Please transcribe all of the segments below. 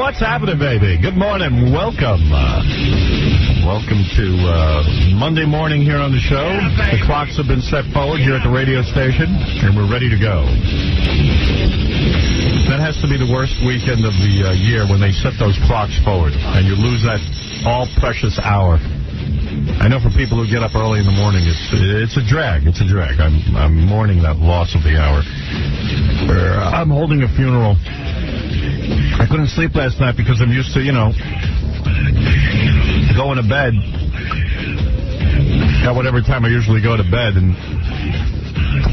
what's happening, baby? Good morning. Welcome. Welcome to Monday morning here on the show. The clocks have been set forward here at the radio station, and we're ready to go. That has to be the worst weekend of the year when they set those clocks forward, and you lose that all-precious hour. I know for people who get up early in the morning, it's a drag. It's a drag. I'm mourning that loss of the hour. I'm holding a funeral. I couldn't sleep last night because I'm used to, going to bed at whatever time I usually go to bed. And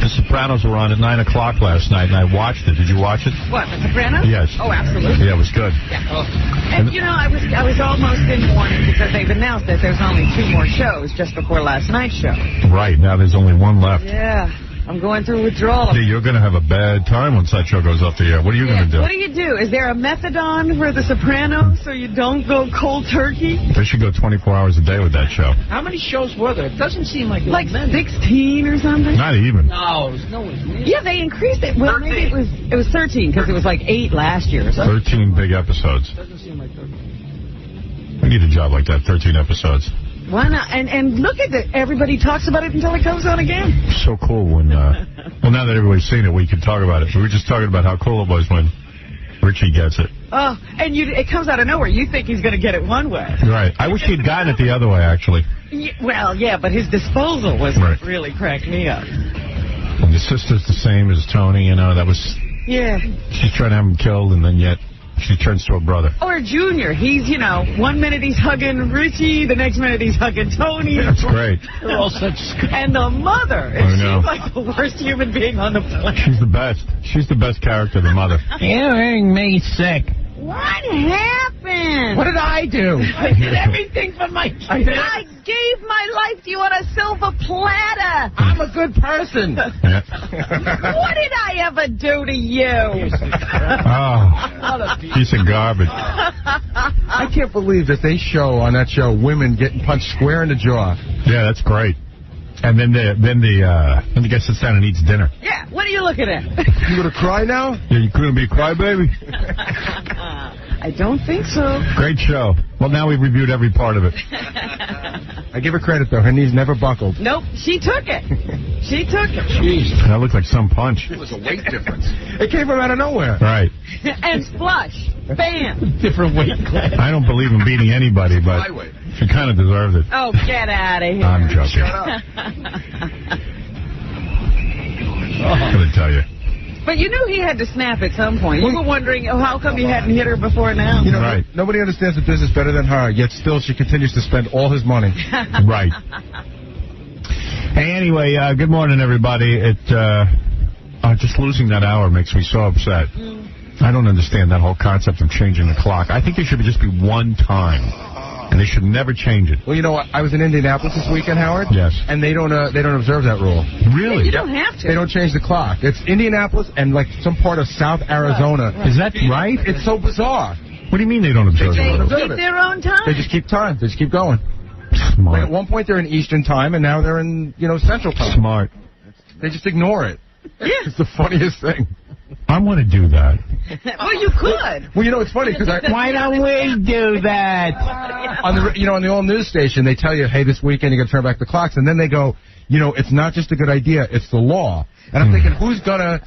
The Sopranos were on at 9 o'clock last night, and I watched it. Did you watch it? What, The Sopranos? Yes. Oh, absolutely. Yeah, it was good. Yeah. Oh. And, I was almost in mourning because they've announced that there's only 2 more shows just before last night's show. Right. Now there's only 1 left. Yeah. I'm going through withdrawal. Yeah, you're going to have a bad time once that show goes off the air. What are you going to do? What do you do? Is there a methadone for The Sopranos so you don't go cold turkey? They should go 24 hours a day with that show. How many shows were there? It doesn't seem like there Like were many. 16 or something? Not even. No, there's no way. Yeah, they increased it. Well, 13. Maybe it was 13 because it was like 8 last year or something. 13 big episodes. Doesn't seem like 13. We need a job like that, 13 episodes. Why not? And look at it. Everybody talks about it until it comes on again. So cool when, well, now that everybody's seen it, we can talk about it. We were just talking about how cool it was when Richie gets it. Oh, and it comes out of nowhere. You think he's going to get it one way. Right. I wish he'd gotten it the other way, actually. Yeah, but his disposal was what really cracked me up. And the sister's the same as Tony, that was... Yeah. She's trying to have him killed, and then yet... She turns to her brother. Or Junior. He's, 1 minute he's hugging Richie, the next minute he's hugging Tony. That's great. They're all such... And the mother. She's like the worst human being on the planet. She's the best. She's the best character, the mother. You're making me sick. What happened? What did I do? I did everything for my kids. I gave my life to you on a silver platter. I'm a good person. Yeah. What did I ever do to you? Oh, piece of garbage. I can't believe that they show on that show women getting punched square in the jaw. Yeah, that's great. And then the guy sits down and eats dinner. Yeah, what are you looking at? You gonna cry now? Yeah, you couldn't be a crybaby? I don't think so. Great show. Well, now we've reviewed every part of it. I give her credit, though. Her knees never buckled. Nope, she took it. She took it. Jeez. That looked like some punch. It was a weight difference. It came from out of nowhere. Right. And splush. Bam. Different weight class. I don't believe in beating anybody, but she kind of deserved it. Oh, get out of here. I'm joking. Shut up. I'm going to tell you. But you knew he had to snap at some point. You were wondering, how come he hadn't hit her before now? Right. Nobody understands the business better than her, yet still she continues to spend all his money. Right. Hey, anyway, good morning, everybody. Just losing that hour makes me so upset. I don't understand that whole concept of changing the clock. I think there should just be one time. And they should never change it. Well, you know what? I was in Indianapolis this weekend, Howard. Yes. And they don't observe that rule. Really? You don't have to. They don't change the clock. It's Indianapolis and like some part of South Arizona. Is that right? It's so bizarre. What do you mean they don't observe They it? keep their own time. They just keep time. They just keep going. Smart. Like at one point they're in Eastern time, and now they're in Central time. Smart. They just ignore it. Yeah. It's the funniest thing. I want to do that. Well, you could. Well, it's funny because Why don't we do that? on the old news station they tell you, hey, this weekend you're gonna turn back the clocks, and then they go, it's not just a good idea, it's the law. And I'm thinking, who's gonna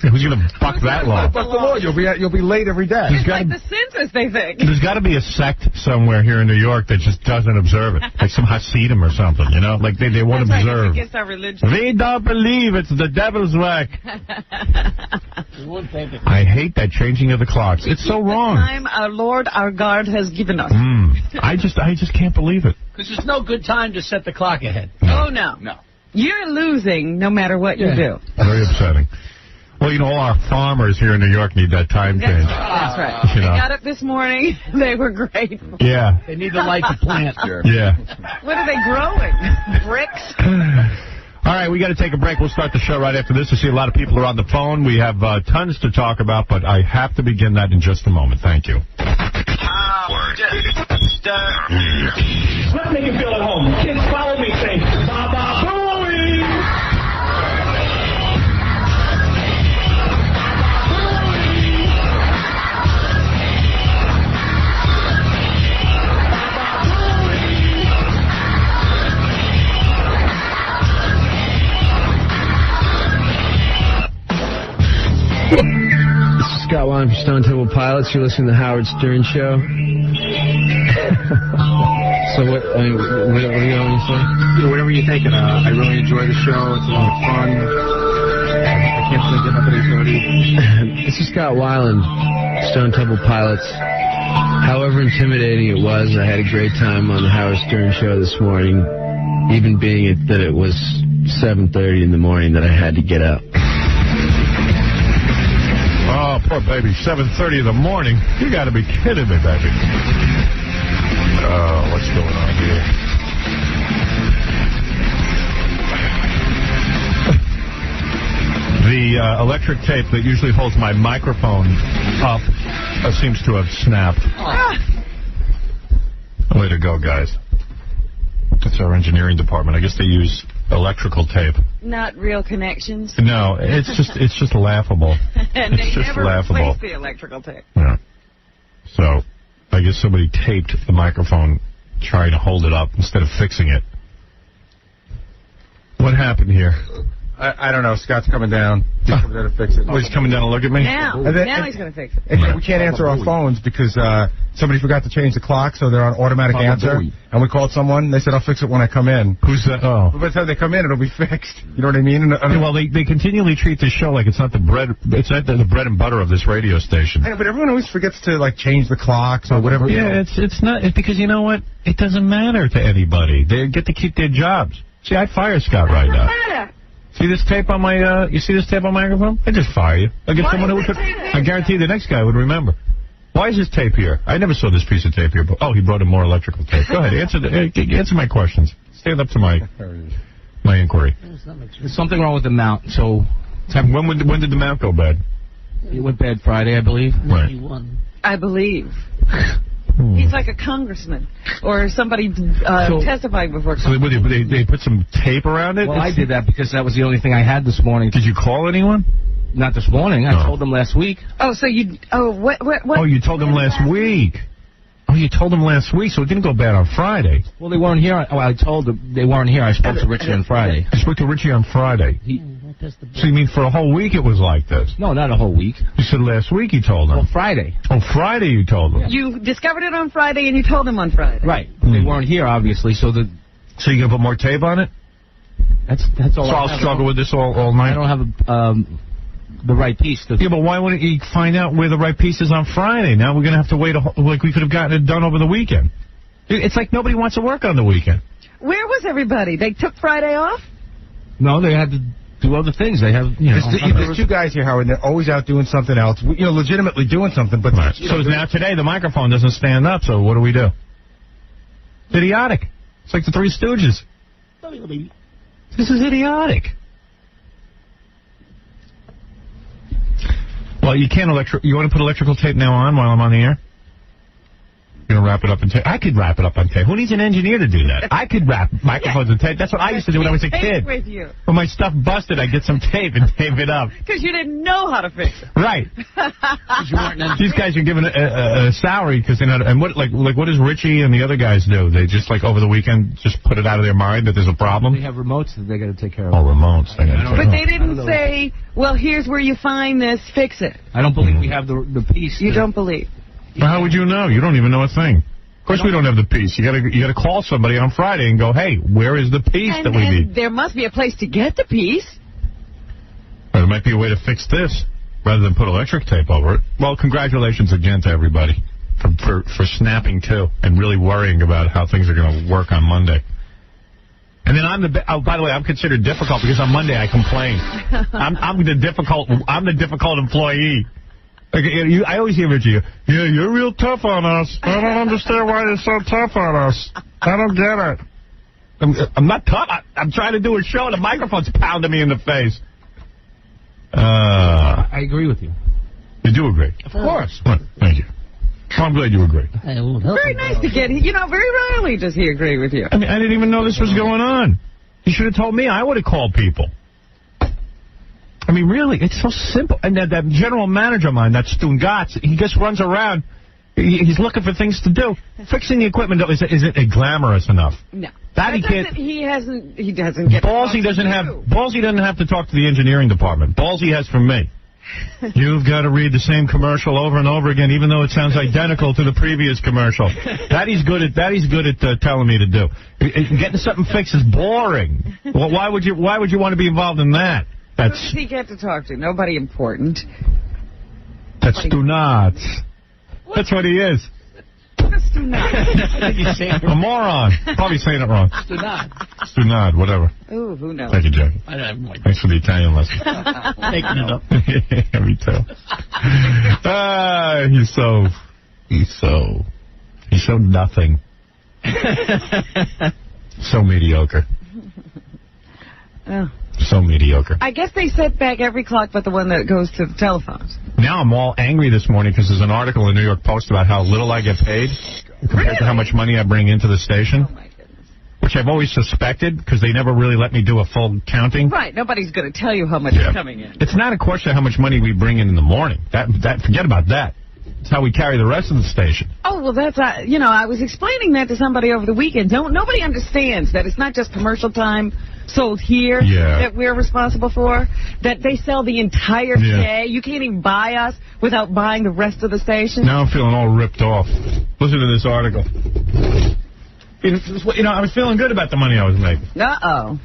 buck that law? Buck the law. You'll be late every day. It's like the census, they think. There's got to be a sect somewhere here in New York that just doesn't observe it, like some Hasidim or something. Like they won't That's observe. Right, against our religion. We don't believe it's the devil's work. I hate that changing of the clocks. It's so wrong. The time our Lord, our God, has given us. I just can't believe it. Because there's no good time to set the clock ahead. Oh no. No. You're losing no matter what you do. Very upsetting. Well, all our farmers here in New York need that time change. That's right. They got up this morning. They were grateful. Yeah. They need the light to plant. Yeah. What are they growing? Bricks? All right, we got to take a break. We'll start the show right after this. I see a lot of people are on the phone. We have tons to talk about, but I have to begin that in just a moment. Thank you. Let's make you feel at home. Kids, follow me. Say, Baba Booey! This is Scott Weiland from Stone Temple Pilots. You're listening to the Howard Stern Show. So what are you going to say? Whatever you're thinking. I really enjoy the show. It's a lot of fun. I can't think of nothing. This is Scott Weiland, Stone Temple Pilots. However intimidating it was, I had a great time on the Howard Stern Show this morning, even being that it was 7:30 in the morning that I had to get up. Oh, poor baby. 7:30 in the morning? You got to be kidding me, baby. Oh, what's going on here? The electric tape that usually holds my microphone up seems to have snapped. Way to go, guys. That's our engineering department. I guess they use electrical tape. Not real connections. No, it's just laughable. And it's they just never laughable. replaced the electrical tape. Yeah. So, I guess somebody taped the microphone trying to hold it up instead of fixing it. What happened here? I don't know. Scott's coming down. He's coming down to fix it. Oh, he's coming down to look at me? Now he's going to fix it. And we can't answer our phones because somebody forgot to change the clock, so they're on automatic answer. And we called someone. They said, I'll fix it when I come in. Who's that? Oh. But by the time they come in, it'll be fixed. You know what I mean? Well, they continually treat this show like it's not the bread. It's not the bread and butter of this radio station. I know, but everyone always forgets to like change the clocks or whatever. Yeah, it's not. It's because you know what? It doesn't matter to anybody. They get to keep their jobs. See, I'd fire Scott right now. See this tape on my, you see this tape on my microphone? I'd just fire you. I get someone who would, I guarantee the next guy would remember. Why is this tape here? I never saw this piece of tape here. But, oh, he brought in more electrical tape. Go ahead, answer my questions. Stand up to my inquiry. There's something wrong with the mount, so... When did the mount go bad? It went bad Friday, I believe. Right. I believe. He's like a congressman or somebody testifying before Congress. So they put some tape around it? Well, I did that because that was the only thing I had this morning. Did you call anyone? Not this morning. I told them last week. Oh, so you... Oh, what? Oh, you told them last week. Oh, you told them last week, so it didn't go bad on Friday. Well, they weren't here. Oh, I told them they weren't here. I spoke to Richie on Friday. I spoke to Richie on Friday. So you mean for a whole week it was like this? No, not a whole week. You said last week you told them. Well, Friday. Oh, Friday you told them. You discovered it on Friday and you told them on Friday. Right. They weren't here, obviously, so the... So you gonna put more tape on it? That's all. So I'll struggle with this all night? I don't have the right piece. Yeah, but why wouldn't you find out where the right piece is on Friday? Now we're gonna have to wait, like we could have gotten it done over the weekend. It's like nobody wants to work on the weekend. Where was everybody? They took Friday off? No, they had to do other things. They have, you know... There's two guys here, Howard, and they're always out doing something else. You know, legitimately doing something, but... Right. So now today the microphone doesn't stand up, so what do we do? It's idiotic. It's like the Three Stooges. This is idiotic. Well, you can't you want to put electrical tape now on while I'm on the air? You're going to wrap it up in tape? I could wrap it up on tape. Who needs an engineer to do that? I could wrap microphones in tape. That's what I used to do when I was a kid. With you. When my stuff busted, I'd get some tape and tape it up. Because you didn't know how to fix it. Right. These guys are given a salary because they're not. And what what does Richie and the other guys do? They just over the weekend just put it out of their mind that there's a problem. They have remotes that they got to take care of. Oh, remotes. But they didn't say, well, here's where you find this, fix it. I don't believe we have the piece. You don't believe. Well, how would you know? You don't even know a thing. Of course we don't have the piece. You gotta call somebody on Friday and go, hey, where is the piece that we need? There must be a place to get the piece. Or there might be a way to fix this rather than put electric tape over it. Well, congratulations again to everybody for snapping too and really worrying about how things are going to work on Monday. And then by the way, I'm considered difficult because on Monday I complain. I'm the difficult employee. Like, I always hear Richie, yeah, you're real tough on us. I don't understand why you're so tough on us. I don't get it. I'm not tough. I'm trying to do a show and the microphone's pounding me in the face. I agree with you. You do agree? Of course. Well, thank you. Well, I'm glad you agree. Very nice to get, very rarely does he agree with you. I mean, I didn't even know this was going on. You should have told me. I would have called people. I mean, really, it's so simple. And that general manager of mine, that Stungatz, he just runs around. He's looking for things to do. Fixing the equipment isn't glamorous enough. No. He doesn't get Ballsy doesn't have to talk to the engineering department. Ballsy has from me. You've got to read the same commercial over and over again, even though it sounds identical to the previous commercial. That he's good at telling me to do. Getting something fixed is boring. Well, why would you want to be involved in that? Who does he get to talk to? Nobody important. That's Stunat. That's what he is. A moron. Probably saying it wrong. Stunad, whatever. Ooh, who knows? Thank you, Jackie. Thanks for the Italian lesson. Making it up. Yeah, me too. He's so nothing. So mediocre. Oh. So mediocre. I guess they set back every clock but the one that goes to the telephones. Now I'm all angry this morning because there's an article in the New York Post about how little I get paid compared to how much money I bring into the station. Oh, my goodness. Which I've always suspected because they never really let me do a full counting. Right. Nobody's going to tell you how much is coming in. It's not a question of how much money we bring in the morning. Forget about that. It's how we carry the rest of the station. Oh, well, that's, I was explaining that to somebody over the weekend. Nobody understands that it's not just commercial time sold here that we're responsible for, that they sell the entire day. You can't even buy us without buying the rest of the station. Now I'm feeling all ripped off. Listen to this article. I was feeling good about the money I was making. Uh-oh.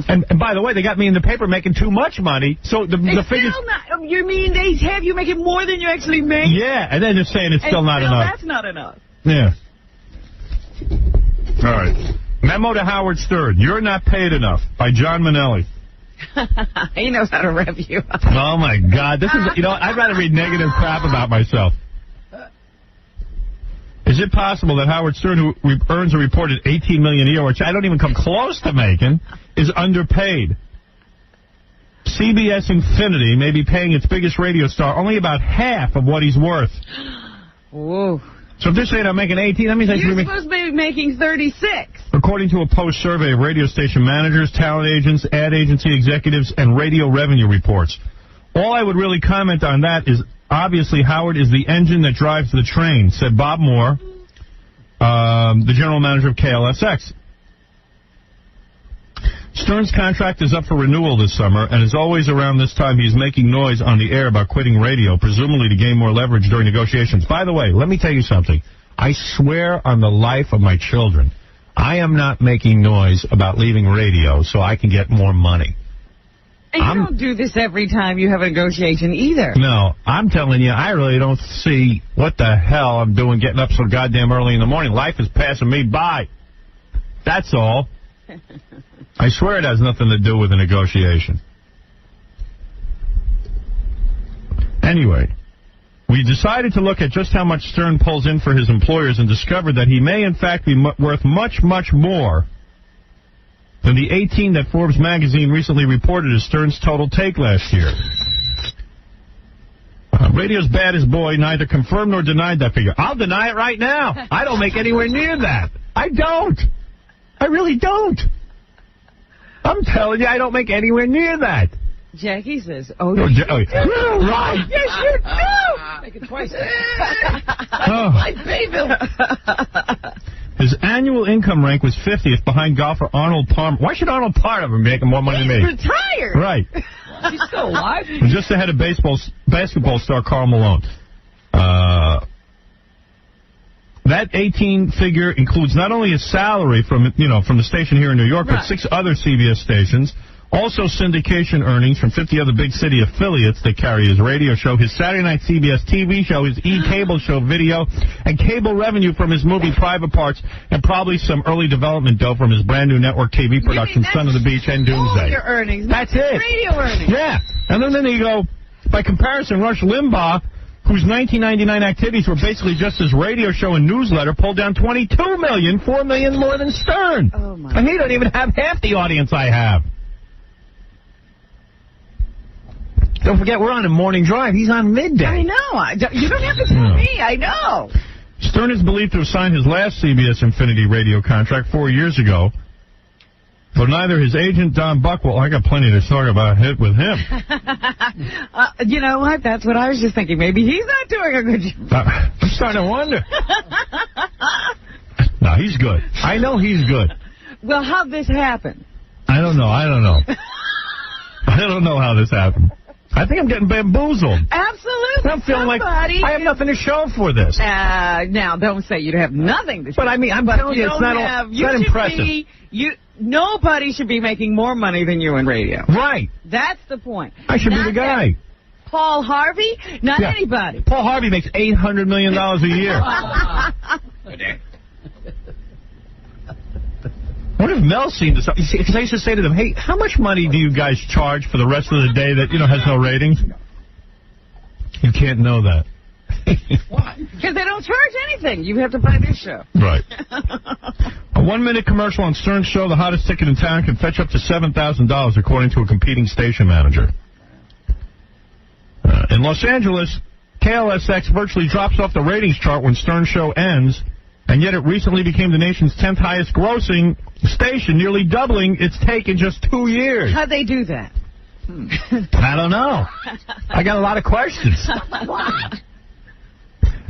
and by the way, they got me in the paper making too much money, so the figures... You mean they have you making more than you actually make? Yeah, and then they're saying it's still not enough. That's not enough. Yeah. All right. Memo to Howard Stern. You're not paid enough. By John Manelli. He knows how to rev you up. Oh, my God. This is, I'd rather read negative crap about myself. Is it possible that Howard Stern, who earns a reported $18 million a year, which I don't even come close to making, is underpaid? CBS Infinity may be paying its biggest radio star only about half of what he's worth. Whoa. So if they're saying I'm making 18, that means you're supposed to be making 36. According to a Post survey of radio station managers, talent agents, ad agency executives, and radio revenue reports. All I would really comment on that is, obviously, Howard is the engine that drives the train, said Bob Moore, the general manager of KLSX. Stern's contract is up for renewal this summer, and as always around this time, he's making noise on the air about quitting radio, presumably to gain more leverage during negotiations. By the way, let me tell you something. I swear on the life of my children, I am not making noise about leaving radio so I can get more money. And you don't do this every time you have a negotiation either. No, I'm telling you, I really don't see what the hell I'm doing getting up so goddamn early in the morning. Life is passing me by. That's all. I swear it has nothing to do with a negotiation. Anyway, we decided to look at just how much Stern pulls in for his employers and discovered that he may in fact be worth much, much more than the 18 that Forbes magazine recently reported as Stern's total take last year. Radio's baddest boy neither confirmed nor denied that figure. I'll deny it right now. I don't make anywhere near that. I don't. I really don't. I'm telling you, I don't make anywhere near that. Jackie says, oh, right. Yes, you do. Make it twice. Like Bayville. His annual income rank was 50th behind golfer Arnold Palmer. Why should Arnold Palmer be making more money than me? He's retired. Right. He's still alive. Just ahead of basketball star Karl Malone. That 18 figure includes not only his salary from the station here in New York, but 6 other CBS stations. Also syndication earnings from 50 other big city affiliates that carry his radio show, his Saturday night CBS TV show, his E-cable show video, and cable revenue from his movie Private Parts, and probably some early development dough from his brand new network TV production, Son of the Beach and Doomsday. All your earnings. That's it. Radio earnings. Yeah. And then you go, by comparison, Rush Limbaugh, whose 1999 activities were basically just his radio show and newsletter, pulled down $22 million, $4 million more than Stern. Oh my and he don't even have half the audience I have. Don't forget, we're on a morning drive. He's on midday. I know. You don't have to tell me. I know. Stern is believed to have signed his last CBS Infinity radio contract 4 years ago. But neither his agent, Don Buchwald, I got plenty to talk about with him. You know what? That's what I was just thinking. Maybe he's not doing a good job. I'm starting to wonder. No, he's good. I know he's good. Well, how'd this happen? I don't know. I don't know how this happened. I think I'm getting bamboozled. Absolutely. I'm feeling like I have nothing to show for this. Now, don't say you have nothing to show. But I mean, I'm telling you, it's not impressive. Nobody should be making more money than you in radio. Right. That's the point. I should be the guy. Paul Harvey? Not anybody. Paul Harvey makes $800 million a year. What if Mel seen this? Because I used to say to them, hey, how much money do you guys charge for the rest of the day that, has no ratings? You can't know that. Why? Because they don't charge anything. You have to buy this show. Right. A 1-minute commercial on Stern's show, the hottest ticket in town, can fetch up to $7,000, according to a competing station manager. In Los Angeles, KLSX virtually drops off the ratings chart when Stern's show ends, and yet it recently became the nation's 10th highest grossing station, nearly doubling its take in just 2 years. How'd they do that? I don't know. I got a lot of questions.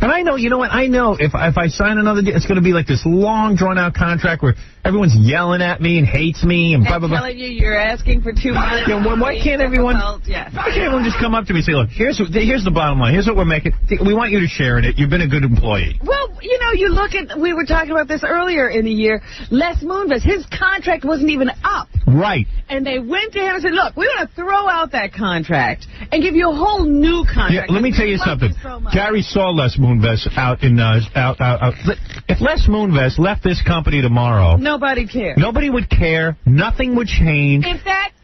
And I know, I know if I sign another deal, it's going to be like this long, drawn-out contract where everyone's yelling at me and hates me and blah, blah, blah. Telling you you're asking for too much. Why can't everyone just come up to me and say, look, here's the bottom line. Here's what we're making. We want you to share in it. You've been a good employee. Well, you look at, we were talking about this earlier in the year, Les Moonves, his contract wasn't even up. Right. And they went to him and said, look, we want to throw out that contract and give you a whole new contract. Yeah, let me tell you something. Gary saw Les Moonves out in, if Les Moonves left this company tomorrow, nobody cares. Nobody would care. Nothing would change.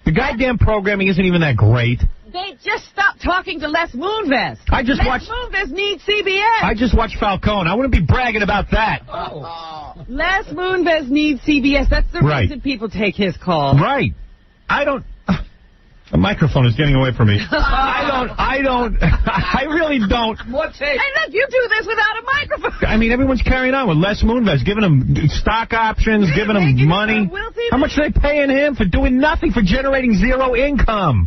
The goddamn programming isn't even that great. They just stopped talking to Les Moonves. Les Moonves needs CBS. I just watched Falcone. I wouldn't be bragging about that. Les Moonves needs CBS. That's the reason people take his call. Right. The microphone is getting away from me. I really don't. What tape? Hey, look, you do this without a microphone. I mean, everyone's carrying on with Les Moonves, giving him stock options, giving him money. How much are they paying him for doing nothing, for generating zero income?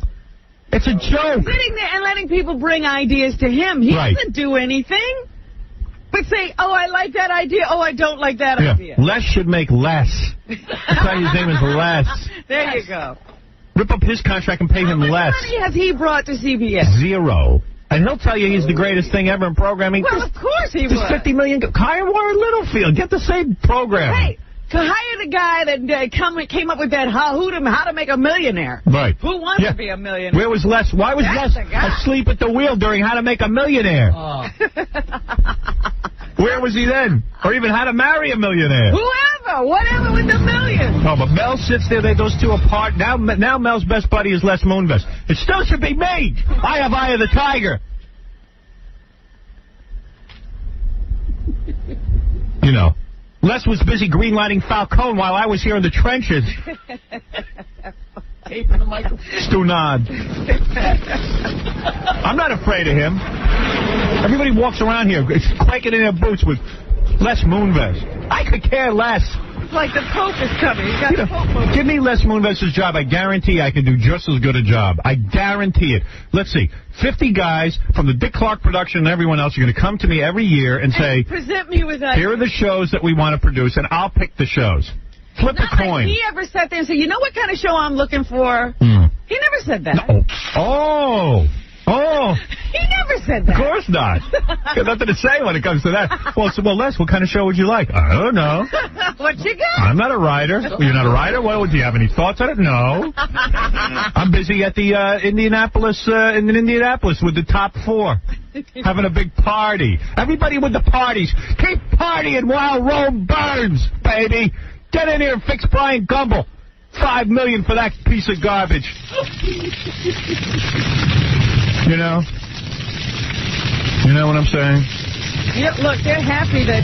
It's a joke. Sitting there and letting people bring ideas to him. He doesn't do anything. But say, oh, I like that idea. Oh, I don't like that idea. Les should make less. That's why his name is Les. There you go. Rip up his contract and pay him less. How much money has he brought to CBS? Zero. And he'll tell you he's the greatest thing ever in programming. Well, of course he was. There's $50 million. Hire Warren Littlefield. Get the same program. Hey, to hire the guy that came up with that how to make a millionaire. Right. Who wants to be a millionaire? Where was Les? Why was Les asleep at the wheel during How to Make a Millionaire? Oh. Where was he then? Or even How to Marry a Millionaire? Whatever with the millions. Oh, but Mel sits there, those two apart. Now Mel's best buddy is Les Moonves. It still should be me. I have Eye of the Tiger. Les was busy greenlighting Falcone while I was here in the trenches. Taping the microphone. Stu Nod. I'm not afraid of him. Everybody walks around here quaking in their boots with Les Moonves. I could care less. It's like the Pope is coming. He's got the Pope. Give me Les Moonves' job. I guarantee I can do just as good a job. I guarantee it. Let's see. 50 guys from the Dick Clark production and everyone else are going to come to me every year and say, present me with that. Here are the shows that we want to produce, and I'll pick the shows. Flip a coin. He ever sat there and said, you know what kind of show I'm looking for? He never said that. No. Oh. He never said that. Of course not. Got nothing to say when it comes to that. Well, Les, what kind of show would you like? I don't know. What you got? I'm not a writer. Well, you're not a writer? Well, do you have any thoughts on it? No. I'm busy at the Indianapolis with the top 4. Having a big party. Everybody with the parties. Keep partying while Rome burns, baby. Get in here and fix Brian Gumbel. $5 million for that piece of garbage. You know what I'm saying? Yeah, look, they're happy that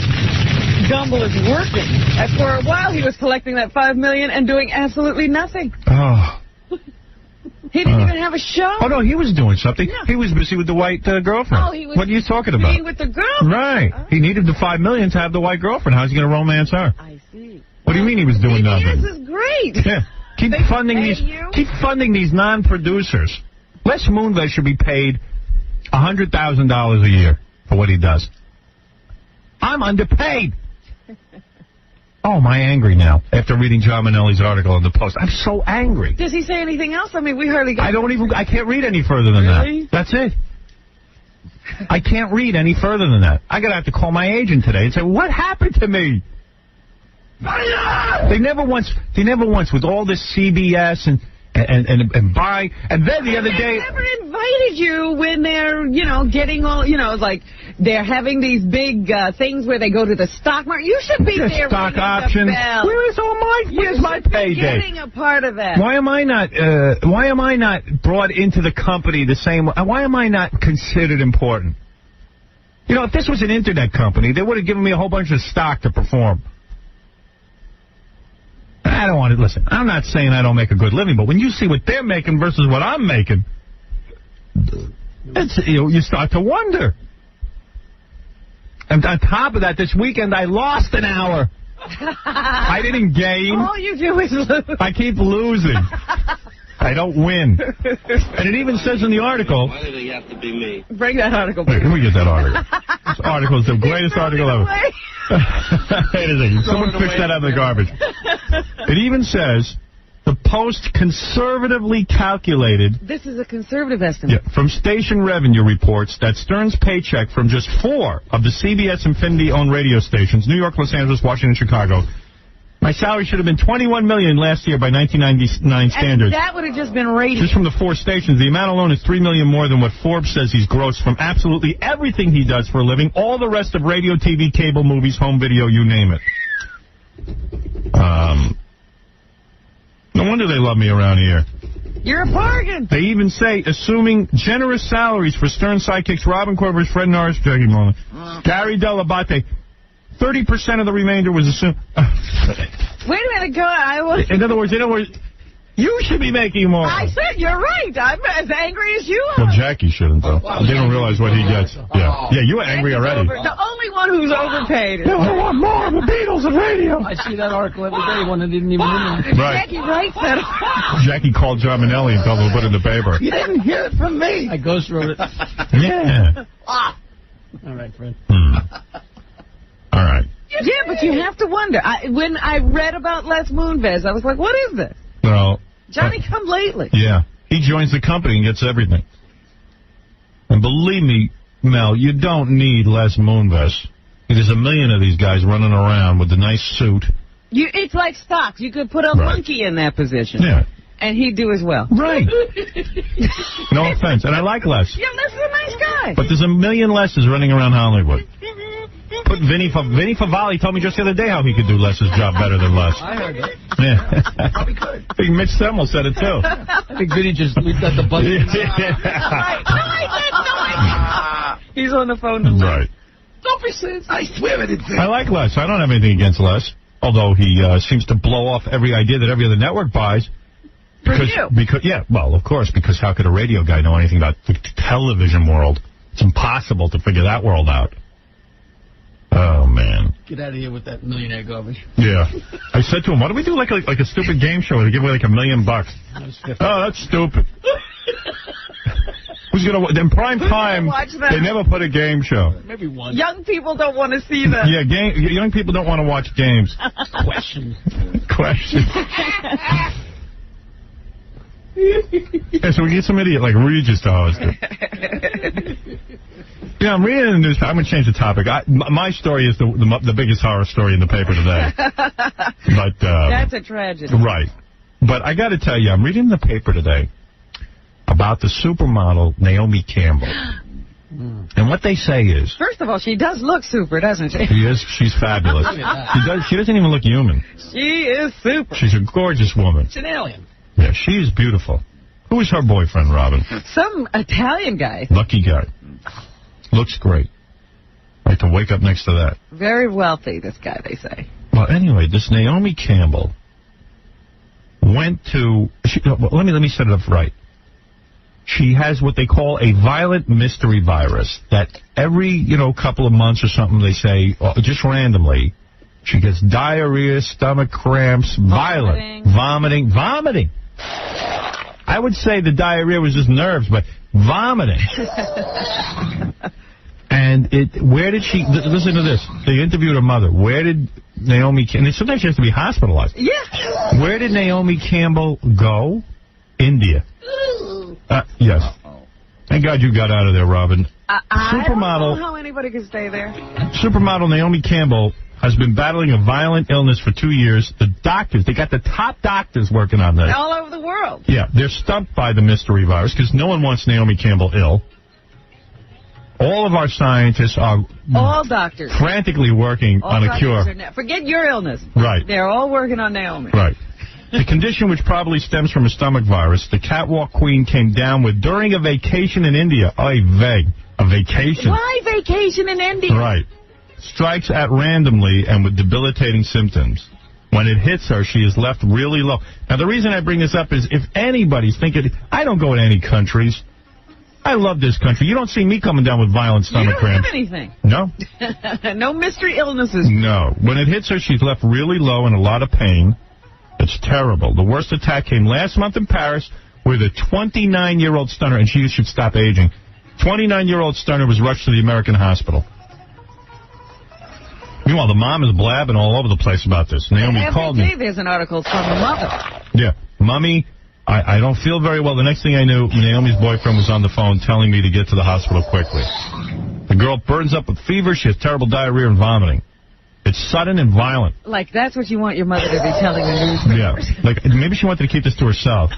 Gumbel is working. And for a while, he was collecting that $5 million and doing absolutely nothing. Oh. He didn't even have a show. Oh, no, he was doing something. No. He was busy with the white girlfriend. Oh, he was. What are you talking about? Being with the girl. Right. Oh. He needed the $5 million to have the white girlfriend. How's he going to romance her? I see. What do you mean he was doing nothing? This is great. Yeah. Keep funding these non-producers. Les Moonves should be paid $100,000 a year for what he does. I'm underpaid. oh, am I angry now after reading John Manelli's article in the Post. I'm so angry. Does he say anything else? I mean, we hardly got... I can't read any further than that. That's it. I can't read any further than that. I'm going to have to call my agent today and say, what happened to me? They never once, with all this CBS and buy, and then the other day... They never invited you when they're, getting all, it's like they're having these big things where they go to the stock market. You should be there. Stock options. Where's my payday? Getting a part of that. Why am I not brought into the company the same way? Why am I not considered important? If this was an internet company, they would have given me a whole bunch of stock to perform. I don't want to listen. I'm not saying I don't make a good living, but when you see what they're making versus what I'm making, you start to wonder. And on top of that, this weekend I lost an hour. I didn't gain. All you do is lose. I keep losing. I don't win. And it even says in the article... Why do they have to be me? Bring that article. Wait, let me get that article. This article is the greatest article ever. Wait a second. Someone fix that out of the garbage. It even says, the Post conservatively calculated... This is a conservative estimate. Yeah, from station revenue reports that Stern's paycheck from just 4 of the CBS Infinity-owned radio stations, New York, Los Angeles, Washington, Chicago... My salary should have been $21 million last year by 1999 standards. And that would have just been rated. Just from the 4 stations, the amount alone is $3 million more than what Forbes says he's grossed from absolutely everything he does for a living, all the rest of radio, TV, cable, movies, home video, you name it. No wonder they love me around here. You're a bargain. They even say, assuming generous salaries for Stern sidekicks Robin Corbett, Fred Norris, Jackie Mullen, Gary Dell'Abate, 30% of the remainder was assumed. Wait a minute, In other words, you should be making more. I said you're right. I'm as angry as you are. Well, Jackie shouldn't, though. They don't realize what he gets. Yeah, you were angry already. The only one who's overpaid. I want more of the Beatles and radio. I see that article every day, one that didn't even Right. Jackie writes that. Jackie called John Manelli and told him to put it in the paper. You didn't hear it from me. I ghost wrote it. Yeah. All right, Fred. All right. Yeah, but you have to wonder. When I read about Les Moonves, I was like, what is this? Well, Johnny come lately. Yeah. He joins the company and gets everything. And believe me, Mel, you don't need Les Moonves. There's a million of these guys running around with a nice suit. It's like stocks. You could put a monkey in that position. Yeah. And he'd do as well. Right. No offense. And I like Les. Yeah, Les is a nice guy. But there's a million Les's running around Hollywood. Put Vinny Favali told me just the other day how he could do Les's job better than Les. I heard that. Yeah. Probably could. I think Mitch Semmel said it, too. I think Vinny just leaped at the button. Right. No, I didn't. He's on the phone. Right. Don't be serious. I swear I didn't say. I like Les. I don't have anything against Les. Although he seems to blow off every idea that every other network buys. Because, yeah, well, of course, because how could a radio guy know anything about the television world? It's impossible to figure that world out. Oh, man. Get out of here with that millionaire garbage. Yeah. I said to him, why don't we do like a stupid game show to give away like $1 million? Oh, that's stupid. Who's going to... In prime time, they never put a game show. Maybe one. Young people don't want to see that. Yeah, young people don't want to watch games. Question. Yeah, so we get some idiot like Regis to host it. Yeah, I'm reading the news. I'm going to change the topic. My story is the biggest horror story in the paper today. But that's a tragedy. Right. But I got to tell you, I'm reading the paper today about the supermodel Naomi Campbell. And what they say is... First of all, she does look super, doesn't she? She is. She's fabulous. She doesn't even look human. She is super. She's a gorgeous woman. It's an alien. Yeah, she is beautiful. Who is her boyfriend, Robin? Some Italian guy. Lucky guy. Looks great. I like to wake up next to that. Very wealthy, this guy, they say. Well, anyway, this Naomi Campbell went to... let me set it up right. She has what they call a violent mystery virus that every, couple of months or something, they say, just randomly, she gets diarrhea, stomach cramps, vomiting. I would say the diarrhea was just nerves, but vomiting. And where did she... Listen to this. They interviewed her mother. Where did Naomi, and sometimes she has to be hospitalized. Yeah. Where did Naomi Campbell go? India. Yes. Thank God you got out of there, Robin. I don't know how anybody can stay there. Supermodel Naomi Campbell has been battling a violent illness for 2 years. The doctors, they got the top doctors working on this. All over the world. Yeah, they're stumped by the mystery virus because no one wants Naomi Campbell ill. All of our scientists are all doctors frantically working on a cure. Forget your illness. Right. They're all working on Naomi. Right. The condition, which probably stems from a stomach virus, the catwalk queen came down with during a vacation in India. Oy vey. A vacation. Why vacation in India? Right. Strikes at randomly and with debilitating symptoms. When it hits her, she is left really low. Now, the reason I bring this up is if anybody's thinking, I don't go to any countries. I love this country. You don't see me coming down with violent stomach cramps. You don't have anything. No? No mystery illnesses. No. When it hits her, she's left really low and a lot of pain. It's terrible. The worst attack came last month in Paris where the 29-year-old stunner, and she should stop aging, 29-year-old stunner was rushed to the American hospital. Meanwhile, the mom is blabbing all over the place about this. Naomi called me. There's an article from the mother. Yeah. Mommy, I don't feel very well. The next thing I knew, Naomi's boyfriend was on the phone telling me to get to the hospital quickly. The girl burns up with fever. She has terrible diarrhea and vomiting. It's sudden and violent. Like, that's what you want your mother to be telling the newspapers. Yeah. Like, maybe she wanted to keep this to herself.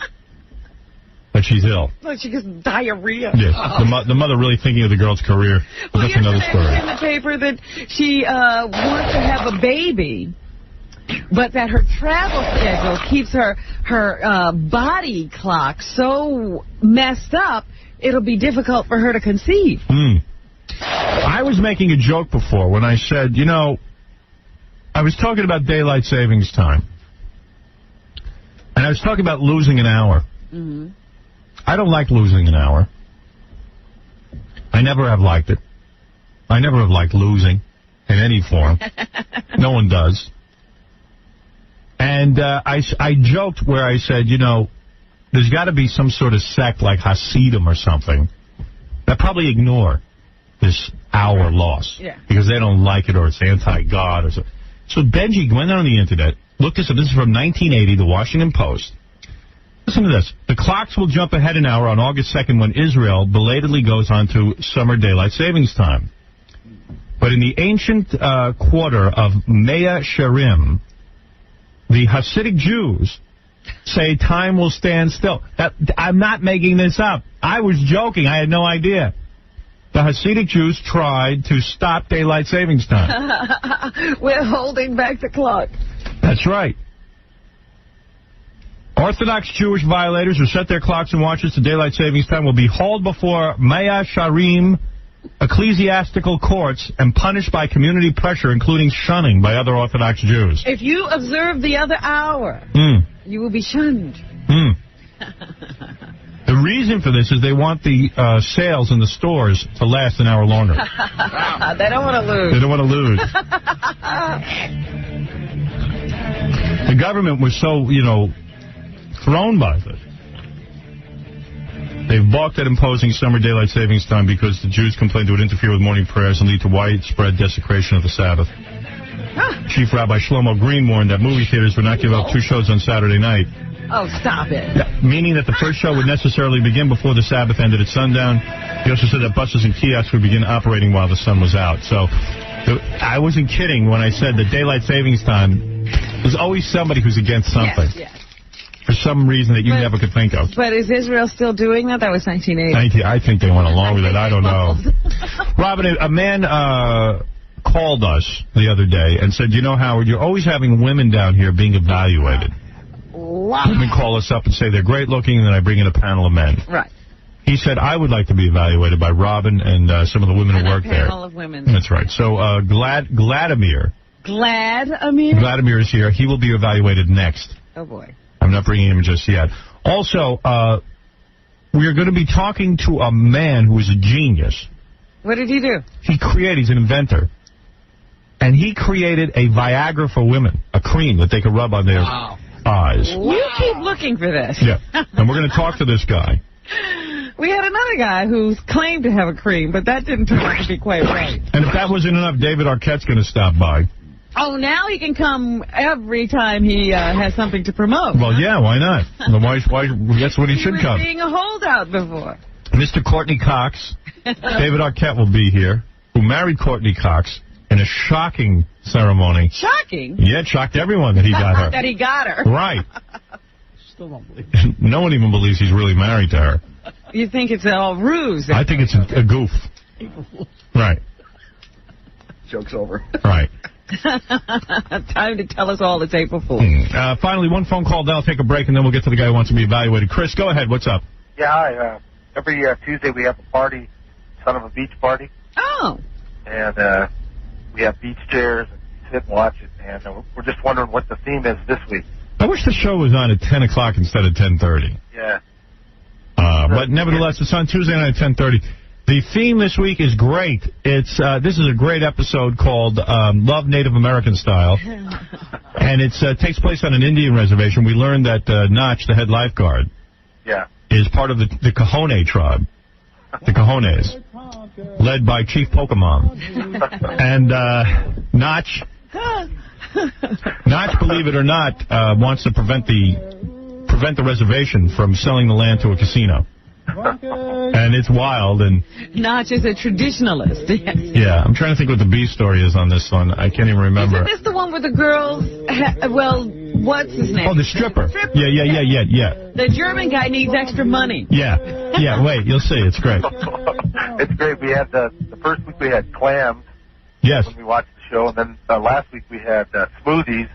That she's ill. Like she gets diarrhea. Yeah. The mother really thinking of the girl's career. But that's another story. In the paper that she wants to have a baby, but that her travel schedule keeps her body clock so messed up, it'll be difficult for her to conceive. I was making a joke before when I said, you know, I was talking about daylight savings time. And I was talking about losing an hour. Mm-hmm. I don't like losing an hour. I never have liked it. I never have liked losing in any form. No one does. And I joked where I said, you know, there's got to be some sort of sect like Hasidim or something that probably ignore this hour loss. Yeah. Because they don't like it or it's anti-God or something. So Benji went on the internet, looked this up. This is from 1980, the Washington Post. Listen to this. The clocks will jump ahead an hour on August 2nd when Israel belatedly goes on to summer daylight savings time. But in the ancient quarter of Mea Shearim, the Hasidic Jews say time will stand still. I'm not making this up. I was joking. I had no idea. The Hasidic Jews tried to stop daylight savings time. We're holding back the clock. That's right. Orthodox Jewish violators who set their clocks and watches to daylight savings time will be hauled before Mea Shearim ecclesiastical courts and punished by community pressure, including shunning by other Orthodox Jews. If you observe the other hour, you will be shunned. The reason for this is they want the sales in the stores to last an hour longer. They don't want to lose. They don't want to lose. The government was so, thrown by this. They've balked at imposing summer daylight savings time because the Jews complained it would interfere with morning prayers and lead to widespread desecration of the Sabbath. Chief Rabbi Shlomo Green warned that movie theaters would not give up 2 shows on Saturday night. Oh, stop it. Yeah, meaning that the first show would necessarily begin before the Sabbath ended at sundown. He also said that buses and kiosks would begin operating while the sun was out. So I wasn't kidding when I said that daylight savings time, there's always somebody who's against something. Yes. For some reason that you never could think of. But is Israel still doing that? That was 1980. I think they went along with it. I don't know. Robin, a man called us the other day and said, you know, Howard, you're always having women down here being evaluated. Women call us up and say they're great looking, and then I bring in a panel of men. Right. He said, I would like to be evaluated by Robin and some of the women who work there. A panel of women. That's right. So Vladimir. Vladimir is here. He will be evaluated next. Oh, boy. I'm not bringing him just yet. Also, we are going to be talking to a man who is a genius. What did he do? He's an inventor. And he created a Viagra for women, a cream that they could rub on their eyes. You keep looking for this. Yeah. And we're going to talk to this guy. We had another guy who's claimed to have a cream, but that didn't turn out to be quite right. And if that wasn't enough, David Arquette's going to stop by. Oh, now he can come every time he has something to promote. Well, yeah, why not? Why, that's when he should come. He was being a holdout before. Mr. Courtney Cox, David Arquette will be here, who married Courtney Cox in a shocking ceremony. Shocking? Yeah, it shocked everyone that he got her. That he got her. Right. Still don't believe No one even believes he's really married to her. You think it's all ruse? I think it's a goof. Right. Joke's over. Right. Time to tell us all it's April Fool's. Finally, one phone call, then I'll take a break, and then we'll get to the guy who wants to be evaluated. Chris, go ahead. What's up? Yeah, hi. Every Tuesday we have a party, Son of a Beach party. Oh. And we have beach chairs, and sit and watch it. And we're just wondering what the theme is this week. I wish the show was on at 10 o'clock instead of 10:30. Yeah. But nevertheless, it's on Tuesday night at 10:30. The theme this week is great. It's this is a great episode called Love Native American Style. And it takes place on an Indian reservation. We learned that Notch, the head lifeguard, is part of the Kahone tribe. The Cajones, led by Chief Pokemon. And Notch, believe it or not, wants to prevent the reservation from selling the land to a casino. And it's wild. And Notch is a traditionalist. Yes. Yeah, I'm trying to think what the B story is on this one. I can't even remember. Isn't this the one where the girls, what's his name? Oh, the stripper. Yeah. The German guy needs extra money. Yeah, wait, you'll see. It's great. It's great. We had the first week we had clams. Yes. When we watched the show, and then last week we had smoothies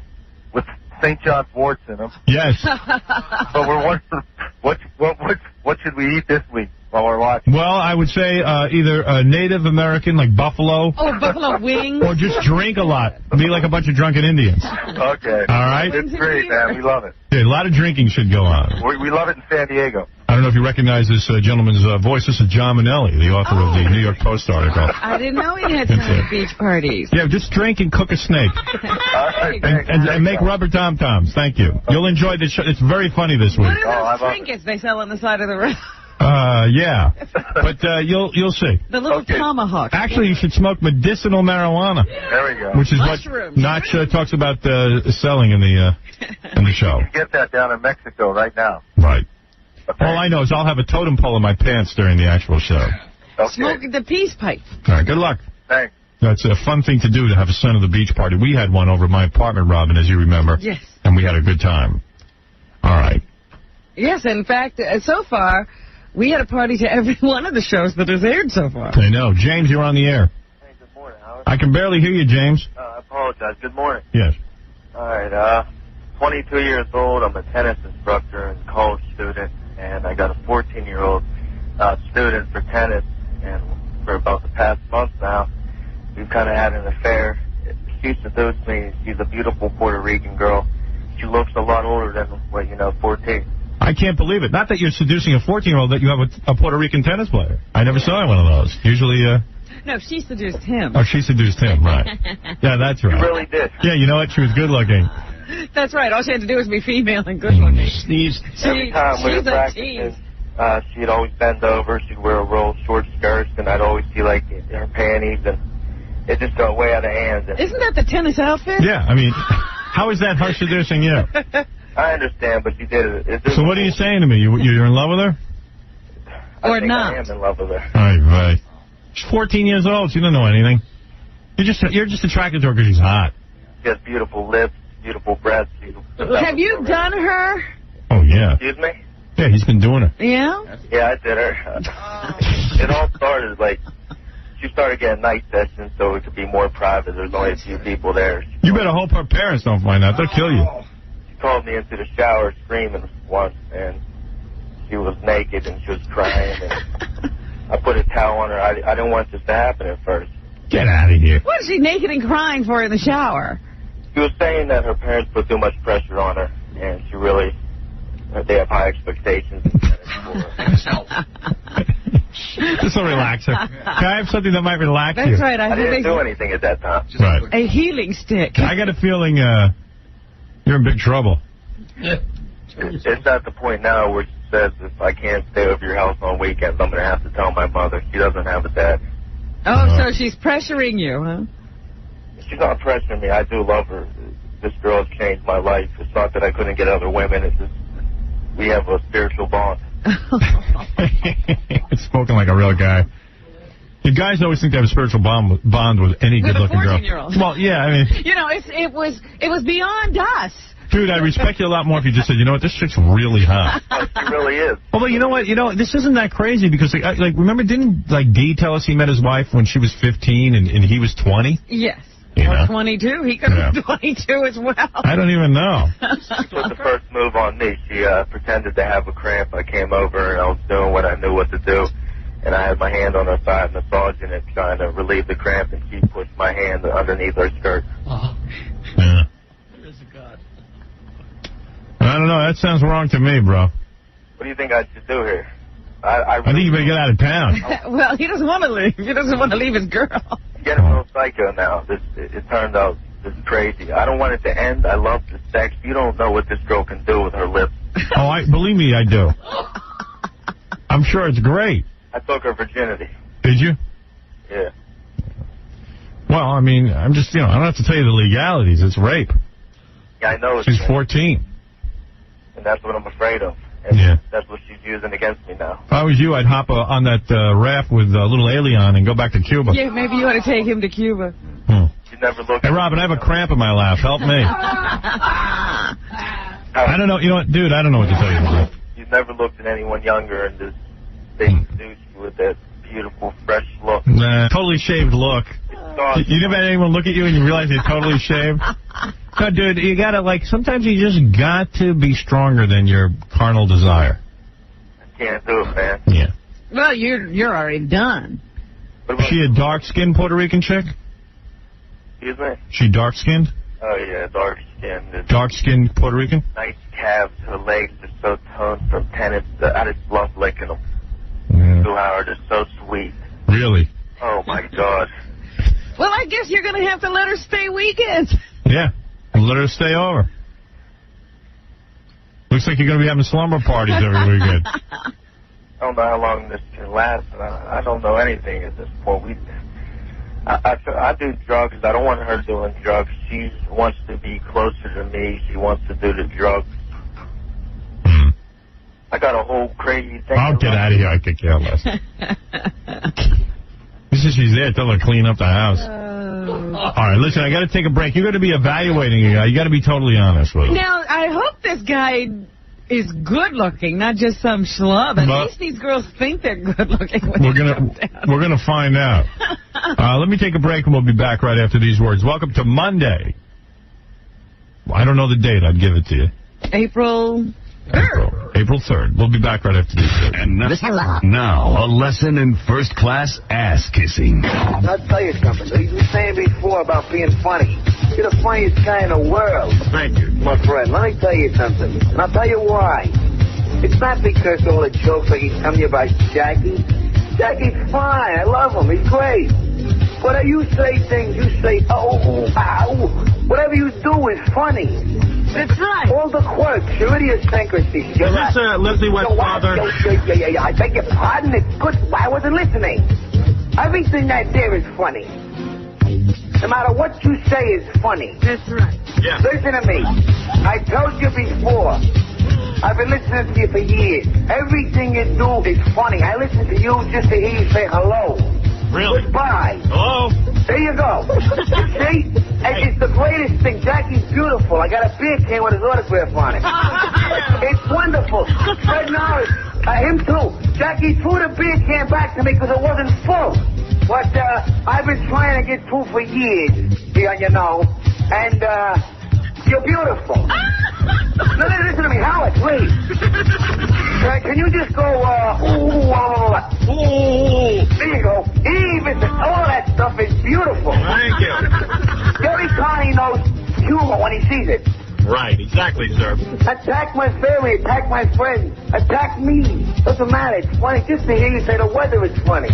with St. John's worts in them. Yes. So we're wondering what should we eat this week while we're watching? Well, I would say either a Native American like buffalo. Oh, buffalo wings. Or just drink a lot. Be like a bunch of drunken Indians. Okay. All right. It's great, man. We love it. Yeah, a lot of drinking should go on. We love it in San Diego. I don't know if you recognize this gentleman's voice. This is John Manelli, the author of the New York Post article. I didn't know he had some beach parties. Yeah, just drink and cook a snake. and make rubber tom-toms. Thank you. You'll enjoy this show. It's very funny this week. What are those trinkets they sell on the side of the road? Yeah. But you'll see. The little tomahawk. Actually, you should smoke medicinal marijuana. There we go. Which is mushrooms. what Notch talks about selling in the show. You can get that down in Mexico right now. Right. All I know is I'll have a totem pole in my pants during the actual show. Okay. Smoking the peace pipe. All right, good luck. Thanks. That's a fun thing to do, to have a Son of the Beach party. We had one over at my apartment, Robin, as you remember. Yes. And we had a good time. All right. Yes, in fact, so far, we had a party to every one of the shows that has aired so far. I know. James, you're on the air. Hey, good morning, Howard. I can barely hear you, James. I apologize. Good morning. Yes. All right. 22 years old. I'm a tennis instructor and college student, and I got a 14-year-old student for tennis. And for about the past month now, we've kind of had an affair. She seduced me. She's a beautiful Puerto Rican girl. She looks a lot older than, 14. I can't believe it. Not that you're seducing a 14-year-old, that you have a Puerto Rican tennis player. I never saw one of those. Usually, No, she seduced him. Oh, she seduced him, right. Yeah, that's right. You really did. Yeah, you know what? She was good looking. That's right. All she had to do was be female and good looking. Sneeze. Every time we were practicing, she'd always bend over. She'd wear a roll of short skirts, and I'd always see, her panties, and it just got way out of hand. Isn't that the tennis outfit? Yeah, I mean, how is that her seducing you? I understand, but she did it. So what are you saying to me? You're in love with her? Or not? I am in love with her. Right. She's 14 years old. She doesn't know anything. You're just attracted to her because she's hot. She has beautiful lips, beautiful breasts. Have you done her? Oh, yeah. Excuse me? Yeah, he's been doing her. Yeah? Yeah, I did her. It all started, she started getting night sessions so it could be more private. There's only a few people there. You better hope her parents don't find out. They'll kill you. She called me into the shower screaming once, and she was naked and she was crying. And I put a towel on her. I didn't want this to happen at first. Get out of here. What is she naked and crying for in the shower? She was saying that her parents put too much pressure on her, and they have high expectations. This will relax her. Can I have something that might relax you? That's right. I didn't do anything at that time. Right. A healing stick. I got a feeling you're in big trouble. It's at the point now where she says if I can't stay over your house on weekends, I'm going to have to tell my mother. She doesn't have a dad. Oh, so she's pressuring you, huh? she's not pressuring me. I do love her. This girl has changed my life. It's not that I couldn't get other women. It's just we have a spiritual bond. It's spoken like a real guy. The guys always think they have a spiritual bond with any good-looking girl. Well, yeah, I mean... You know, it was beyond us. Dude, I'd respect you a lot more if you just said, you know what, this chick's really hot. She really is. Although, you know what, this isn't that crazy because, like remember, didn't, D tell us he met his wife when she was 15 and he was 20? Yes. Or 22. He could have been 22 as well. I don't even know. She put the first move on me. She pretended to have a cramp. I came over and I was doing what I knew what to do. And I had my hand on her side, massaging it, trying to relieve the cramp, and she pushed my hand underneath her skirt. Yeah. There is a God. I don't know. That sounds wrong to me, bro. What do you think I should do here? I think you better get out of town. Well, he doesn't want to leave. He doesn't want to leave his girl. I'm getting a little psycho now. It turned out this is crazy. I don't want it to end. I love the sex. You don't know what this girl can do with her lips. Believe me, I do. I'm sure it's great. I took her virginity. Did you? Yeah. Well, I mean, I'm just, I don't have to tell you the legalities. It's rape. Yeah, I know. She's 14. And that's what I'm afraid of. And that's what she's using against me now. If I was you, I'd hop on that raft with little Alien and go back to Cuba. Yeah, maybe you ought to take him to Cuba. You never look. Hey, Robin, I have a cramp in my lap. Help me. I don't know. You know what, dude? I don't know what to tell you. You've never looked at anyone younger and just they seduce you with that beautiful, fresh look. Nah, totally shaved look. You never had anyone look at you and you realize they're totally shaved? No, dude, you gotta, sometimes you just got to be stronger than your carnal desire. I can't do it, man. Yeah. Well, you're already done. Is she a dark-skinned Puerto Rican chick? Excuse me? She dark-skinned? Oh, yeah, dark-skinned. Dark-skinned Puerto Rican? Nice calves. Her legs are so toned from tennis. I just love licking them. Yeah. Sue Howard is so sweet. Really? Oh, my God. Well, I guess you're going to have to let her stay weekends. Yeah. Let her stay over. Looks like you're going to be having slumber parties every weekend. I don't know how long this can last. I don't know anything at this point. I do drugs. I don't want her doing drugs. She wants to be closer to me. She wants to do the drugs. I got a whole crazy thing. I'll get out of here. I could care less. She says she's there. Tell her to clean up the house. All right, listen, I got to take a break. You're going to be evaluating a guy. You got to be totally honest with him. Now, I hope this guy is good-looking, not just some schlub. At least these girls think they're good-looking. We're gonna find out. Let me take a break, and we'll be back right after these words. Welcome to Monday. I don't know the date. I'd give it to you. April 3rd. April 3rd. We'll be back right after these words. And now, a lesson in first-class ass-kissing. I'll tell you something. You were saying before about being funny. You're the funniest guy in the world. Thank you. My friend, let me tell you something. And I'll tell you why. It's not because all the jokes like he's telling you about Jackie. Jackie's fine. I love him. He's great. But you say things, you say, oh, ow. Whatever you do is funny. That's right. All the quirks, your idiosyncrasies. Is this Leslie West's father? Yeah. I beg your pardon. It's good. I wasn't listening. Everything that there is funny. No matter what you say is funny. That's right. Yeah. Listen to me. I told you before. I've been listening to you for years. Everything you do is funny. I listen to you just to hear you say hello. Really? Goodbye. Hello? There you go. See? It's the greatest thing. Jackie's beautiful. I got a beer can with his autograph on it. It's wonderful. Fred Norris, him too. Jackie threw the beer can back to me because it wasn't full. But I've been trying to get through for years, you know. And you're beautiful. No, listen to me, Howard, please. Can you just go, There you go. Even all that stuff is beautiful. Thank you. Gary Connie knows humor when he sees it. Right, exactly, sir. Attack my family, attack my friends, attack me. Doesn't matter, it's funny just to hear you say the weather is funny.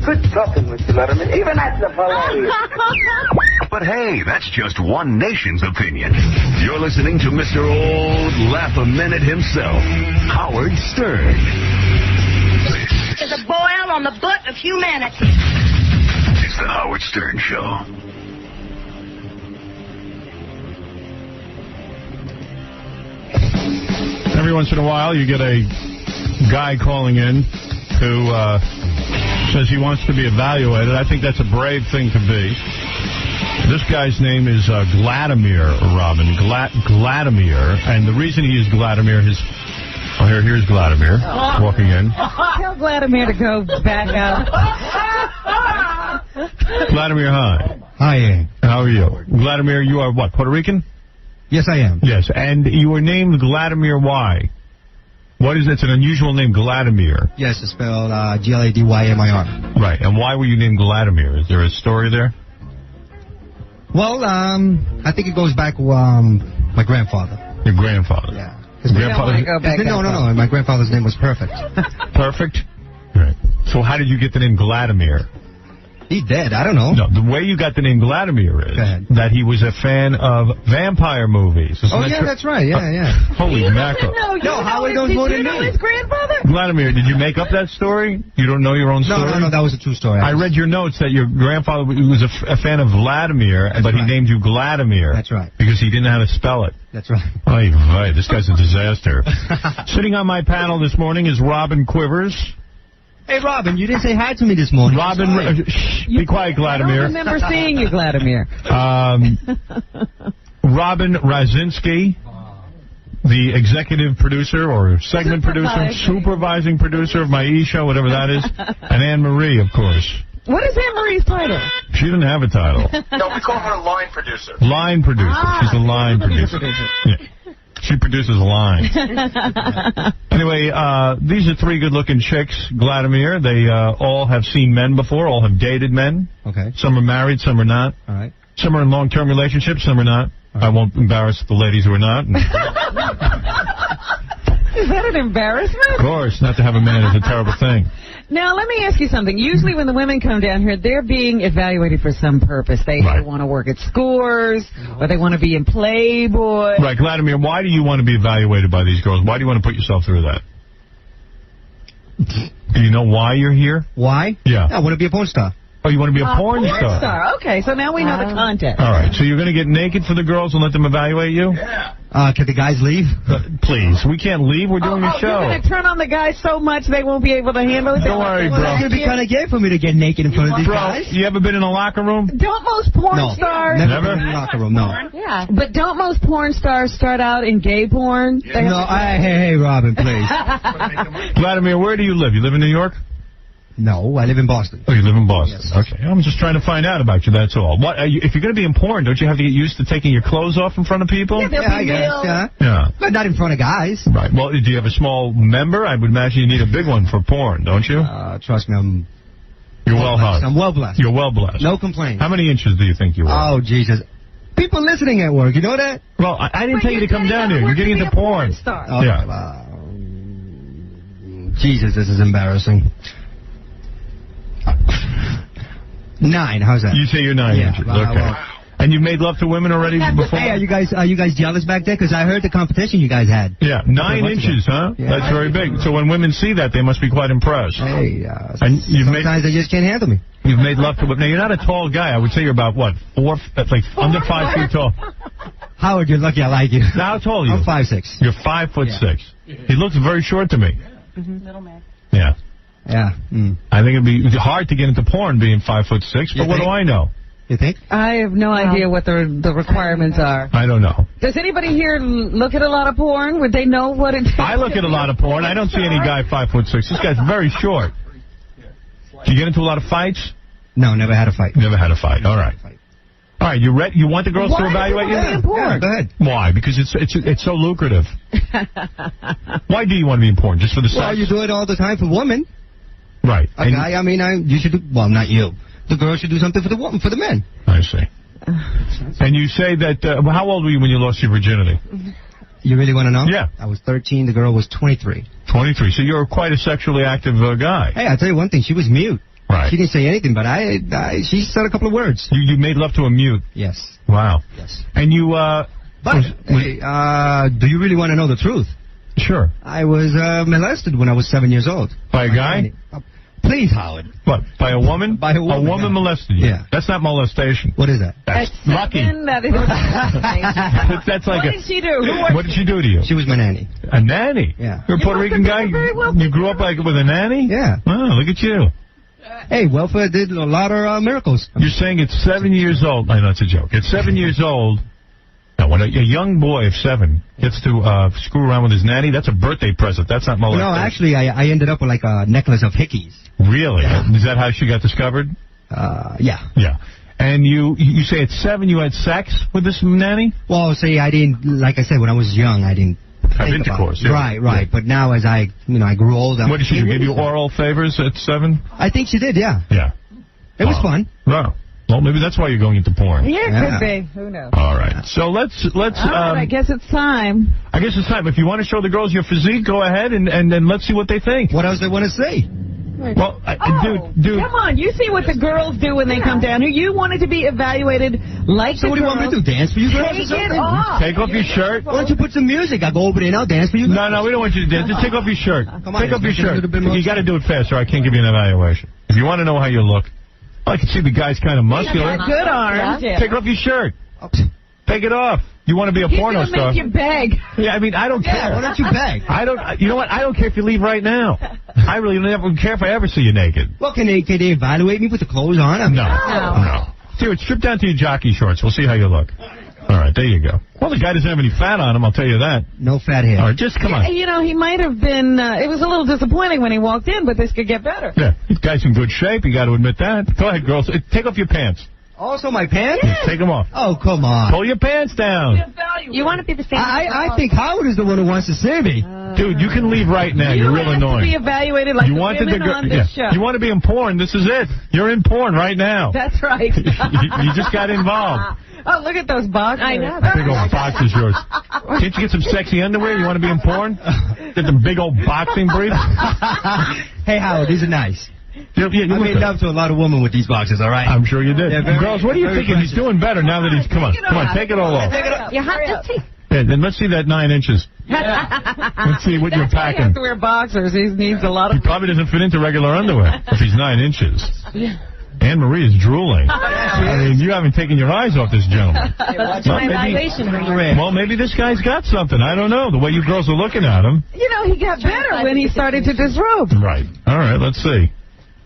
Good talking, Mr. Letterman. Even that's hilarious. But hey, that's just one nation's opinion. You're listening to Mr. Old Laugh-A-Minute himself, Howard Stern. There's a boil on the butt of humanity. It's the Howard Stern Show. every once in a while, you get a guy calling in who says he wants to be evaluated. I think that's a brave thing to be. This guy's name is Vladimir, Robin. Vladimir. And the reason he is Vladimir is... Oh, here's Vladimir walking in. Tell Vladimir to go back out. Vladimir, hi. Hi. How are you? Vladimir, you are what, Puerto Rican? Yes, I am. Yes, and you were named Vladimir. Why? What is it? It's an unusual name, Vladimir. Yes, it's spelled Gladymir. Right, and why were you named Vladimir? Is there a story there? Well, I think it goes back to my grandfather. Your grandfather? Yeah. His grandfather? No. My grandfather's name was Perfect. Perfect? Right. So how did you get the name Vladimir? He's dead. I don't know. No, the way you got the name Vladimir is that he was a fan of vampire movies. That's right. Yeah. Holy mackerel. No, Howard knows more than me. Did you know his grandfather? Vladimir, did you make up that story? You don't know your own story? No, that was a true story. I read your notes that your grandfather was a fan of Vladimir, but he named you Vladimir. That's right. Because he didn't know how to spell it. That's right. Oy, this guy's a disaster. Sitting on my panel this morning is Robin Quivers. Hey, Robin, you didn't say hi to me this morning. Robin, be quiet, Vladimir. I don't remember seeing you, Vladimir. Robin Razinski, the executive producer or segment producer, supervising producer of my E-show, whatever that is, and Anne-Marie, of course. What is Anne-Marie's title? She didn't have a title. No, we call her line producer. Line producer. She's a line producer. Yeah. She produces lines. Anyway, these are three good-looking chicks, Vladimir. They all have seen men before, all have dated men. Okay. Some are married, some are not. All right. Some are in long-term relationships, some are not. I won't embarrass the ladies who are not. Is that an embarrassment? Of course, not to have a man is a terrible thing. Now, let me ask you something. Usually when the women come down here, they're being evaluated for some purpose. They want to work at Scores, or they want to be in Playboy. Right, Vladimir, why do you want to be evaluated by these girls? Why do you want to put yourself through that? Do you know why you're here? Why? Yeah. I want to be a porn star. Oh, you want to be a porn star? Okay, so now we know the content. All right, so you're going to get naked for the girls and let them evaluate you? Yeah. Can the guys leave? Please, we can't leave. We're doing a show. You're going to turn on the guys so much they won't be able to handle it? Don't worry, bro. It's going to be kind of gay for me to get naked in front of these guys. You ever been in a locker room? Don't most porn stars... Never been in a locker room, no. Yeah, but don't most porn stars start out in gay porn? No, hey, Robin, please. Vladimir, where do you live? You live in New York? No, I live in Boston. Oh, you live in Boston. Yes. Okay. I'm just trying to find out about you, that's all. What? If you're going to be in porn, don't you have to get used to taking your clothes off in front of people? Yeah, I guess, yeah. But not in front of guys. Right. Well, do you have a small member? I would imagine you need a big one for porn, don't you? Trust me, You're well blessed. I'm well blessed. You're well blessed. No complaints. How many inches do you think you are? Oh, Jesus. People listening at work, you know that? Well, I didn't tell you to come down here. You're getting into porn. Oh, yeah. Jesus, this is embarrassing. 9, how's that? You say you're 9 inches. Okay. And you've made love to women already before? Hey, are you guys jealous back there? Because I heard the competition you guys had. Yeah, 9 inches, huh? Yeah. That's very big. So when women see that, they must be quite impressed. Hey, and sometimes they just can't handle me. You've made love to women. Now, you're not a tall guy. I would say you're about, what, under 5 feet tall. Howard, you're lucky I like you. Now, how tall are you? I'm 5'6". You're 5'6". He looks very short to me. Little man. Yeah. Yeah. I think it'd be hard to get into porn being 5'6", but what do I know? You think? I have no idea what the requirements are. I don't know. Does anybody here look at a lot of porn? Would they know what it is? I look at a lot of porn. I don't see any guy 5'6". This guy's very short. Do you get into a lot of fights? No, never had a fight. Never had a fight. All right. All right, you ready? You want the girls to evaluate you? Yeah, go ahead. Why? Because it's so lucrative. Why do you want to be in porn? Just for the sex? Well, you do it all the time for women. Right. A guy, you should do, well, not you. The girl should do something for the men. I see. And you say that, how old were you when you lost your virginity? You really want to know? Yeah. I was 13, the girl was 23. 23, so you're quite a sexually active guy. Hey, I'll tell you one thing, she was mute. Right. She didn't say anything, but she said a couple of words. You made love to a mute? Yes. Wow. Yes. And you, do you really want to know the truth? Sure. I was molested when I was 7 years old. By a guy? Please, Howard. What, by a woman? By a woman. A woman molested you. Yeah. That's not molestation. What is that? That's lucky. That is That's like what did she do? What did she do to you? She was my nanny. A nanny? Yeah. You're a Puerto Rican guy? You grew up like with a nanny? Yeah. Oh, look at you. Hey, welfare did a lot of miracles. You're saying it's 7 years old. I know it's a joke. It's 7 years old. Now, when a young boy of 7 gets to screw around with his nanny, that's a birthday present. That's not molestation. No, actually, I ended up with like a necklace of hickeys. Really? Yeah. Is that how she got discovered? Yeah. Yeah. And you say at 7 you had sex with this nanny? Well, see, I didn't, like I said, when I was young, I didn't have intercourse. Yeah. Right. Yeah. But now as I grew older. What did she give you oral favors at 7? I think she did, yeah. Yeah. It was fun. Wow. Well, maybe that's why you're going into porn. Yeah, could be. Who knows? All right. So let's. All right, I guess it's time. I guess it's time. If you want to show the girls your physique, go ahead and then let's see what they think. What else they want to say? Well, dude. Come on, you see what the girls do when they come down here. You wanted to be evaluated like so the what do you want me to do, dance for you girls or something? Take off your shirt. Why don't you put some music? I'll go over there and I'll dance for you girls. No, we don't want you to dance. Just take off your shirt. Come on, take off your shirt. You got to do it fast or I can't give you an evaluation. If you want to know how you look, I can see the guy's kind of muscular. Good arms. Yeah. Take off your shirt. Take it off. You want to be a porno star. He's going to make you beg. Yeah, I mean, I don't care. Why don't you beg? You know what? I don't care if you leave right now. I really don't care if I ever see you naked. Well, can they evaluate me with the clothes on? No. Dude, strip down to your jockey shorts. We'll see how you look. All right, there you go. Well, the guy doesn't have any fat on him, I'll tell you that. No fat here. All right, just come on. You know, he might have been, it was a little disappointing when he walked in, but this could get better. Yeah, this guy's in good shape, you got to admit that. Go ahead, girls. Take off your pants. Also my pants? Yeah. Take them off. Oh, come on. Pull your pants down. You want to be the same. I think Howard is the one who wants to see me. Dude, you can leave right now. You're real annoying. You have to be evaluated like you the women on this show. You want to be in porn, this is it. You're in porn right now. That's right. you just got involved. Oh, look at those boxers. I know. Big old boxers yours. Can't you get some sexy underwear? You want to be in porn? Get the big old boxing briefs? Hey, Howard, these are nice. I made love to a lot of women with these boxes, all right? I'm sure you did. Yeah, girls, what are you thinking? He's doing better now that he's... Come on, take it all off. You're hot. Just take. Yeah, then let's see that 9 inches. Let's see what you're packing. He has to wear boxers. He needs a lot of... He probably doesn't fit into regular underwear if he's 9 inches. Anne-Marie is drooling. I mean, you haven't taken your eyes off this gentleman. Well, maybe this guy's got something. I don't know. The way you girls are looking at him. You know, he got better when he started to disrobe. Right. All right, let's see.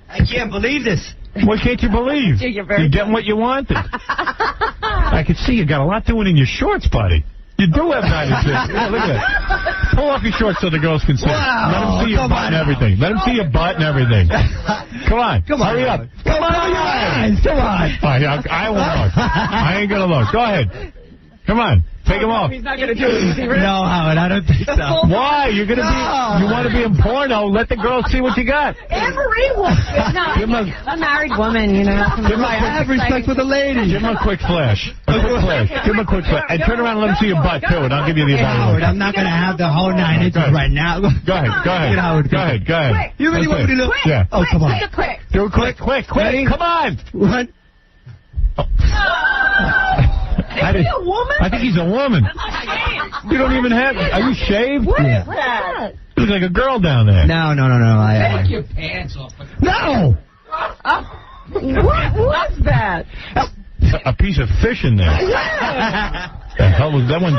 I can't believe this. What can't you believe? You're getting what you wanted. I can see you got a lot doing in your shorts, buddy. You do have 9 inches. Yeah, look at that. Pull off your shorts so the girls can see. Wow. Let them see your butt and everything. Let them see your butt and everything. Come on. Hurry up. Come on. Come on. All right, I won't look. I ain't going to look. Go ahead. Come on. Take them off. He's not going to do it. No, Howard, I don't think so. Why? You're going to be... You want to be in porno. Let the girls see what you got. Anne-Marie wants it. No, a married woman, you know. I have respect for the lady. Give him a quick flash. Give him a quick flash. And turn around and let him see your butt, too, and I'll give you the evaluation. Howard, I'm not going to have the whole 9 inches right now. Go ahead. Go ahead. You really want me to look? Yeah. Oh, come on. Quick. Do it quick. Come on. What? Is he a woman? I think he's a woman. You don't even have... Are you shaved? What is that? You look like a girl down there. No. Take your pants off. No! What was that? A piece of fish in there. The hell was that one?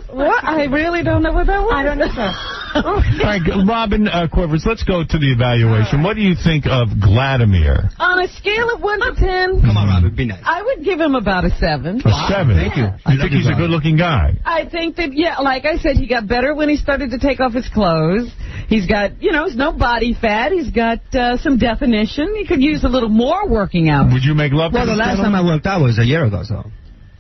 What? I really don't know what that was. I don't know. All right, Robin Quivers, let's go to the evaluation. What do you think of Vladimir? On a scale of 1 to 10... Come on, Robin, be nice. I would give him about a 7. A 7? Thank you. You think he's a good-looking guy? I think that, yeah, like I said, he got better when he started to take off his clothes. He's got, he's no body fat. He's got some definition. He could use a little more working out. Would you make love to Well, the this last gentleman? time I worked out was a year ago, so...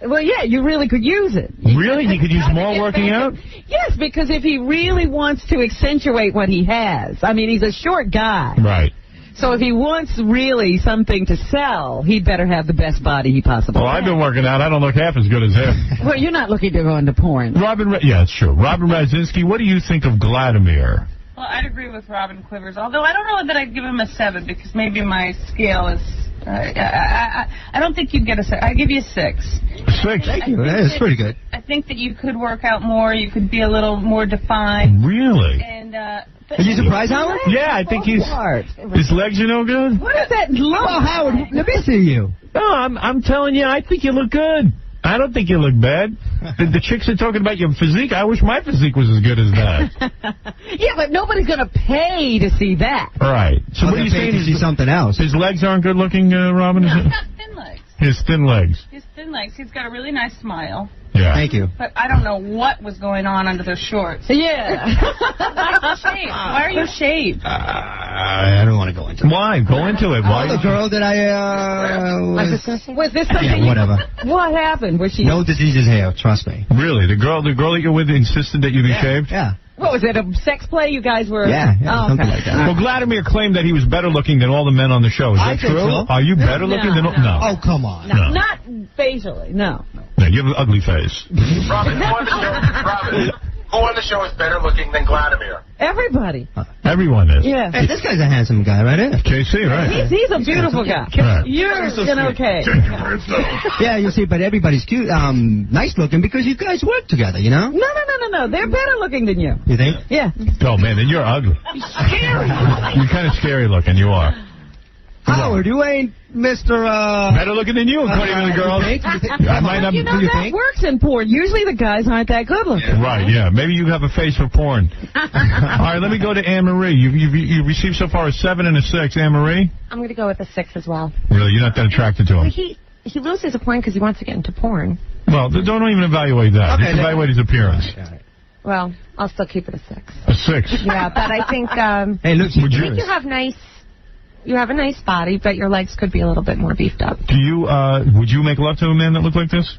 Well, yeah, you really could use it. Really? He could use more working out? Yes, because if he really wants to accentuate what he has, I mean, he's a short guy. Right. So if he wants really something to sell, he'd better have the best body he possibly can. Well, I've been working out. I don't look half as good as him. Well, you're not looking to go into porn. Yeah, it's true. Robin Razinski, what do you think of Vladimir? Well, I'd agree with Robin Quivers, although I don't know that I'd give him a 7 because maybe my scale is... I don't think you'd get a 6. I'd give you a 6. 6? Thank you. That's pretty good. I think that you could work out more. You could be a little more defined. Really? And And Are you surprised, Howard? Yeah, I think his legs are no good. What is that look? Oh, Howard, let me see you. No, I'm telling you, I think you look good. I don't think you look bad. The chicks are talking about your physique. I wish my physique was as good as that. Yeah, but nobody's going to pay to see that. Right. So what are you saying? To see something else. His legs aren't good looking, Robin? no, he's got thin legs. His thin legs. His thin legs. He's got a really nice smile. Yeah. Thank you. But I don't know what was going on under those shorts. Yeah. Why are you shaved? I don't want to go into it. Why? Go into it. Why? The girl that I was this something? Yeah, whatever. What happened? Was she? No diseases here. Trust me. Really? The girl that you're with insisted that you be shaved? Yeah. What was it? A sex play? You guys were? Yeah, something okay. like that. Well, Vladimir claimed that he was better looking than all the men on the show. Is that true? So. Are you better looking than all? No. Oh, come on. No. Not facially. No. No, you have an ugly face. Robin, who on the show is better looking than Vladimir? Everybody. Everyone is. Yeah. Hey, this guy's a handsome guy, right here. KC, right? He's a beautiful guy. Right. You're okay. Yeah, you see, but everybody's cute, nice looking because you guys work together, you know? No. They're better looking than you. You think? Yeah. Oh, man, then you're ugly. Scary. You're kind of scary looking. You are. Howard, you ain't Mr. Better looking than you, according to the girls. I might not. You know, that works in porn. Usually the guys aren't that good looking. Right, yeah. Maybe you have a face for porn. All right, let me go to Anne-Marie. You've received so far a 7 and a 6. Anne-Marie? I'm going to go with a 6 as well. Really? You're not that attracted to him? He loses a point because he wants to get into porn. Well, don't even evaluate that. Okay, Just evaluate his appearance. Well, I'll still keep it a 6. A 6? Yeah, but I think hey, look, you have a nice body, but your legs could be a little bit more beefed up. Do you, would you make love to a man that looked like this?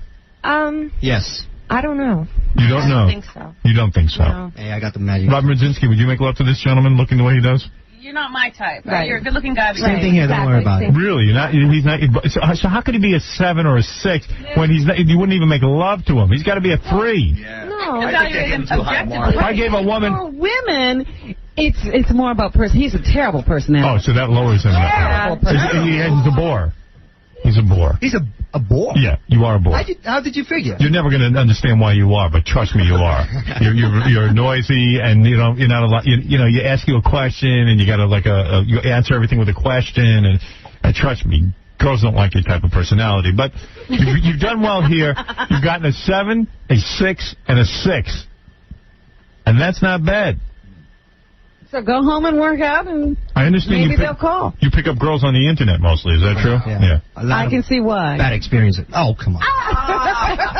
Yes. I don't know. You don't know? I don't think so. You don't think so? No. Hey, I got the magic. Robin Brzezinski, would you make love to this gentleman looking the way he does? You're not my type. Right. You're a good-looking guy. Same thing here. Don't worry about it. Really? You're not? He's not. So how could he be a 7 or a 6 when he's not? You wouldn't even make love to him. He's got to be a 3. Yeah. No. Evaluate him objectively. If I gave a woman. For women, it's more about person. He's a terrible personality. Oh, so that lowers him. Terrible personality. He's a bore. He's a bore. He's a bore? Yeah, you are a bore. How did you figure? You're never going to understand why you are, but trust me, you are. You're noisy, and you're not a lot. You ask you a question, and you got to you answer everything with a question, and trust me, girls don't like your type of personality. But you've done well here. You've gotten a 7, a 6, and a 6, and that's not bad. So go home and work out, and I understand maybe they'll call. You pick up girls on the internet mostly. Is that true? Yeah. I can see why. Bad experiences. Oh, come on.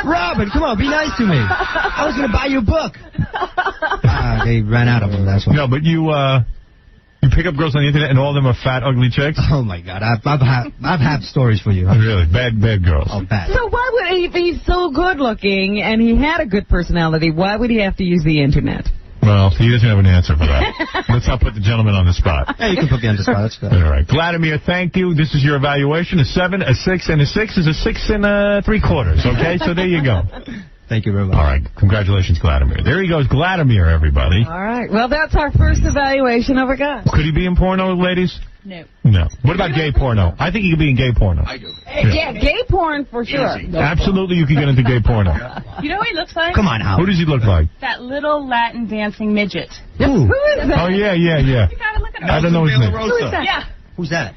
Robin, come on, be nice to me. I was going to buy you a book. They ran out of them, that's why. No, but you pick up girls on the internet, and all of them are fat, ugly chicks? Oh, my God. I've had stories for you. Really? Bad girls. Oh, bad. So why would if he's so good looking and he had a good personality, why would he have to use the internet? Well, he doesn't have an answer for that. Let's not put the gentleman on the spot. Yeah, you can put me on the spot. That's good. All right. Vladimir, thank you. This is your evaluation. A 7, a 6, and a 6 is a 6 and 3/4. Okay? So there you go. Thank you very much. All right. Congratulations, Vladimir. There he goes, Vladimir, everybody. All right. Well, that's our first evaluation of a guy. Could he be in porno, ladies? No. No. What about gay porno? I think he could be in gay porno. I do. Yeah, gay porn for sure. Absolutely, you can get into gay porno. You know what he looks like? Come on, Howard. Who does he look like? That little Latin dancing midget. Who? Who is that? Oh, yeah. You gotta look at him. I don't know his name. Who is that? Yeah. Who's that?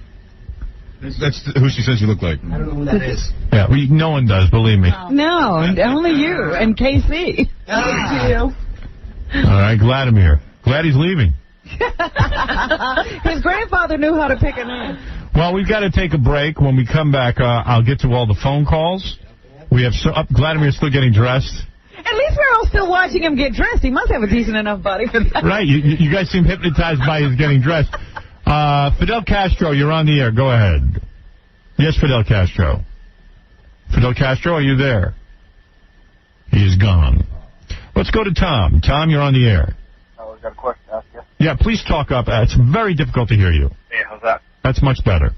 That's who she says you look like. I don't know who that is. Yeah, no one does, believe me. No, only you and KC. All right, Vladimir. Glad he's leaving. His grandfather knew how to pick a name. Well, we've got to take a break. When we come back, I'll get to all the phone calls. We have Vladimir's still getting dressed. At least we're all still watching him get dressed. He must have a decent enough body for that. Right. You guys seem hypnotized by his getting dressed. Fidel Castro, you're on the air. Go ahead. Yes, Fidel Castro. Fidel Castro, are you there? He is gone. Let's go to Tom. Tom, you're on the air. I've got a question to ask you. Yeah, please talk up. It's very difficult to hear you. Hey, how's that? That's much better.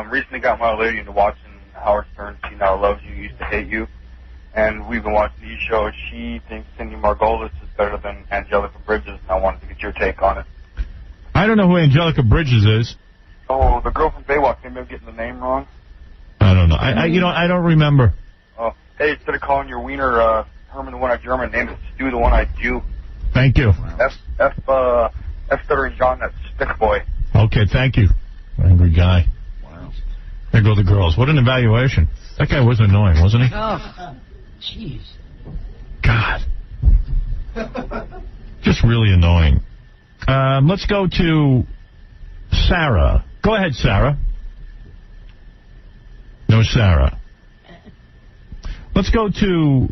Recently got my lady into watching Howard Stern. She Now Loves You, Used to Hate You. And we've been watching these shows. She thinks Cindy Margolis is better than Angelica Bridges, and I wanted to get your take on it. I don't know who Angelica Bridges is. Oh, the girl from Baywatch. Maybe I'm getting the name wrong. I don't know. I don't remember. Oh, hey, instead of calling your wiener Herman the One-Eyed German, name it Stu the One-Eyed Jew. Thank you. F. John, that's Stick Boy. Okay, thank you. Angry guy. Wow. There go the girls. What an evaluation. That guy was annoying, wasn't he? Oh. Jeez. God. Just really annoying. Let's go to Sarah. Go ahead, Sarah. No Sarah. Let's go to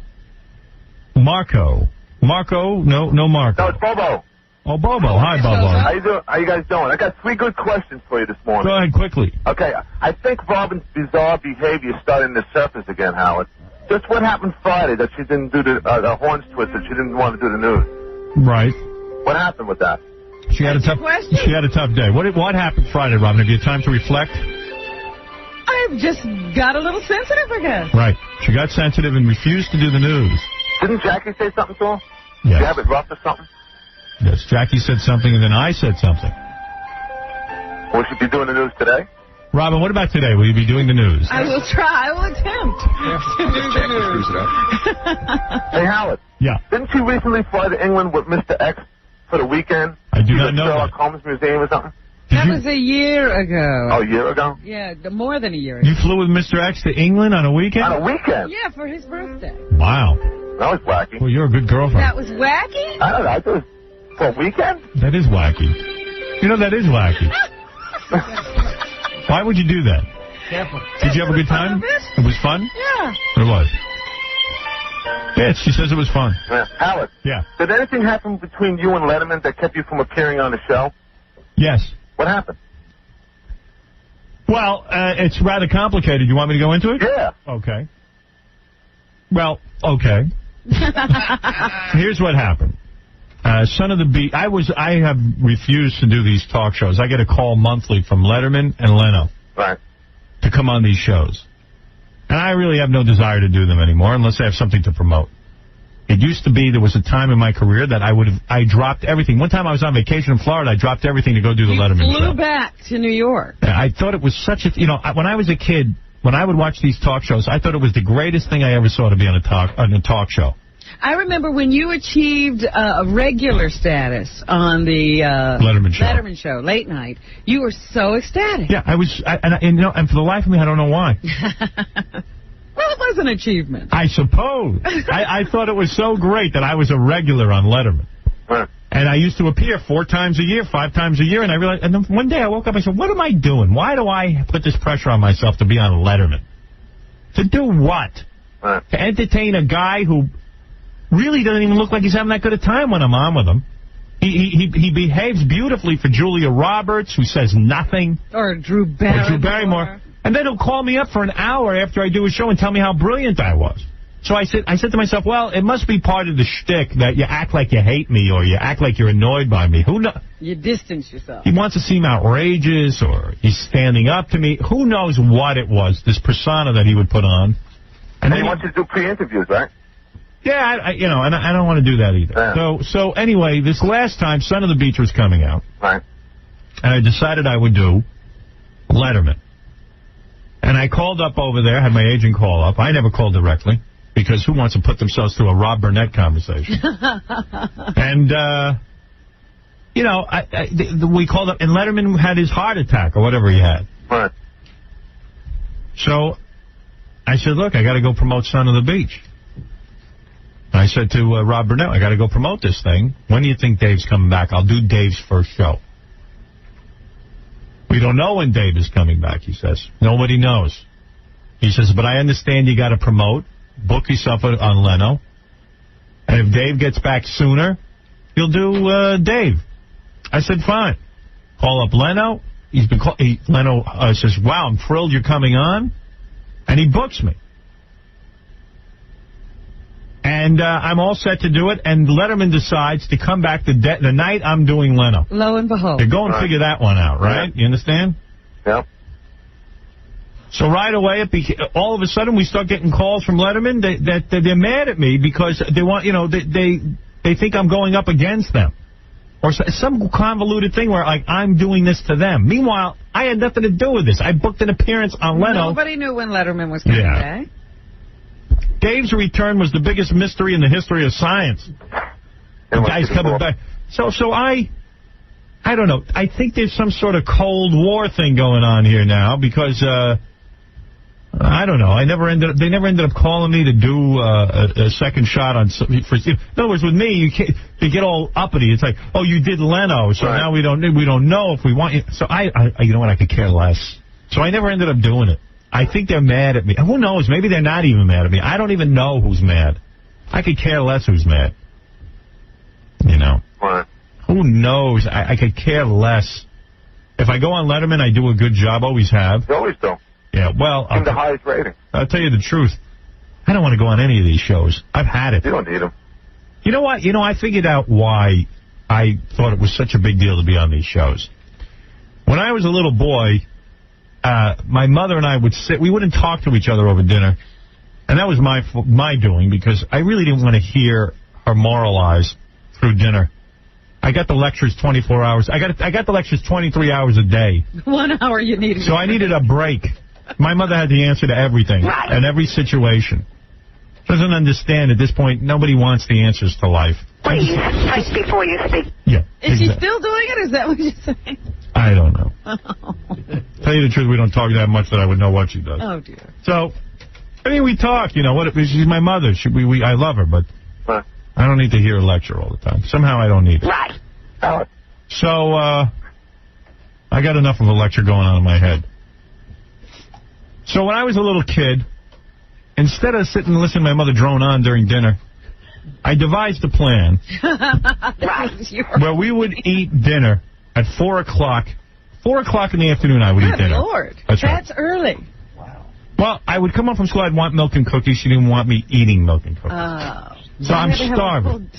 Marco. Marco? No Marco. No, it's Bobo. Oh, Bobo. Hi, Bobo. How you guys doing? I got 3 good questions for you this morning. Go ahead, quickly. Okay, I think Robin's bizarre behavior is starting to surface again, Howard. Just what happened Friday that she didn't do the horns twisted? She didn't want to do the news. Right. What happened with that? She had a tough day. What happened Friday, Robin? Have you had time to reflect? I've just got a little sensitive, I guess. Right. She got sensitive and refused to do the news. Didn't Jackie say something to her? Yes. Did you have it rough or something? Yes, Jackie said something and then I said something. Will she be doing the news today? Robin, what about today? Will you be doing the news? I will try. I will attempt to do the news. Hey, Howard. Yeah. Didn't she recently fly to England with Mr. X for the weekend? I do not know Sherlock Holmes Museum or something? That was a year ago. Oh, a year ago? Yeah, more than a year ago. You flew with Mr. X to England on a weekend? On a weekend? Yeah, for his birthday. Wow. That was wacky. Well, you're a good girlfriend. That was wacky? I don't know. I thought it was for a weekend? That is wacky. You know, that is wacky. Why would you do that? Careful. Did you have a good time? It was fun? Yeah. It was. Yeah, she says it was fun. Howard. Yeah. Did anything happen between you and Letterman that kept you from appearing on the show? Yes. What happened? Well, it's rather complicated. You want me to go into it? Yeah. Okay. Well, okay. Here's what happened. Son of the Beat. I have refused to do these talk shows. I get a call monthly from Letterman and Leno. Right. To come on these shows. And I really have no desire to do them anymore unless I have something to promote. It used to be there was a time in my career that I dropped everything. One time I was on vacation in Florida, I dropped everything to go do the Letterman show. You flew back to New York. I thought it was such a, when I was a kid, when I would watch these talk shows, I thought it was the greatest thing I ever saw to be on a talk show. I remember when you achieved a regular status on the Letterman show, late night, you were so ecstatic. Yeah, I was, and for the life of me, I don't know why. Well, it was an achievement. I suppose. I thought it was so great that I was a regular on Letterman. Right. And I used to appear 4 times a year, 5 times a year, and I realized, and then one day I woke up and I said, what am I doing? Why do I put this pressure on myself to be on Letterman? To do what? Right. To entertain a guy who really doesn't even look like he's having that good a time when I'm on with him. He behaves beautifully for Julia Roberts, who says nothing. Or Drew Barrymore. And then he'll call me up for an hour after I do a show and tell me how brilliant I was. So I said to myself, well, it must be part of the shtick that you act like you hate me or you act like you're annoyed by me. Who knows? You distance yourself. He wants to seem outrageous or he's standing up to me. Who knows what it was, this persona that he would put on. And he wants you to do pre-interviews, right? Yeah, and I don't want to do that either. Yeah. So anyway, this last time, Son of the Beach was coming out. Right. And I decided I would do Letterman. And I called up over there, had my agent call up. I never called directly, because who wants to put themselves through a Rob Burnett conversation? And, we called up, and Letterman had his heart attack, or whatever he had. Right. So I said, look, I got to go promote Son of the Beach. I said to Rob Burnett, I got to go promote this thing. When do you think Dave's coming back? I'll do Dave's first show. We don't know when Dave is coming back, he says. Nobody knows. He says, but I understand you got to promote. Book yourself on Leno. And if Dave gets back sooner, you'll do Dave. I said, fine. Call up Leno. Leno says, wow, I'm thrilled you're coming on. And he books me. And I'm all set to do it, and Letterman decides to come back the night I'm doing Leno. Lo and behold. Go and figure that one out, right? You understand? Yeah. So right away, all of a sudden, we start getting calls from Letterman that they're mad at me because they want, they think I'm going up against them. Or some convoluted thing where, like, I'm doing this to them. Meanwhile, I had nothing to do with this. I booked an appearance on Leno. Nobody knew when Letterman was coming back. Dave's return was the biggest mystery in the history of science. Yeah, Guys coming back. So I don't know. I think there's some sort of Cold War thing going on here now because I don't know. They never ended up calling me to do a second shot on. In other words, with me, you get all uppity. It's like, oh, you did Leno, so now we don't know if we want you. So I you know what? I could care less. So I never ended up doing it. I think they're mad at me. Who knows? Maybe they're not even mad at me. I don't even know who's mad. I could care less who's mad. You know. Right. Who knows? I could care less. If I go on Letterman, I do a good job. Always have. You always do. Yeah, well... the highest rating. I'll tell you the truth. I don't want to go on any of these shows. I've had it. You don't need them. You know what? I figured out why I thought it was such a big deal to be on these shows. When I was a little boy, my mother and I would sit... We wouldn't talk to each other over dinner. And that was my doing, because I really didn't want to hear her moralize through dinner. I got the lectures 24 hours. I got the lectures 23 hours a day. 1 hour you needed. So I needed a break. My mother had the answer to everything and every situation. Doesn't understand at this point. Nobody wants the answers to life. Please, think before you speak. Yeah. Is she still doing it? Is that what you're saying? I don't know. Tell you the truth, we don't talk that much that I would know what she does. Oh, dear. So, I mean, we talk. She's my mother. I love her, but I don't need to hear a lecture all the time. Somehow I don't need it. Right. So, I got enough of a lecture going on in my head. So when I was a little kid, instead of sitting and listening to my mother drone on during dinner, I devised a plan where we would eat dinner at 4 o'clock. 4 o'clock in the afternoon I would eat dinner. Lord. That's early. Wow. Well, I would come home from school, I'd want milk and cookies. She didn't want me eating milk and cookies. So I'm starving.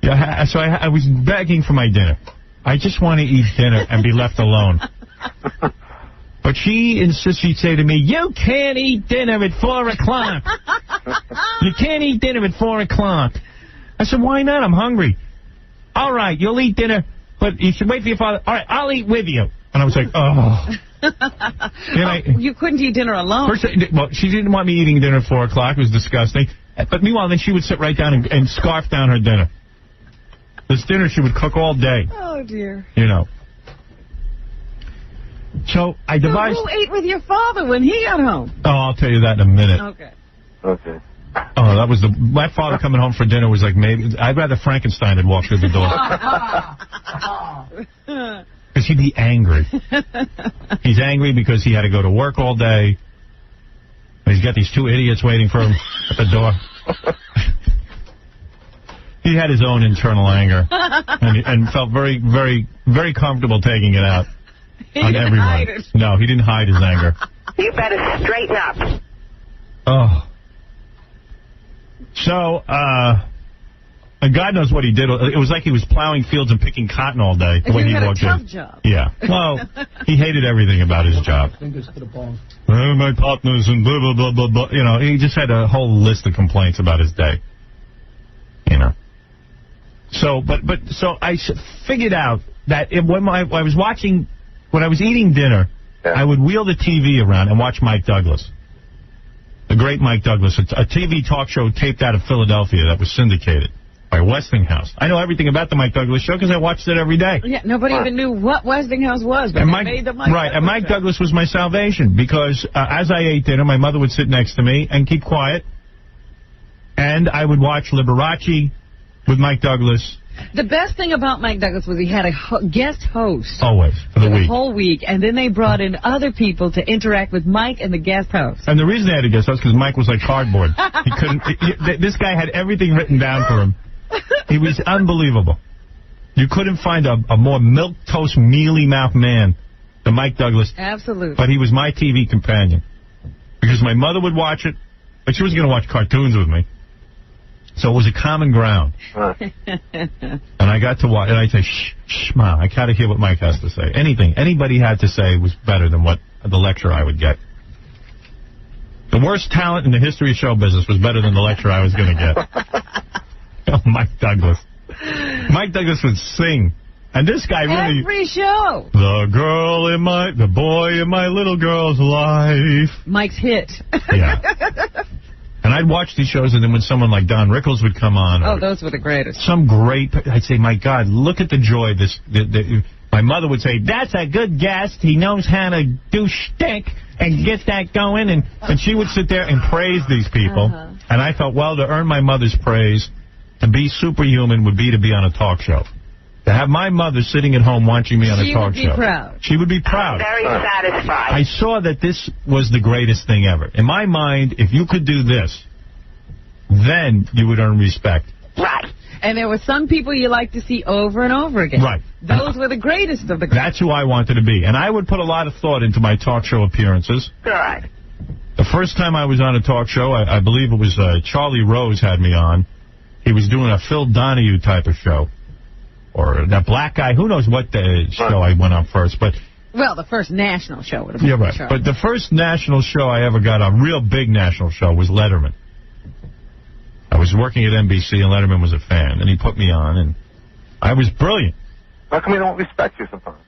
Yeah, so I was begging for my dinner. I just want to eat dinner and be left alone. But she insists, she'd say to me, you can't eat dinner at 4 o'clock. You can't eat dinner at 4 o'clock. I said, why not? I'm hungry. All right, you'll eat dinner, but you should wait for your father. All right, I'll eat with you. And I was like, you couldn't eat dinner alone. First, well, she didn't want me eating dinner at 4 o'clock. It was disgusting. But meanwhile, then she would sit right down and scarf down her dinner. This dinner she would cook all day. Oh, dear. So I devised... Who ate with your father when he got home? Oh, I'll tell you that in a minute. Okay. Oh, that was my father coming home for dinner was like, maybe... I'd rather Frankenstein had walked through the door. Because he'd be angry. He's angry because he had to go to work all day. He's got these two idiots waiting for him at the door. He had his own internal anger and felt very, very, very comfortable taking it out on everyone. Hide it. No, he didn't hide his anger. You better straighten up. Oh. So, God knows what he did. It was like he was plowing fields and picking cotton all day. The way he walked in. Tough job. Yeah. Well, he hated everything about his job. Fingers to the bone. My partners and blah, blah, blah, blah, blah. He just had a whole list of complaints about his day. So, so I figured out that when I was eating dinner, I would wheel the TV around and watch Mike Douglas. The great Mike Douglas, a TV talk show taped out of Philadelphia that was syndicated by Westinghouse. I know everything about the Mike Douglas show because I watched it every day. Yeah, nobody even knew what Westinghouse was, but they made the Mike Douglas and Mike show. Douglas was my salvation because as I ate dinner, my mother would sit next to me and keep quiet, and I would watch Liberace with Mike Douglas. The best thing about Mike Douglas was he had a guest host. Always, for the week. The whole week, and then they brought in other people to interact with Mike and the guest host. And the reason they had a guest host because Mike was like cardboard. He couldn't. This guy had everything written down for him. He was unbelievable. You couldn't find a more milquetoast, mealy-mouthed man than Mike Douglas. Absolutely. But he was my TV companion because my mother would watch it, but she wasn't going to watch cartoons with me. So it was a common ground. And I got to watch, and I'd say, shh, Ma, I got to hear what Mike has to say. Anything anybody had to say was better than what the lecture I would get. The worst talent in the history of show business was better than the lecture I was going to get. Oh, Mike Douglas. Mike Douglas would sing. And this guy really... Every show. The boy in my little girl's life. Mike's hit. Yeah. And I'd watch these shows, and then when someone like Don Rickles would come on... Oh, those were the greatest. Some great... I'd say, my God, look at the joy my mother would say, that's a good guest. He knows how to do shtick and get that going. And she would sit there and praise these people. And I thought, well, to earn my mother's praise, to be superhuman would be to be on a talk show. To have my mother sitting at home watching me on a talk show. She would be proud. She would be proud. Very satisfied. I saw that this was the greatest thing ever. In my mind, if you could do this, then you would earn respect. Right. And there were some people you like to see over and over again. Right. Those were the greatest of the greatest. That's who I wanted to be. And I would put a lot of thought into my talk show appearances. Good. The first time I was on a talk show, I believe it was Charlie Rose had me on. He was doing a Phil Donahue type of show. Or that black guy. Who knows what the show I went on first. But well, the first national show would have been right. But the first national show I ever got, a real big national show, was Letterman. I was working at NBC, and Letterman was a fan, and he put me on, and I was brilliant. How come he don't respect you sometimes?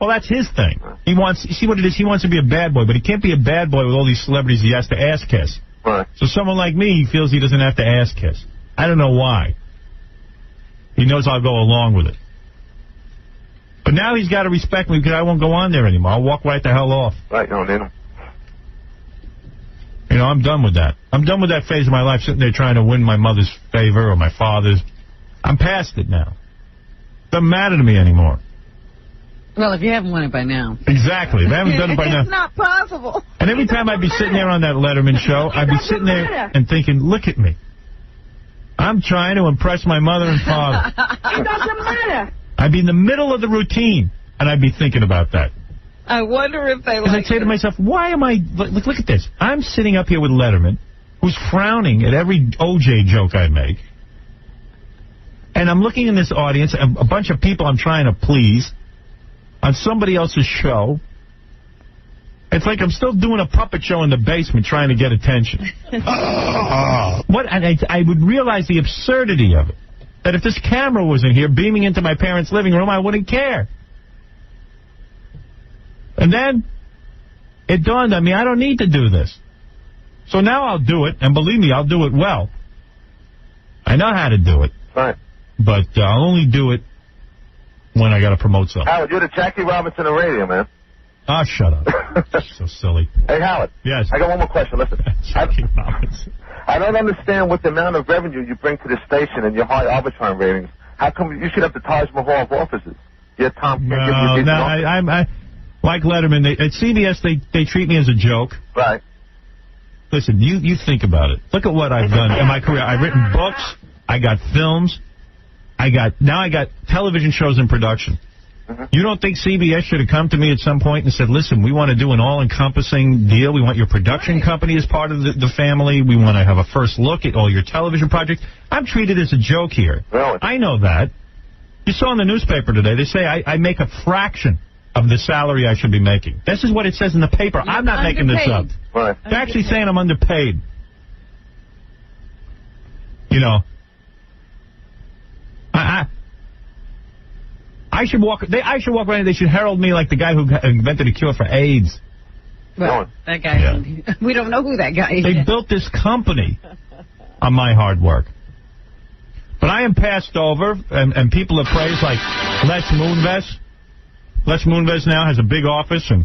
Well, that's his thing. He wants, you see what it is? He wants to be a bad boy, but he can't be a bad boy with all these celebrities he has to ass kiss. Right. So someone like me, he feels he doesn't have to ass kiss. I don't know why. He knows I'll go along with it. But now he's got to respect me because I won't go on there anymore. I'll walk right the hell off. Right, you don't need him. You know, I'm done with that. I'm done with that phase of my life, sitting there trying to win my mother's favor or my father's. I'm past it now. Doesn't matter to me anymore. Well, if you haven't won it by now. Exactly. If I haven't done it by now. It's not possible. And every time I'd be sitting there on that Letterman show, I'd be sitting there and thinking, look at me. I'm trying to impress my mother and father. It doesn't matter. I'd be in the middle of the routine, and I'd be thinking about that. I wonder if they like I'd say to myself, why am I... Look at this. I'm sitting up here with Letterman, who's frowning at every O.J. joke I make. And I'm looking in this audience, a bunch of people I'm trying to please, on somebody else's show. It's like I'm still doing a puppet show in the basement trying to get attention. What? And I would realize the absurdity of it. That if this camera wasn't here beaming into my parents' living room, I wouldn't care. And then it dawned on me, I don't need to do this. So now I'll do it, and believe me, I'll do it well. I know how to do it. Right. But I'll only do it when I got to promote something. Howard, you're the Jackie Robinson of radio, man. Oh, shut up. So silly. Hey, Howard. Yes. I got one more question. Listen. Jackie Robinson. I don't understand what the amount of revenue you bring to the station and your high Arbitron ratings. How come you should have the Taj Mahal of offices? You're Tom. I like Letterman. At CBS, they treat me as a joke. Right. Listen, you think about it. Look at what I've done in my career. I've written books. I got films. Now I got television shows in production. You don't think CBS should have come to me at some point and said, listen, we want to do an all-encompassing deal. We want your production company as part of the family. We want to have a first look at all your television projects. I'm treated as a joke here. Really? I know that. You saw in the newspaper today, they say I make a fraction of the salary I should be making. This is what it says in the paper. I'm not making this up. Right. They're actually saying I'm underpaid. You know. I should walk around and they should herald me like the guy who invented a cure for AIDS. Well, that guy, we don't know who that guy is. They built this company on my hard work. But I am passed over, and people have praised like Les Moonves. Les Moonves now has a big office and,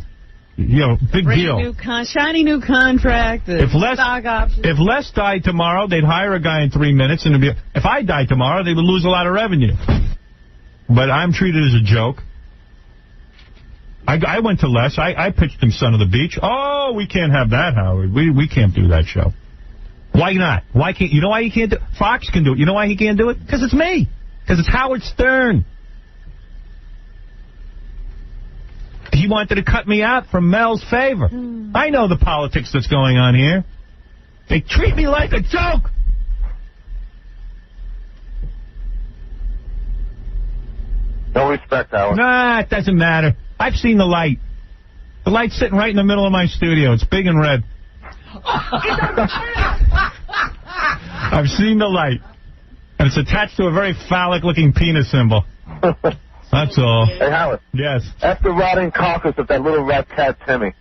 you know, big deal. Shiny new contract. Stock options. If Les died tomorrow, they'd hire a guy in 3 minutes, and if I died tomorrow, they would lose a lot of revenue. But I'm treated as a joke. I went to Les. I pitched him Son of the Beach. Oh, we can't have that, Howard. We can't do that show. Why not? Why can't? You know why he can't do it? Fox can do it. You know why he can't do it? Because it's me. Because it's Howard Stern. He wanted to cut me out from Mel's favor. I know the politics that's going on here. They treat me like a joke. No respect, Howard. Nah, it doesn't matter. I've seen the light. The light's sitting right in the middle of my studio. It's big and red. I've seen the light. And it's attached to a very phallic-looking penis symbol. That's all. Hey, Howard. Yes. After rotting carcass of that little rat cat, Timmy,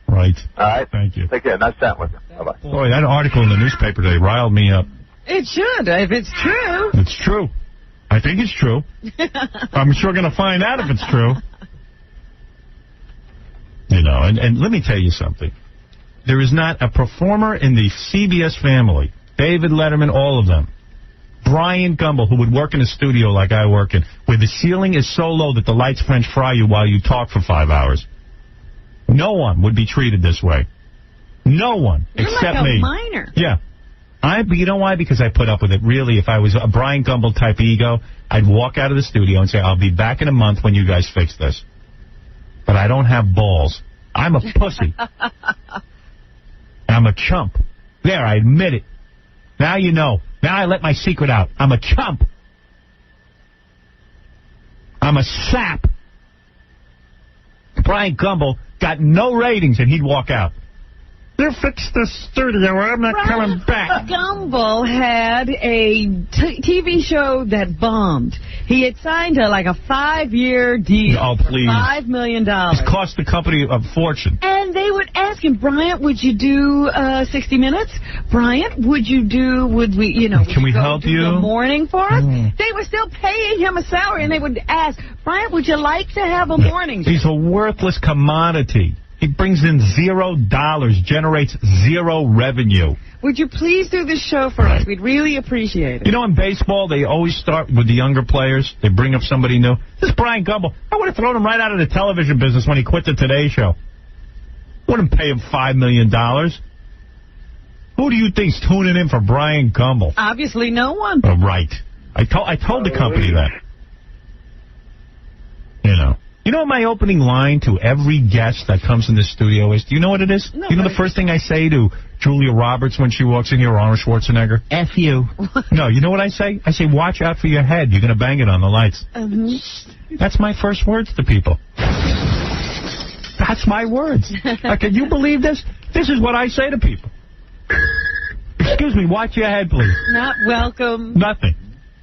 Right. All right? Thank you. Take care. Nice chatting with you. Bye-bye. Boy, that article in the newspaper today riled me up. It should, if it's true. It's true. I think it's true. I'm sure going to find out if it's true. You know, and let me tell you something. There is not a performer in the CBS family, David Letterman, all of them, Brian Gumbel, who would work in a studio like I work in, where the ceiling is so low that the lights French fry you while you talk for 5 hours. No one would be treated this way. No one, You're except like a me. minor. Yeah. You know why? Because I put up with it. Really, if I was a Brian Gumbel type ego, I'd walk out of the studio and say, I'll be back in a month when you guys fix this. But I don't have balls. I'm a pussy. I'm a chump. There, I admit it. Now you know. Now I let my secret out. I'm a chump. I'm a sap. Brian Gumbel got no ratings and he'd walk out. You fixed the studio. I'm not coming back. Gumbel had a TV show that bombed. He had signed a 5-year deal. Oh, please. For $5 million. It's cost the company a fortune. And they would ask him, Bryant, would you do 60 Minutes? Bryant, can we help you? The morning for us? They were still paying him a salary, and they would ask, Bryant, would you like to have a morning show? He's a worthless commodity. He brings in $0, generates zero revenue. Would you please do this show for us? We'd really appreciate it. You know, in baseball, they always start with the younger players. They bring up somebody new. This is Brian Gumbel. I would have thrown him right out of the television business when he quit the Today Show. Wouldn't pay him $5 million. Who do you think's tuning in for Brian Gumbel? Obviously no one. Oh, right. I told the company that. You know what my opening line to every guest that comes in this studio is? Do you know what it is? No, you know the first thing I say to Julia Roberts when she walks in here, or Arnold Schwarzenegger? F you. No, you know what I say? I say, watch out for your head. You're going to bang it on the lights. That's my first words to people. That's my words. Can you believe this? This is what I say to people. Excuse me, watch your head, please. Not welcome. Nothing.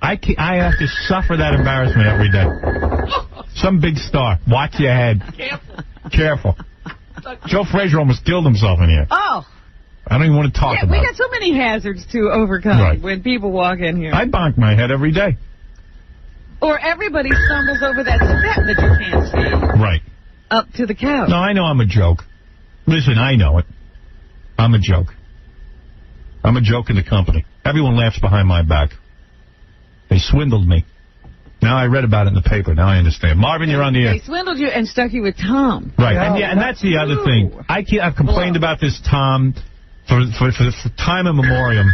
I have to suffer that embarrassment every day. Some big star. Watch your head. Careful. Joe Frazier almost killed himself in here. Oh. I don't even want to talk about it. We got so many hazards to overcome when people walk in here. I bonk my head every day. Or everybody stumbles over that step that you can't see. Right. Up to the couch. No, I know I'm a joke. Listen, I know it. I'm a joke. I'm a joke in the company. Everyone laughs behind my back. They swindled me. Now I read about it in the paper. Now I understand. Marvin, you're on the air. They swindled you and stuck you with Tom. Right. And that's the other thing. I've complained about this Tom for time immemorial,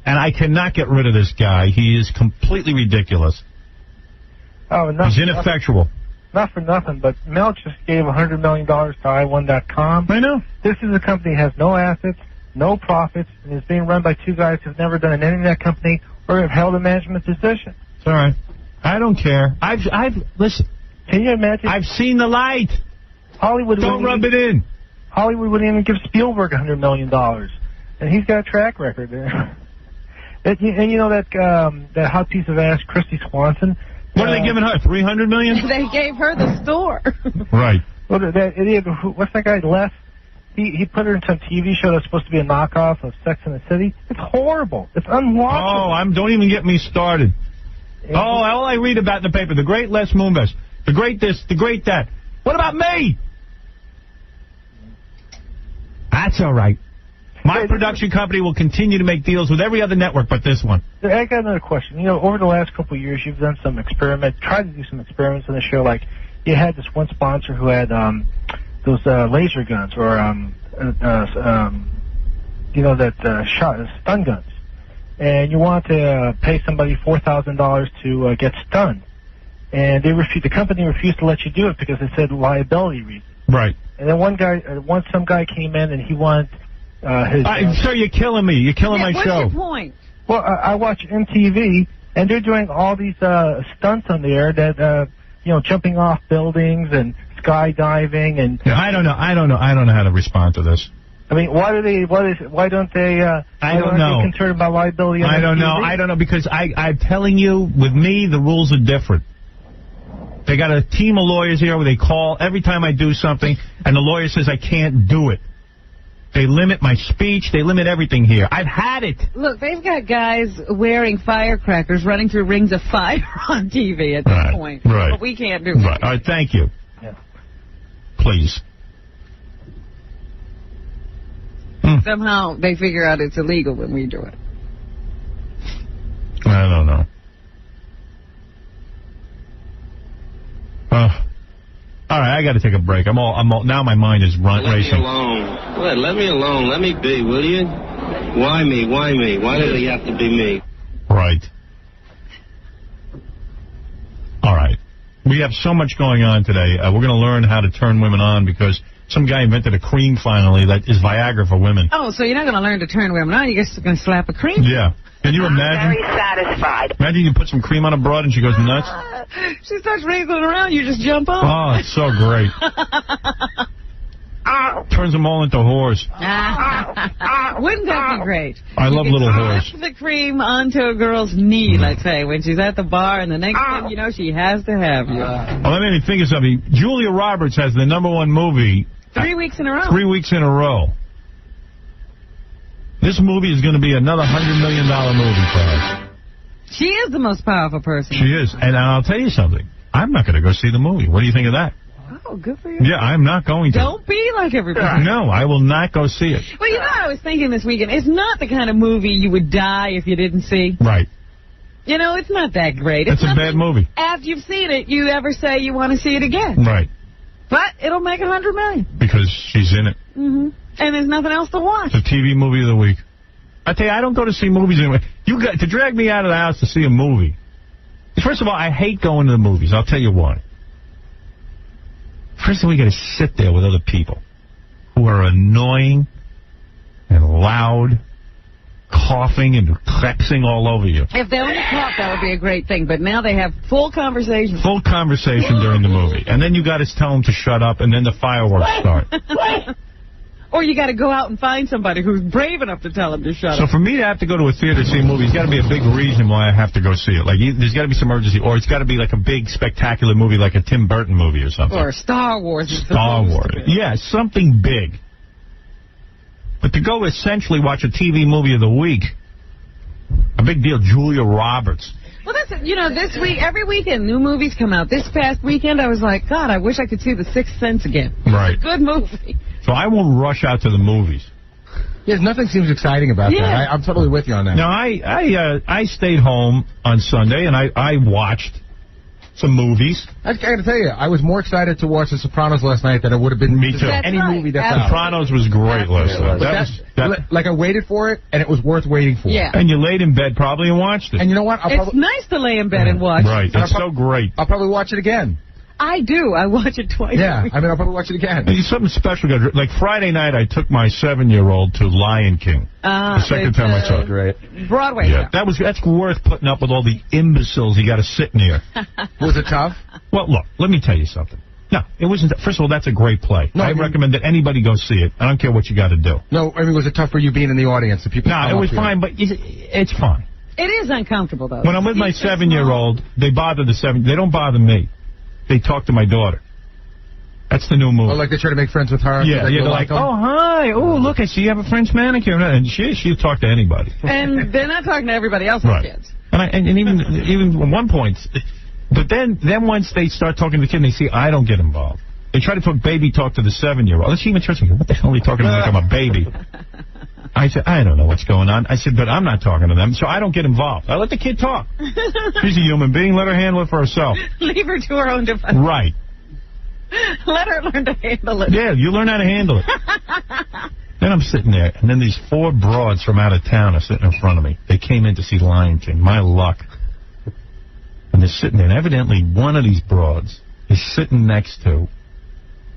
and I cannot get rid of this guy. He is completely ridiculous. He's ineffectual. Not for nothing, but Mel just gave $100 million to I1.com. I know. This is a company that has no assets, no profits, and is being run by two guys who've never done an internet company or have held a management position. It's all right. I don't care. Listen. Can you imagine? I've seen the light. Hollywood. Don't rub it in. Hollywood wouldn't even give Spielberg $100 million, and he's got a track record there. And you know that hot piece of ass, Christy Swanson. What are they giving her? $300 million? They gave her the store. Right. Well, that idiot. What's that guy? Les. He put her in some TV show that's supposed to be a knockoff of Sex and the City. It's horrible. It's unwatchable. Oh, don't even get me started. All I read about in the paper, the great Les Moonves, the great this, the great that. What about me? That's all right. My production company will continue to make deals with every other network but this one. I got another question. You know, over the last couple of years, you've done some tried to do some experiments on the show. Like, you had this one sponsor who had those laser guns or stun guns, and you want to pay somebody $4,000 to get stunned, and the company refused to let you do it because they said liability reasons. Right. And then some guy came in and he wanted his. Sir, you're killing me. You're killing my show. What's your point? Well, I watch MTV, and they're doing all these stunts on the air that jumping off buildings and skydiving and. Yeah, I don't know how to respond to this. I mean, why don't they? I don't know. They concerned about liability? I don't know because I'm telling you, with me, the rules are different. They got a team of lawyers here where they call every time I do something, and the lawyer says I can't do it. They limit my speech. They limit everything here. I've had it. Look, they've got guys wearing firecrackers running through rings of fire on TV at this point. Right. But we can't do Right. it. All right, thank you. Yeah. Please. Somehow they figure out it's illegal when we do it. I don't know. All right, I got to take a break. I'm all now. My mind is racing. Let me alone. Let me alone. Let me be, will you? Why me? Why me? Why does it have to be me? Right. All right. We have so much going on today. We're going to learn how to turn women on because some guy invented a cream finally that is Viagra for women. Oh, so you're not going to learn to turn women on. You're just going to slap a cream? Yeah. Can you imagine? Very satisfied. Imagine you put some cream on a broad and she goes nuts. She starts wriggling around. You just jump up. Oh, it's so great. Turns them all into whores. Wouldn't that be great? I love little whores. Slap the cream onto a girl's knee, let's say, when she's at the bar, and the next thing you know, she has to have you. Well, that made me think of something. Julia Roberts has the #1 movie. 3 weeks in a row. 3 weeks in a row. This movie is going to be another $100 million movie for her. She is the most powerful person. She is. And I'll tell you something. I'm not going to go see the movie. What do you think of that? Oh, good for you. Yeah, I'm not going to. Don't be like everybody. No, I will not go see it. Well, you know what I was thinking this weekend? It's not the kind of movie you would die if you didn't see. Right. You know, it's not that great. It's a bad movie. After you've seen it, you ever say you want to see it again. Right. But it'll make $100 million. Because she's in it. Mm-hmm. And there's nothing else to watch. The TV movie of the week. I tell you, I don't go to see movies anyway. You got to drag me out of the house to see a movie. First of all, I hate going to the movies. I'll tell you why. First of all, you got to sit there with other people who are annoying and loud, coughing and klexing all over you. If they only talk, that would be a great thing. But now they have full conversation. Full conversation during the movie. And then you got to tell them to shut up, and then the fireworks start. Or you got to go out and find somebody who's brave enough to tell them to shut So up. for me to have to go to a theater to see a movie, there's got to be a big reason why I have to go see it. Like, there's got to be some urgency, or it's got to be like a big, spectacular movie, like a Tim Burton movie or something. Or Star Wars. Star Wars. Yeah, something big. But to go essentially watch a TV movie of the week, a big deal, Julia Roberts. Well, that's, you know, this week, every weekend, new movies come out. This past weekend, I was like, God, I wish I could see The Sixth Sense again. Right. Good movie. So I won't rush out to the movies. Yes, nothing seems exciting about that. I'm totally with you on that. No, I stayed home on Sunday, and I watched some movies. I got to tell you, I was more excited to watch The Sopranos last night than I would have been Me too. any movie that's out. Sopranos was great last night. Like, I waited for it, and it was worth waiting for. Yeah. And you laid in bed probably and watched it. And you know what? It's nice to lay in bed and watch. Right. It's so great. I'll probably watch it again. I do. I watch it twice. Yeah, I mean, I'll probably watch it again. There's something special. Like Friday night, I took my 7-year-old to Lion King. The second time I saw it. Great. Broadway. Yeah, that's worth putting up with all the imbeciles you got to sit near. Was it tough? Well, look, let me tell you something. No, it wasn't. First of all, that's a great play. No, I recommend that anybody go see it. I don't care what you got to do. No, I mean, was it tough for you being in the audience? The people. No, it was fine, but it's fine. It is uncomfortable, though. When I'm with my 7-year-old, they bother the 7. They don't bother me. They talk to my daughter. That's the new move. Oh, like they try to make friends with her? Yeah, they're like, oh, hi. Oh, look, I see you have a French manicure. And she'll talk to anybody. And they're not talking to everybody else's kids. And even at one point, but then once they start talking to the kid, and they see I don't get involved. They try to baby talk to the 7-year-old. She even turns me, what the hell are you talking to me like I'm a baby? I said, I don't know what's going on. I said, but I'm not talking to them, so I don't get involved. I let the kid talk. She's a human being. Let her handle it for herself. Leave her to her own device. Right. Let her learn to handle it. Yeah, you learn how to handle it. Then I'm sitting there, and then these 4 broads from out of town are sitting in front of me. They came in to see Lion King. My luck. And they're sitting there, and evidently one of these broads is sitting next to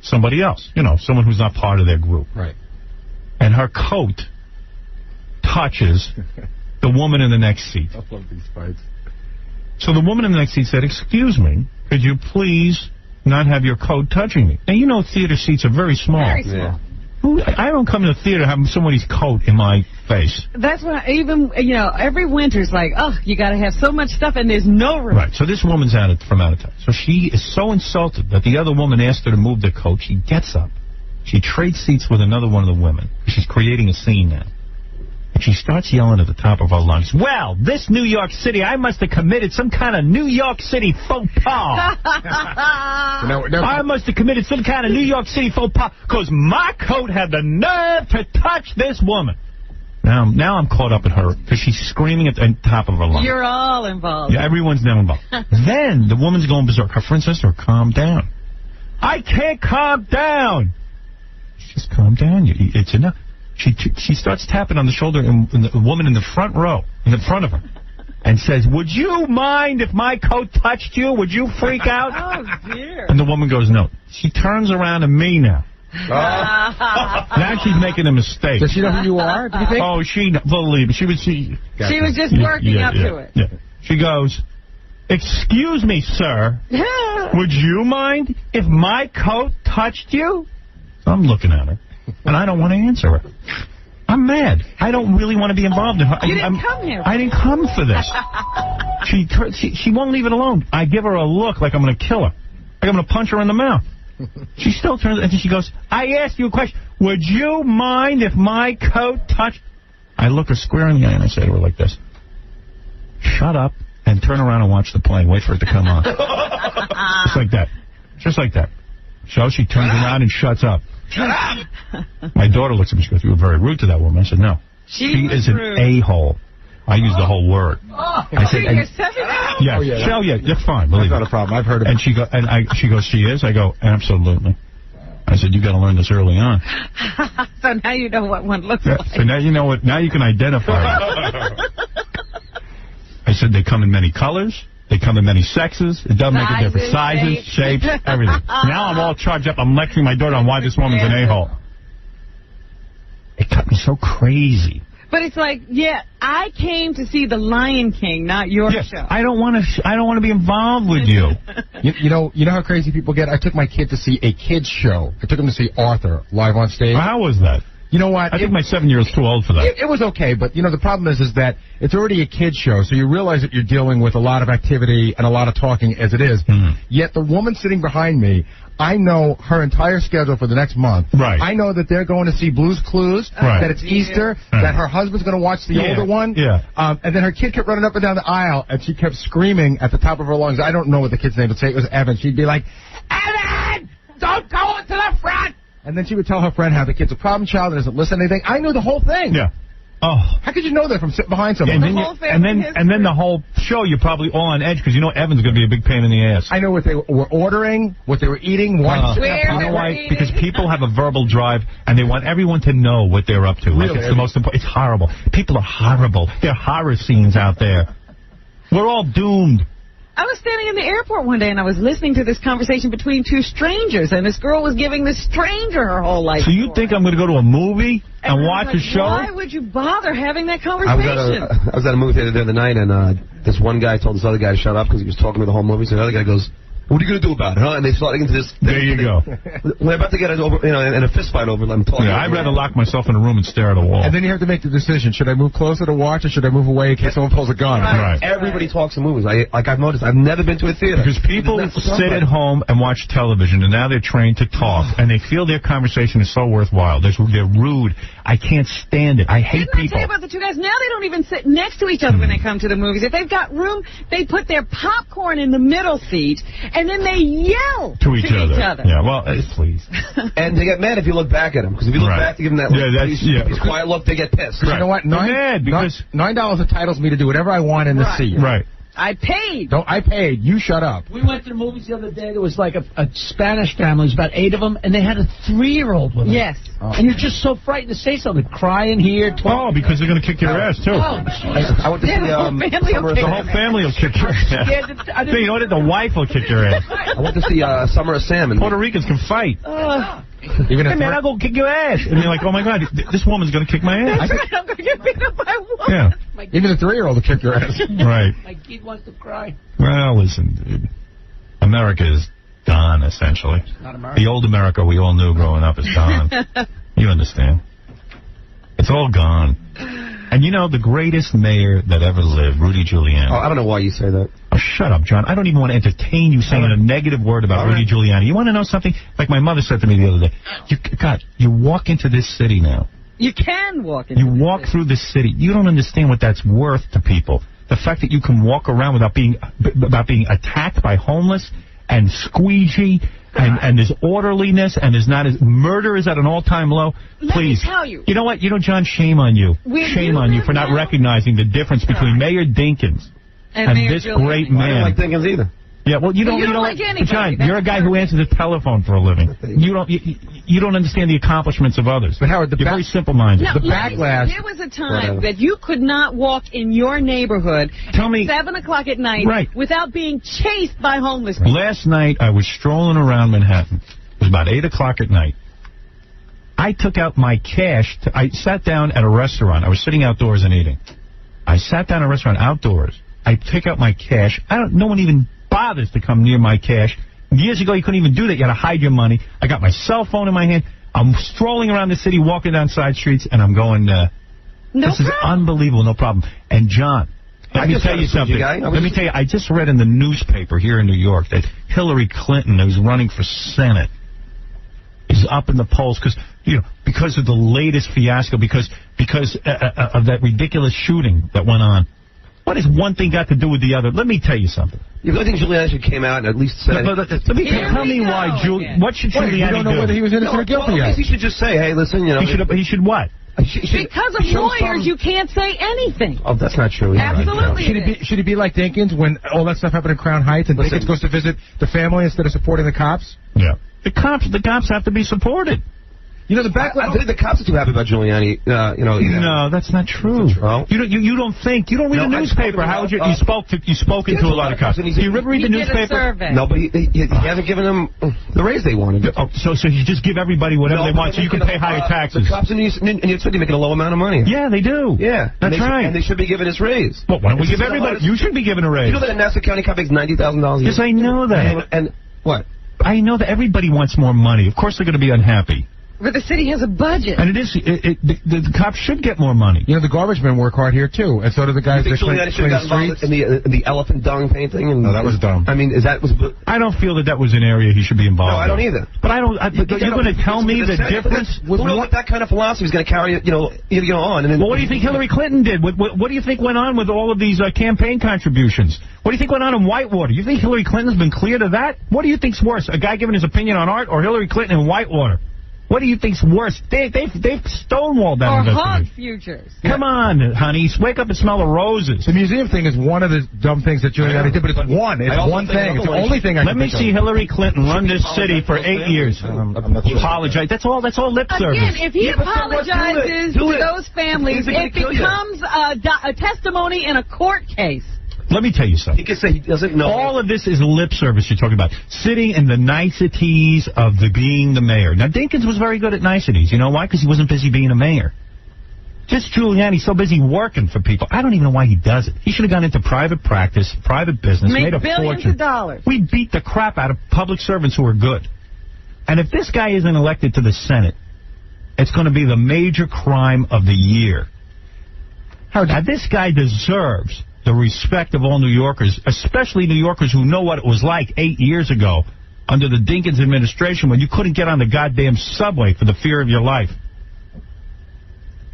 somebody else. You know, someone who's not part of their group. Right. And her coat touches the woman in the next seat. I love these fights. So the woman in the next seat said, excuse me, could you please not have your coat touching me? Now, you know theater seats are very small. Very small. I don't come to the theater having somebody's coat in my face. That's why every winter's like, oh, you got to have so much stuff and there's no room. Right, so this woman's from out of town. So she is so insulted that the other woman asked her to move the coat. She gets up She trades seats with another one of the women. She's creating a scene now. And she starts yelling at the top of her lungs, well, this New York City, I must have committed some kind of New York City faux pas. I must have committed some kind of New York City faux pas because my coat had the nerve to touch this woman. Now I'm caught up at her because she's screaming at the top of her lungs. You're all involved. Yeah, everyone's now involved. Then the woman's going berserk. Her friend says to her, calm down. I can't calm down. Just calm down. It's enough. She starts tapping on the shoulder and the woman in the front row, in the front of her, and says, would you mind if my coat touched you? Would you freak out? Oh, dear. And the woman goes, no. She turns around to me now. Now she's making a mistake. Does she know who you are, do you think? Oh, believe it. She was just working up to it. Yeah. She goes, excuse me, sir. Would you mind if my coat touched you? I'm looking at her, and I don't want to answer her. I'm mad. I don't really want to be involved in her. You didn't come here. I didn't come for this. She won't leave it alone. I give her a look like I'm going to kill her. Like I'm going to punch her in the mouth. She still turns, and she goes, I asked you a question. Would you mind if my coat touched? I look her square in the eye, and I say to her like this, shut up and turn around and watch the play. Wait for it to come on. Just like that. Just like that. So she turns around and shuts up. Shut up! My daughter looks at me. She goes, you were very rude to that woman. I said, no. She is an a-hole. I used the whole word. I said, yeah, that's fine. Believe That's not a problem. I've heard of it. And she goes, she is? I go, absolutely. I said, you got to learn this early on. So now you know what one looks like. So now you know what. Now you can identify her. I said, they come in many colors. They come in many sexes. It doesn't make a difference. Sizes, shapes, everything. Now I'm all charged up. I'm lecturing my daughter on why this woman's an a-hole. It cut me so crazy. But it's like, yeah, I came to see The Lion King, not your show. I don't want to be involved with you. You know how crazy people get? I took my kid to see a kid's show. I took him to see Arthur live on stage. How was that? You know what? I think my 7-year-old's too old for that. It was okay, but, the problem is that it's already a kid's show, so you realize that you're dealing with a lot of activity and a lot of talking as it is. Mm-hmm. Yet the woman sitting behind me, I know her entire schedule for the next month. Right. I know that they're going to see Blue's Clues, that it's Easter, that her husband's going to watch the older one. Yeah. And then her kid kept running up and down the aisle, and she kept screaming at the top of her lungs. I don't know what the kid's name would say. It was Evan. She'd be like, Evan, don't go into the front. And then she would tell her friend how the kid's a problem child and doesn't listen to anything. I knew the whole thing. Yeah. Oh. How could you know that from sitting behind someone? And then the whole show, you're probably all on edge because you know Evan's going to be a big pain in the ass. I know what they were ordering, what they were eating, you know why? Because people have a verbal drive and they want everyone to know what they're up to. Really? Like it's the most important. It's horrible. People are horrible. There are horror scenes out there. We're all doomed. I was standing in the airport one day, and I was listening to this conversation between two strangers, and this girl was giving this stranger her whole life So you think I'm going to go to a movie and watch a show? Why would you bother having that conversation? I was at a movie theater the other night, and this one guy told this other guy to shut up because he was talking to the whole movie. So the other guy goes, what are you going to do about it, huh? And they start into this... There you go. We're about to get over, in a fist fight over them talking. Yeah, I'd rather lock myself in a room and stare at a wall. And then you have to make the decision. Should I move closer to watch or should I move away in case someone pulls a gun? Right. Everybody talks in movies. I've noticed. I've never been to a theater. Because people sit at home and watch television, and now they're trained to talk, and they feel their conversation is so worthwhile. They're rude. I can't stand it. I hate people. Didn't I tell you about the two guys? Now they don't even sit next to each other when they come to the movies. If they've got room, they put their popcorn in the middle seat, and then they yell to each other. Yeah, well, please. And they get mad if you look back at them, because if you look back to give them that quiet look, they get pissed. You know what? $9 entitles me to do whatever I want in the seat. Right. I paid. No, I paid. You shut up. We went to the movies the other day. There was like a Spanish family. It was about 8 of them, and they had a 3-year-old with them. Yes. Oh. And you're just so frightened to say something. Crying here. Oh, because they're going to kick your ass, too. Oh, I went to see the whole family will kick your ass. You know what? The wife will kick your ass. I went to see Summer of Sam. And Puerto Ricans can fight. Hey, man, I'll go kick your ass. And you're like, oh, my God, this woman's going to kick my ass. That's right, I'm going to get beat up by one. Yeah. Even a 3-year-old will kick your ass. Right. My kid wants to cry. Well, listen, dude. America is gone, essentially. Not America. The old America we all knew growing up is gone. You understand. It's all gone. And you know, the greatest mayor that ever lived, Rudy Giuliani. Oh, I don't know why you say that. Oh, shut up, John. I don't even want to entertain you saying a negative word about Rudy Giuliani. You want to know something? Like my mother said to me the other day. You walk into this city now. You can walk into You walk through the city. You don't understand what that's worth to people. The fact that you can walk around without being attacked by homeless and squeegee, and there's orderliness, and there's not as murder is at an all-time low. Please, let me tell you. You know what? John, shame on you. Shame on you for not recognizing the difference between Mayor Dinkins and this great man. I don't like Dinkins either. Yeah, well, you don't like anybody. John, you're a guy who answers the telephone for a living. You don't understand the accomplishments of others. But Howard, you're very simple-minded. Now, there was a time that you could not walk in your neighborhood at 7 o'clock at night without being chased by homeless people. Last night, I was strolling around Manhattan. It was about 8 o'clock at night. I took out my cash. I sat down at a restaurant. I was sitting outdoors and eating. I sat down at a restaurant outdoors. I take out my cash. No one even bothers to come near my cash. Years ago, you couldn't even do that. You had to hide your money. I got my cell phone in my hand. I'm strolling around the city, walking down side streets, and I'm going, this is unbelievable, no problem. And, John, let me tell you something. Let me tell you, I just read in the newspaper here in New York that Hillary Clinton, who's running for Senate, is up in the polls because of the latest fiasco, because of that ridiculous shooting that went on. What has one thing got to do with the other? Let me tell you something. I think Giuliani came out and at least said... Tell me why. What should Giuliani do? You don't know whether he was innocent or guilty yet. He should just say, hey, listen, He should what? Because of lawyers, you can't say anything. Oh, that's not true. Absolutely. Should he be like Dinkins when all that stuff happened in Crown Heights and Dinkins goes to visit the family instead of supporting the cops? Yeah. The cops have to be supported. You know, I think the cops are too happy about Giuliani. No, that's not true. You don't think. You don't read the newspaper. How would you? You spoken to a lot of cops. Do you ever read the newspaper? No, but he hasn't given them the raise they wanted. Oh, so you just give everybody whatever they want, so you can pay higher taxes. The cops in New York City making a low amount of money. Yeah, they do. Yeah, that's right. And they should be given his raise. Well, why don't we give everybody? You should be given a raise. You know that a Nassau County cop makes $90,000 a year. Yes, I know that. And what? I know that everybody wants more money. Of course, they're going to be unhappy. But the city has a budget. And the cops should get more money. You know, the garbage men work hard here, too. And so do the guys that clean the streets. In the elephant dung painting. No, that was dumb. I mean, I don't feel that was an area he should be involved in. No, I don't either. But you're going to tell me the difference? Who knows what that kind of philosophy is going to carry, on? Well, what do you think Hillary Clinton did? What do you think went on with all of these campaign contributions? What do you think went on in Whitewater? You think Hillary Clinton's been cleared of that? What do you think's worse, a guy giving his opinion on art or Hillary Clinton in Whitewater? What do you think's worse? They've stonewalled that investigation. Or hog futures. Come on, honey. Wake up and smell the roses. The museum thing is one of the dumb things that Giuliani did, but it's one. It's one thing. It's the only thing I can think of. Let me see Hillary Clinton run this city for 8 years. Apologize. That's all lip service. Again, if he apologizes to those families, it becomes a testimony in a court case. Let me tell you something. He can say he doesn't know. All of this is lip service you're talking about. Sitting in the niceties of being the mayor. Now, Dinkins was very good at niceties. You know why? Because he wasn't busy being a mayor. Just Giuliani's so busy working for people. I don't even know why he does it. He should have gone into private practice, private business, made a billions fortune. of dollars. We beat the crap out of public servants who are good. And if this guy isn't elected to the Senate, it's going to be the major crime of the year. Now, this guy deserves the respect of all New Yorkers, especially New Yorkers who know what it was like 8 years ago under the Dinkins administration when you couldn't get on the goddamn subway for the fear of your life.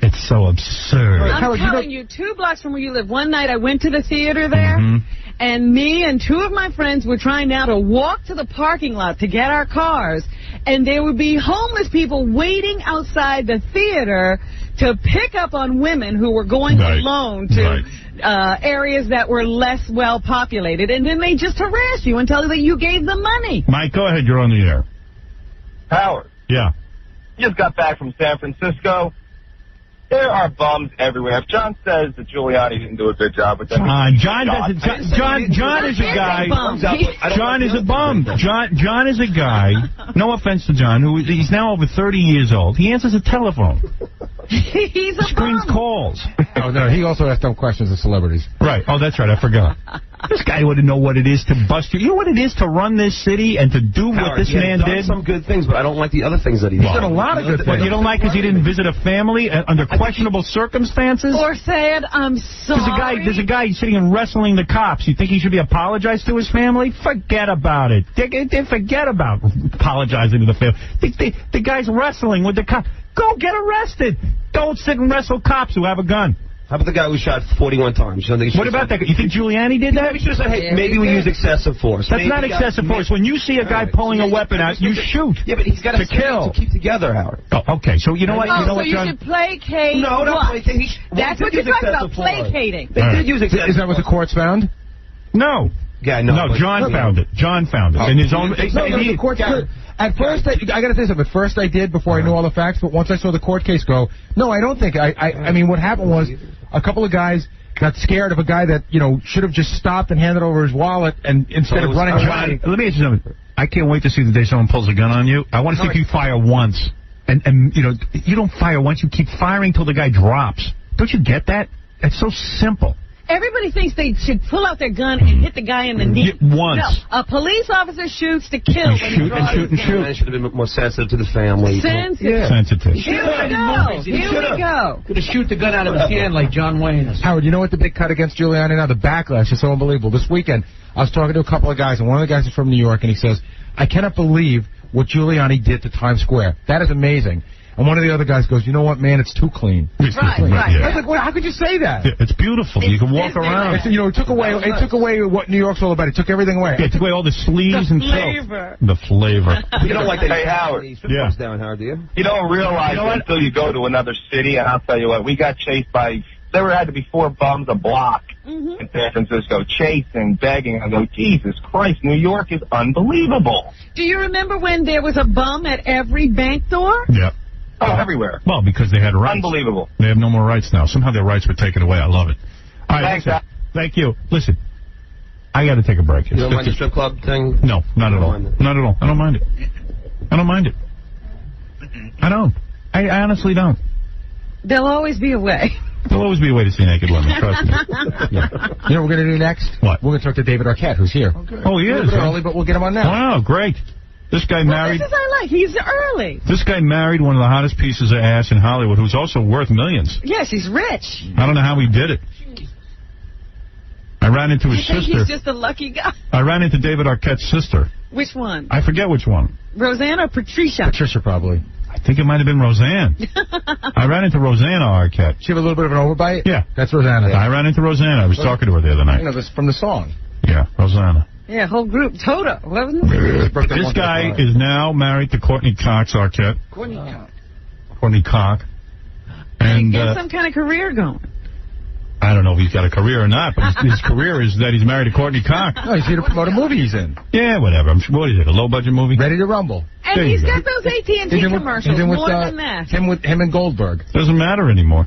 It's so absurd. I'm telling you, 2 blocks from where you live, one night I went to the theater there, and me and 2 of my friends were trying now to walk to the parking lot to get our cars, and there would be homeless people waiting outside the theater to pick up on women who were going alone to areas that were less well populated, and then they just harass you and tell you that you gave them money. Mike, go ahead. You're on the air. Howard. Yeah. Just got back from San Francisco. There are bums everywhere. If John says that Giuliani didn't do a good job with that, John is a guy. John is a bum. John is a guy. No offense to John, who he's now over 30 years old. He answers a telephone. He's a screens calls. Oh, no, he also asked dumb questions of celebrities. Right. Oh, that's right. I forgot. This guy wouldn't know what it is to bust you. You know what it is to run this city and to do what this man did? Some good things, but I don't like the other things that he's done. A lot of good things. What you don't like because he didn't visit a family under questionable circumstances? Or said, I'm sorry. There's a guy sitting and wrestling the cops. You think he should be apologized to his family? Forget about it. Forget about apologizing to the family. The guy's wrestling with the cops. Go get arrested. Don't sit and wrestle cops who have a gun. How about the guy who shot 41 times? What about that? You think Giuliani did that? Maybe he should have said, hey, maybe we use excessive force. That's not excessive force. When you see a guy pulling a weapon out, you shoot. Yeah, but he's got to kill. To keep together, Howard. Oh, okay, so you know what? So you should placate. No, not placate. That's what you're talking about, placating. They did use excessive force. Is that what the courts found? No. Yeah, no, John found it. John found it. In his own... the court could. At first, I got to say something. At first I did before I knew all the facts, but once I saw the court case go, no, I don't think. I mean, what happened was a couple of guys got scared of a guy that, should have just stopped and handed over his wallet and instead of running away. Let me ask you something. I can't wait to see the day someone pulls a gun on you. I want to see if you fire once. And you don't fire once. You keep firing till the guy drops. Don't you get that? It's so simple. Everybody thinks they should pull out their gun and hit the guy in the knee. Once. No, a police officer shoots to kill. Shoot and shoot and shoot. They should have been more sensitive to the family. Sensitive. Yeah. Sensitive. Here we go. Could have shoot the gun out of his hand like John Wayne. Howard, you know what the big cut against Giuliani now? The backlash is so unbelievable. This weekend, I was talking to a couple of guys, and one of the guys is from New York, and he says, I cannot believe what Giuliani did to Times Square. That is amazing. And one of the other guys goes, you know what, man, it's too clean. Right. I was like, well, how could you say that? Yeah, it's beautiful. You can walk around. It took away what New York's all about. It took everything away. Yeah, it took away all the sleeves and flavor. The flavor. You don't like that. Hey, Howard. Yeah. Down, Howard, do you? You don't realize it until you go to another city, and I'll tell you what, we got chased by, there had to be 4 bums a block in San Francisco, chasing, begging. I go, Jesus Christ, New York is unbelievable. Do you remember when there was a bum at every bank door? Yeah. Oh, everywhere. Well, because they had rights. Unbelievable. They have no more rights now. Somehow their rights were taken away. I love it. All right, thanks. Thank you. Listen, I got to take a break. You don't mind the strip club thing? No, not at all. Not at all. I don't mind it. I don't mind it. I don't. I honestly don't. There'll always be a way. There'll always be a way to see naked women. Trust me. Yeah. You know what we're going to do next? What? We're going to talk to David Arquette, who's here. Okay. Oh, he is. A little bit early, but we'll get him on now. Wow, great. This guy married... This is I like. He's early. This guy married one of the hottest pieces of ass in Hollywood, who's also worth millions. Yes, he's rich. I don't know how he did it. I ran into his sister. He's just a lucky guy. I ran into David Arquette's sister. Which one? I forget which one. Roseanne or Patricia? Patricia, probably. I think it might have been Roseanne. I ran into Rosanna Arquette. She have a little bit of an overbite? Yeah. That's Rosanna. I ran into Rosanna. I was talking to her the other night. You know, this from the song. Yeah, Rosanna. Yeah, whole group. Toto, wasn't it? This guy is now married to Courtney Cox Arquette. Courtney Cox. And get some kind of career going. I don't know if he's got a career or not, but his career is that he's married to Courtney Cox. No, he's here to promote a movie he's in. Yeah, whatever. I'm sure, what is it, a low-budget movie? Ready to Rumble. And he's got those AT&T commercials, more than that. Him and Goldberg. Doesn't matter anymore.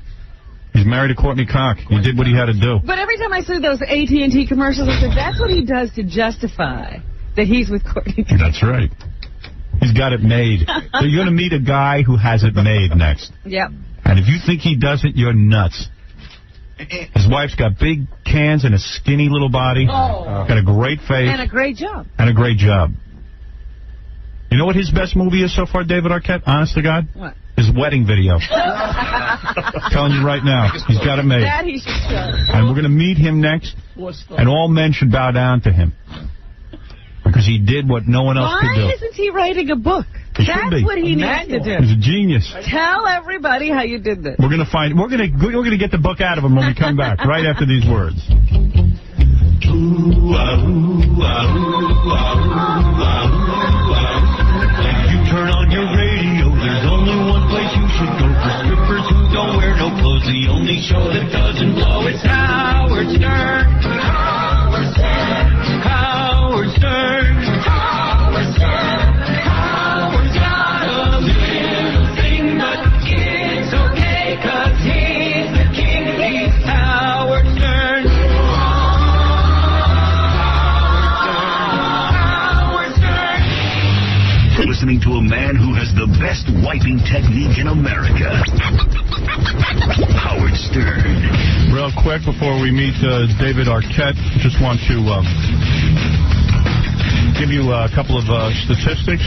He's married to Courtney Cox. He did what he had to do. But every time I see those AT&T commercials, I said, that's what he does to justify that he's with Courtney Cox. That's right. He's got it made. So you're going to meet a guy who has it made next. Yep. And if you think he doesn't, you're nuts. His wife's got big cans and a skinny little body. Oh. Got a great face. And a great job. And a great job. You know what his best movie is so far, David Arquette? Honest to God? What? His wedding video. Telling you right now, he's got it made. That he should show. And we're going to meet him next, and all men should bow down to him. Because he did what no one else could do. Why isn't he writing a book? He That's should be. what he needs to do. He's a genius. Tell everybody how you did this. We're going to get the book out of him when we come back, right after these words. You turn on your radio, there's only one place you should go. For strippers who don't wear no clothes, the only show that doesn't blow is Howard Stern. Howard Stern. Howard Stern. Howard Stern. Howard's got a little thing, but it's okay, 'cause he's the king. He's Howard Stern. You're listening to a man who has the best wiping technique in America. Howard Stern. Real quick before we meet David Arquette, just want to give you a couple of statistics.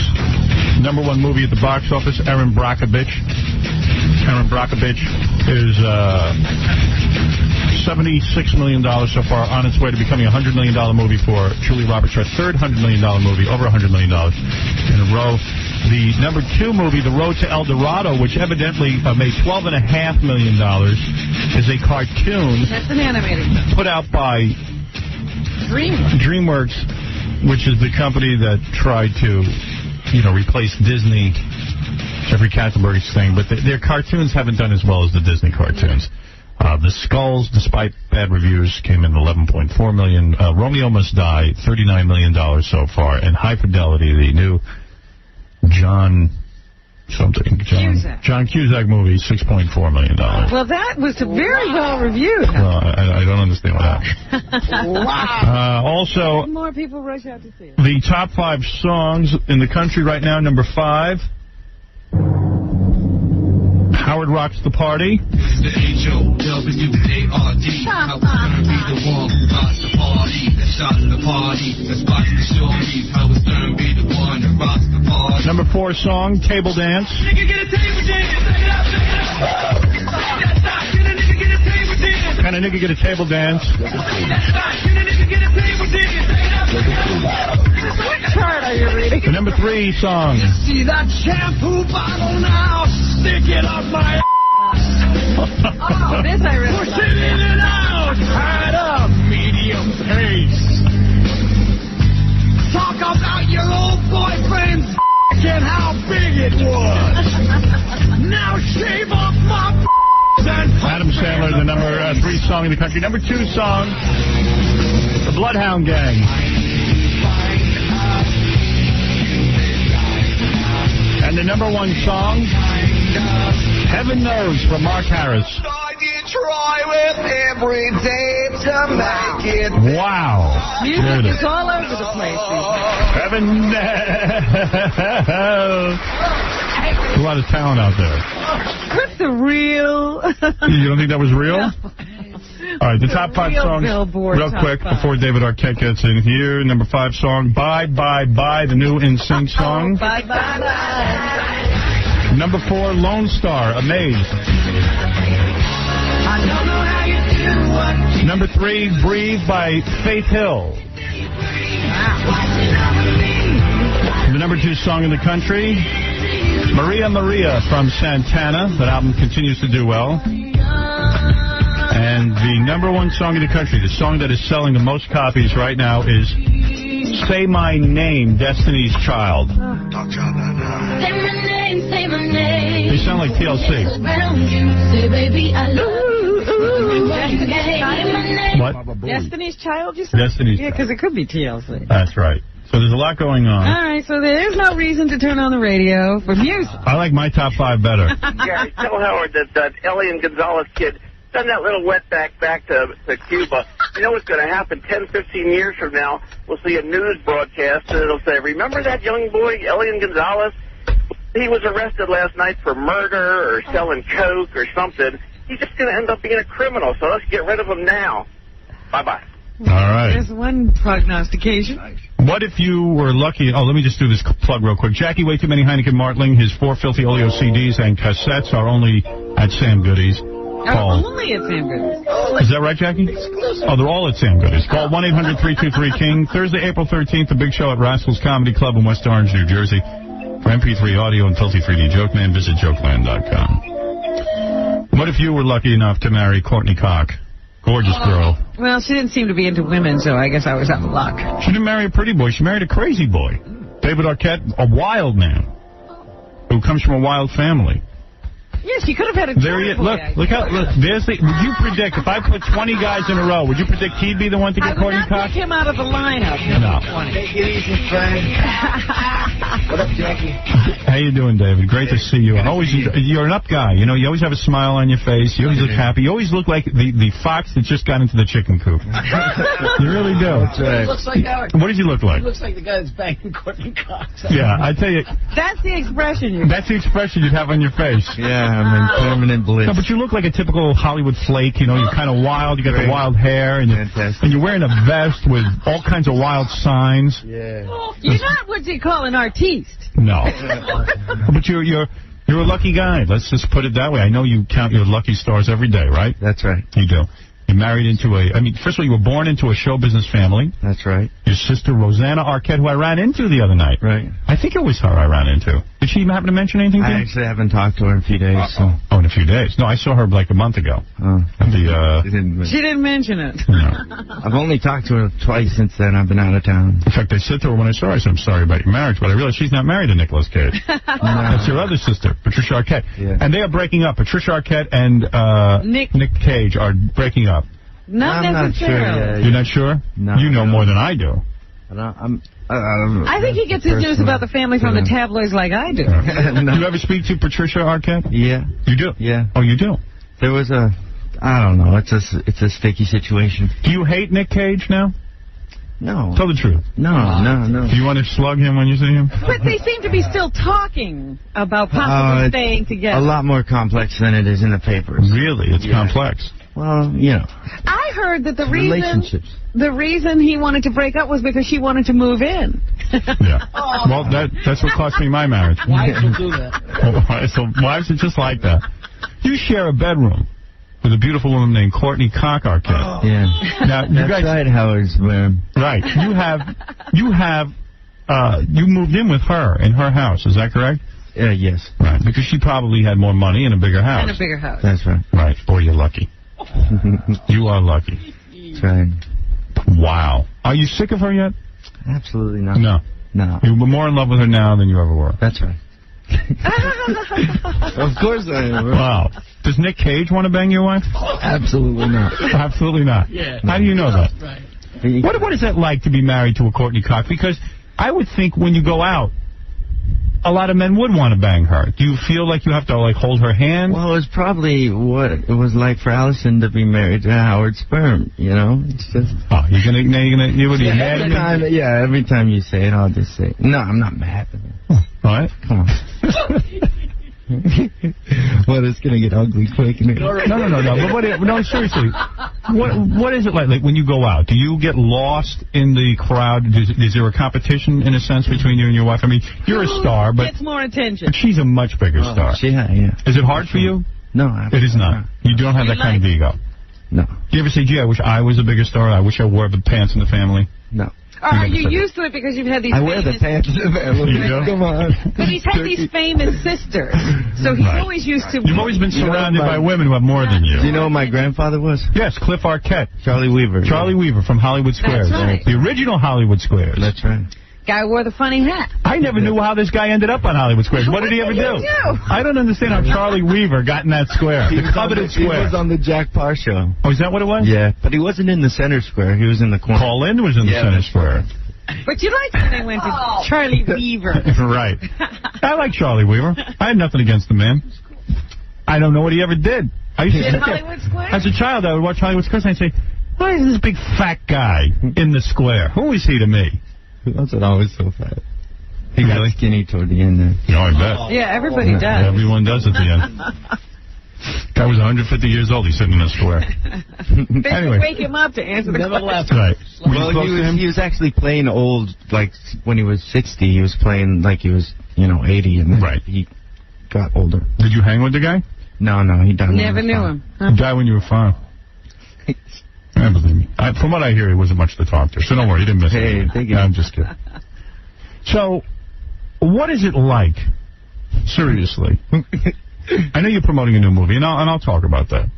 Number one movie at the box office, Erin Brockovich. Erin Brockovich is $76 million so far, on its way to becoming a $100 million movie for Julia Roberts, her third $100 million movie, over $100 million in a row. The number two movie, The Road to El Dorado, which evidently made $12.5 million, is a cartoon. That's an animated film. Put out by DreamWorks, which is the company that tried to, replace Disney, Jeffrey Katzenberg's thing, but their cartoons haven't done as well as the Disney cartoons. The Skulls, despite bad reviews, came in $11.4 million. Romeo Must Die, $39 million so far. And High Fidelity, the new John Cusack movie, $6.4 million. Well, that was very well reviewed. Well, I don't understand what happened. Wow. Also, more people rush out to see it. The top 5 songs in the country right now, number 5. Howard Rocks the Party. The H-O-W-A-R-D. I was gonna be the one who rocks the party, that shots the party, that spots the shorties. I was gonna be the one that rocks the party. Number 4 song, Table Dance. Nigga get a table dance. Can a nigga get a table dance? What chart are you reading? The number 3 song. See that shampoo bottle now? Stick it up my Oh, this I really push it in and out. Tied up. Medium pace. Talk about your old boyfriend's and how big it was. Now shave off my Adam Sandler, the number 3 song in the country. Number 2 song, The Bloodhound Gang. And the number 1 song, Heaven Knows, from Mark Harris. I did try with every day to make it. Wow. Music is all over the place. Heaven Knows. A lot of talent out there. What's the real? You don't think that was real? No. All right, the top 5 songs, Billboard real quick, 5. before David Arquette gets in here. Number 5 song, Bye, Bye, Bye, the new NSYNC song. Bye, bye, bye. Number 4, Lone Star, Amazed. I don't know how you do what you Number 3, Breathe by Faith Hill. The number 2 song in the country, Maria Maria from Santana. That album continues to do well. And the number 1 song in the country, the song that is selling the most copies right now, is Say My Name, Destiny's Child. Say my name, say my name. They sound like TLC. Say baby I love you. What? Destiny's Child, you said? Destiny's Yeah, because it could be TLC. That's right. So there's a lot going on. All right, so there is no reason to turn on the radio for music. I like my top 5 better. Gary, tell Howard that Elian Gonzalez kid, send that little wetback back to Cuba. You know what's going to happen 10, 15 years from now? We'll see a news broadcast, and it'll say, remember that young boy, Elian Gonzalez? He was arrested last night for murder or selling coke or something. He's just going to end up being a criminal, so let's get rid of him now. Bye-bye. All right. There's one prognostication. What if you were lucky? Oh, let me just do this plug real quick. Jackie Way Too Many Heineken Martling, his 4 Filthy Oleo CDs and cassettes are only at Sam Goody's. Only at Sam Goody's. Is that right, Jackie? Oh, they're all at Sam Goody's. Call 1-800-323-KING. Thursday, April 13th, the big show at Rascals Comedy Club in West Orange, New Jersey. For MP3 audio and Filthy 3D Joke Man, visit jokeland.com. What if you were lucky enough to marry Courtney Cox? Gorgeous girl. Well, she didn't seem to be into women, so I guess I was out of luck. She didn't marry a pretty boy. She married a crazy boy. David Arquette, a wild man who comes from a wild family. Yes, she could have had a there he is. Look, there's the, would you predict, if I put 20 guys in a row, would you predict he'd be the one to get Courtney Cox? I would not pick him out of the lineup. No. Take it easy, friend. What up, Jackie? How you doing, David? Great to see you. You're an up guy. You know, you always have a smile on your face. You always look happy. You always look like the fox that just got into the chicken coop. You really do. That's right. He looks like Howard. What does he look like? He looks like the guy that's banging Courtney Cox. Yeah, I tell you. That's the expression you. That's the expression you'd have on your face. Yeah. I'm in permanent bliss. No, but you look like a typical Hollywood flake. You know, you're kind of wild. You got the wild hair, and you're wearing a vest with all kinds of wild signs. Yeah. You're not what you call an artiste. No. But you're a lucky guy. Let's just put it that way. I know you count your lucky stars every day, right? That's right. You do. You married into first of all, you were born into a show business family. That's right. Your sister, Rosanna Arquette, who I ran into the other night. Right. I think it was her I ran into. Did she happen to mention anything to you? I actually haven't talked to her in a few days. So. Oh, in a few days. No, I saw her like a month ago. At the, She didn't mention it. I've only talked to her twice since then. I've been out of town. In fact, I said to her when I saw her, I said, I'm sorry about your marriage, but I realized she's not married to Nicolas Cage. That's your other sister, Patricia Arquette. Yeah. And they are breaking up. Patricia Arquette and Nick Cage are breaking up. I'm not sure. You're not sure? No. You know more than I do. I think he gets his news about the family from the tabloids like I do. Do you ever speak to Patricia Arquette? Yeah. You do? Yeah. Oh, you do? There was I don't know. It's a sticky situation. Do you hate Nick Cage now? No. Tell the truth. No. Do you want to slug him when you see him? But they seem to be still talking about possibly staying together. A lot more complex than it is in the papers. Really? It's complex. Well, you know. I heard that the reason he wanted to break up was because she wanted to move in. Yeah. Well, that's what cost me my marriage. Wives will do that. So wives are just like that. You share a bedroom with a beautiful woman named Courtney Cock Arquette. Yeah. Now, you guys, right, Howard. Right. You moved in with her in her house. Is that correct? Yes. Right. Because she probably had more money and a bigger house. And a bigger house. That's right. Right. Boy, you're lucky. You are lucky. That's right. Wow. Are you sick of her yet? Absolutely not. No. You're more in love with her now than you ever were. That's right. Of course I am. Wow. Does Nick Cage want to bang your wife? Absolutely not. Absolutely not. Yeah. How do you know that? Right. What is it like to be married to a Courtney Cox? Because I would think when you go out, a lot of men would want to bang her. Do you feel like you have to hold her hand? Well, it's probably what it was like for Allison to be married to Howard Stern. You know, it's just. Oh, you would be mad at me? Yeah, every time you say it, I'll just say, no, I'm not mad at you. What? Come on. Well, it's gonna get ugly quick. No. But seriously, what is it like? Like when you go out, do you get lost in the crowd? Is there a competition in a sense between you and your wife? I mean, you're a star, but gets more attention. But she's a much bigger star. Yeah. Is it hard for you? No, it is not. You don't have that kind of ego. No. Do you ever say, "Gee, I wish I was a bigger star. I wish I wore the pants in the family"? No. Or are you used to it because you've had these I wear the pants in the family. You do? Come on. But he's had these famous sisters, so he's always used to... You've always been surrounded by women who have more than you. Do you know who my grandfather was? Yes, Cliff Arquette. Charlie Weaver. Charlie Weaver from Hollywood Squares. That's right. The original Hollywood Squares. That's right. Guy wore the funny hat. I never knew how this guy ended up on Hollywood Squares. What did he ever do? I don't understand how Charlie Weaver got in that square. The coveted square. He was on the Jack Parr show. Oh, is that what it was? Yeah, but he wasn't in the center square. He was in the corner. Paul Lynde was in the center square. But you liked when they went to Charlie Weaver. Right. I like Charlie Weaver. I had nothing against the man. I don't know what he ever did. I used to sit there. Hollywood Square? As a child, I would watch Hollywood Squares and I'd say, why is this big fat guy in the square? Who is he to me? That's what I was so fat. He really? got skinny toward the end there. No, I bet. Yeah, everybody does. Everyone does at the end. Guy was 150 years old. He's sitting in a square. They Anyway. wake him up to answer the question. Right. Well, he was actually playing old, like when he was 60, he was playing like he was, 80, and then he got older. Did you hang with the guy? No, he died. Never knew him. Huh? He died when you were 5. I believe me. From what I hear, he wasn't much to talk to. So don't worry, you didn't miss it. No, I'm just kidding. So, what is it like? Seriously. I know you're promoting a new movie, and I'll talk about that.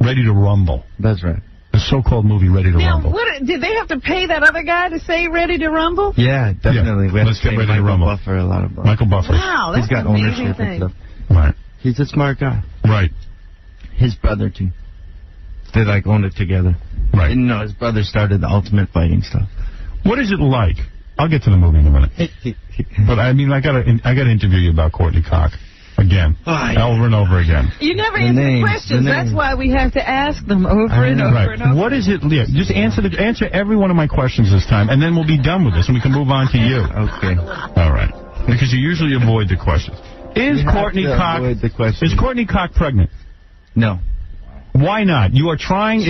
Ready to Rumble. That's right. The so-called movie Ready to Rumble. Did they have to pay that other guy to say Ready to Rumble? Yeah, definitely. Yeah. Let's get Ready to Rumble. Buffer, a lot of Michael Buffer. Wow, that's He's got an amazing ownership thing. and stuff. Right. He's a smart guy. Right. His brother, too. They, owned it together. Right. And, his brother started the Ultimate Fighting stuff. What is it like? I'll get to the movie in a minute. But, I mean, I gotta interview you about Courtney Cox. Again. Over and over again. You never answer the questions. That's why we have to ask them over and over and over. What is it? Yeah, just answer every one of my questions this time, and then we'll be done with this, and we can move on to you. Okay. All right. Because you usually avoid the questions. Is Courtney Cox pregnant? No. Why not? You are trying.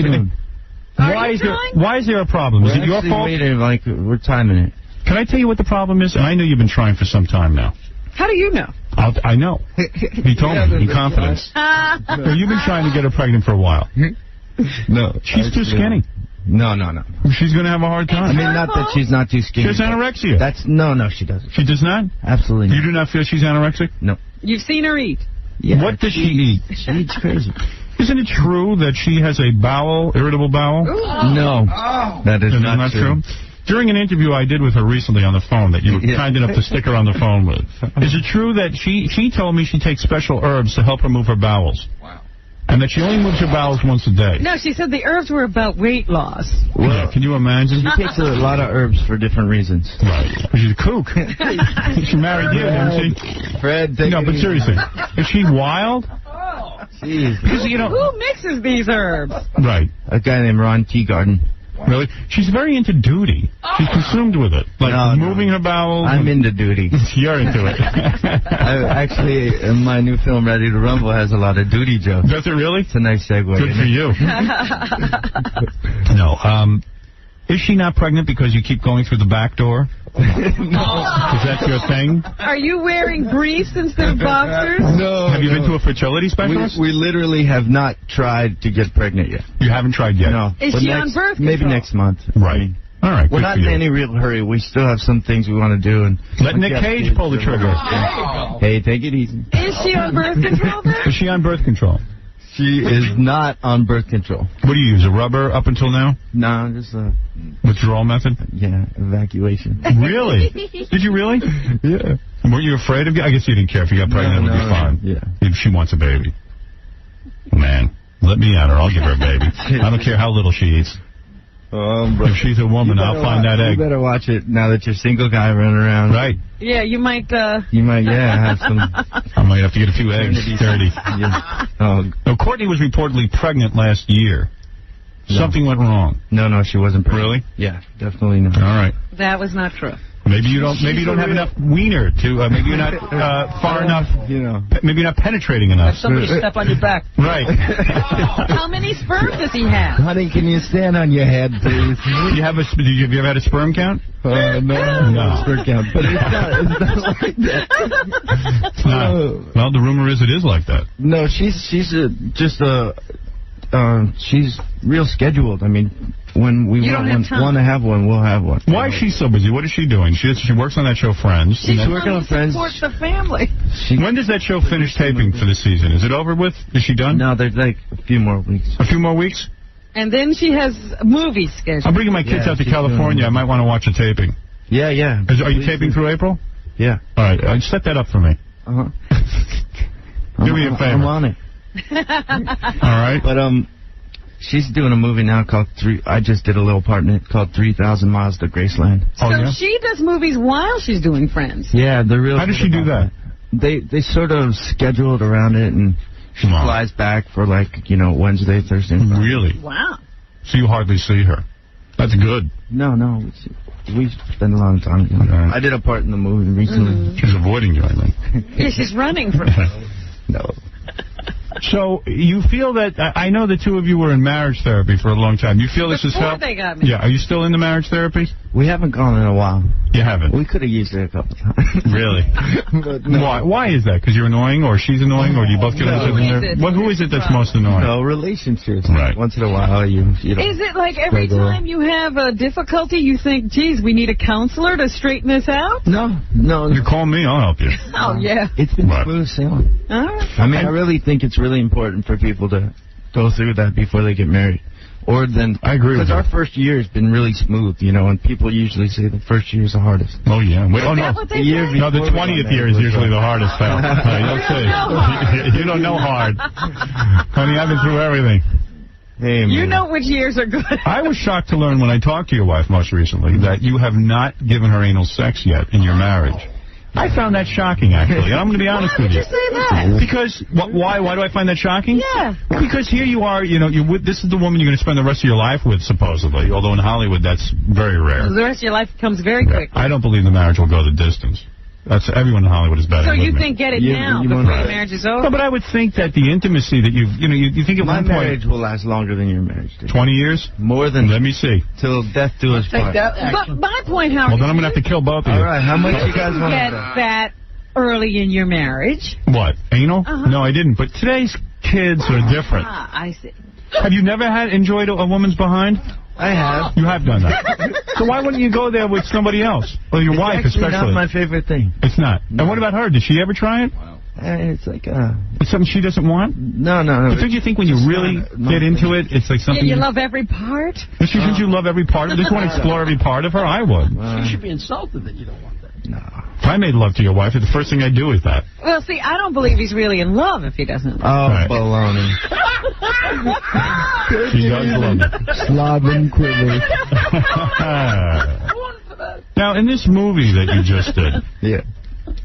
Why is there a problem? Is it your fault? We're timing it. Can I tell you what the problem is? And I know you've been trying for some time now. How do you know? I know. He told me in confidence. Well, you've been trying to get her pregnant for a while. No. She's too skinny. No. She's going to have a hard time. I mean, not that she's not too skinny. She has anorexia. No, she doesn't. She does not? Absolutely not. You do not feel she's anorexic? No. You've seen her eat. Yeah, what does she eat? She eats crazy. Isn't it true that she has a irritable bowel? No. That is not true. During an interview I did with her recently on the phone that you were kind enough to stick her on the phone with, is it true that she told me she takes special herbs to help her move her bowels? Wow. And that she only moves her bowels once a day? No, she said the herbs were about weight loss. Well, yeah, can you imagine? She takes a lot of herbs for different reasons. Right. She's a kook. She married you, didn't she? Fred, no, but seriously, is she wild? Jeez. Because, you know, who mixes these herbs? Right. A guy named Ron Teagarden. Really? She's very into duty. She's consumed with it. Like moving her bowels. I'm into duty. You're into it. Actually, my new film, Ready to Rumble, has a lot of duty jokes. Does it really? It's a nice segue. Good for you. No. Is she not pregnant because you keep going through the back door? No. Is that your thing? Are you wearing briefs instead of boxers? No. Have you been to a fertility specialist? We literally have not tried to get pregnant yet. You haven't tried yet? No. Is she on birth control? Maybe next month. Right. All right. We're not in any real hurry. We still have some things we want to do. And let Nick Cage pull the trigger. Hey, take it easy. Is she on birth control then? Is she on birth control? She is not on birth control. What do you use, a rubber up until now? No, just a... Withdrawal method? Yeah, evacuation. Really? Did you really? Yeah. Weren't you afraid of... I guess you didn't care if you got pregnant. It would be fine. Yeah. If she wants a baby. Man, let me at her. I'll give her a baby. I don't care how little she eats. If she's a woman, I'll find that egg. You better watch it now that you're a single guy running around. Right. Yeah, you might... You might, have some... I might have to get a few eggs dirty. Yeah. Now, Courtney was reportedly pregnant last year. No. Something went wrong. No, she wasn't pregnant. Really? Yeah, definitely not. All right. That was not true. Maybe you don't have enough wiener to. Maybe you're not far enough. You know. Maybe you're not penetrating enough. Have somebody step on your back. Right. How many sperm does he have? Honey, can you stand on your head, please? Have you ever had a sperm count? No. Sperm count. But it's not like that. It's not. Well, the rumor is it is like that. No, she's real scheduled. I mean, when we want to have one, we'll have one. Why is she so busy? What is she doing? She works on that show Friends. She's working on Friends. Supports the family. When does that show finish taping for the season? Is it over with? Is she done? No, there's like a few more weeks. A few more weeks? And then she has movies scheduled. I'm bringing my kids out to California. I might want to watch a taping. Yeah. Are you taping through April? Yeah. All right. Set that up for me. Uh-huh. Do me a favor. I'm on it. All right. But, she's doing a movie now called I just did a little part in it called 3,000 Miles to Graceland. So she does movies while she's doing Friends. Yeah, they're real. How does she do that? They sort of schedule it around it, and she flies back for Wednesday, Thursday. And Friday. Really? Wow. So you hardly see her. That's good. No. We spend a lot of time together. I did a part in the movie recently. She's avoiding you, I think. Yeah, she's running from you. No. So you feel that I know the two of you were in marriage therapy for a long time. You feel this has helped? They got me. Yeah. Are you still in the marriage therapy? We haven't gone in a while. You haven't? We could have used it a couple times. Really? But no. Why is that? Because you're annoying, or she's annoying, or do you both get into it? Who is it that's most annoying? No, relationships. Right. Once in a while, you know. Is it like every time you have a difficulty, you think, geez, we need a counselor to straighten this out? No. You call me, I'll help you. Oh, yeah. It's been smooth sailing. All right. I mean, I really think it's really important for people to go through that before they get married. Or then, I agree with you. Because our first year has been really smooth, and people usually say the first year is the hardest. Oh, yeah. No, the 20th year is usually the hardest, pal. You'll see. You don't know hard. Honey, I've been through everything. Hey, you know which years are good. I was shocked to learn when I talked to your wife most recently that you have not given her anal sex yet in your marriage. I found that shocking, actually. And I'm going to be honest with you. Why would you say that? Because, why do I find that shocking? Yeah. Because here you are, this is the woman you're going to spend the rest of your life with, supposedly. Although in Hollywood, that's very rare. The rest of your life comes very quick. I don't believe the marriage will go the distance. That's everyone in Hollywood is betting. So you with me. think get it now before your marriage is over? No, but I would think that the intimacy that you think at My one point. marriage will last longer than your marriage did. 20 years? More than. Let me see. Till death do us part. But my point, Howard. Well, then I'm going to have to kill both of you. All right, how much you guys want get to that early in your marriage? What? Anal? No, I didn't. But today's kids are different. I see. Have you never enjoyed a woman's behind? I have. You have done that. So why wouldn't you go there with somebody else? Or your wife, It's especially. not my favorite thing. It's not. And what about her? Did she ever try it? It's like It's something she doesn't want? No. But don't you think when you really get into it, it's like something... You love every part? Shouldn't you love every part of it? Just want to explore every part of her? I would. You should be insulted that you don't want that. No. If I made love to your wife, the first thing I do is that. Well, see, I don't believe he's really in love if he doesn't. Oh, baloney. She does love it. Slob and quiver. Now, in this movie that you just did,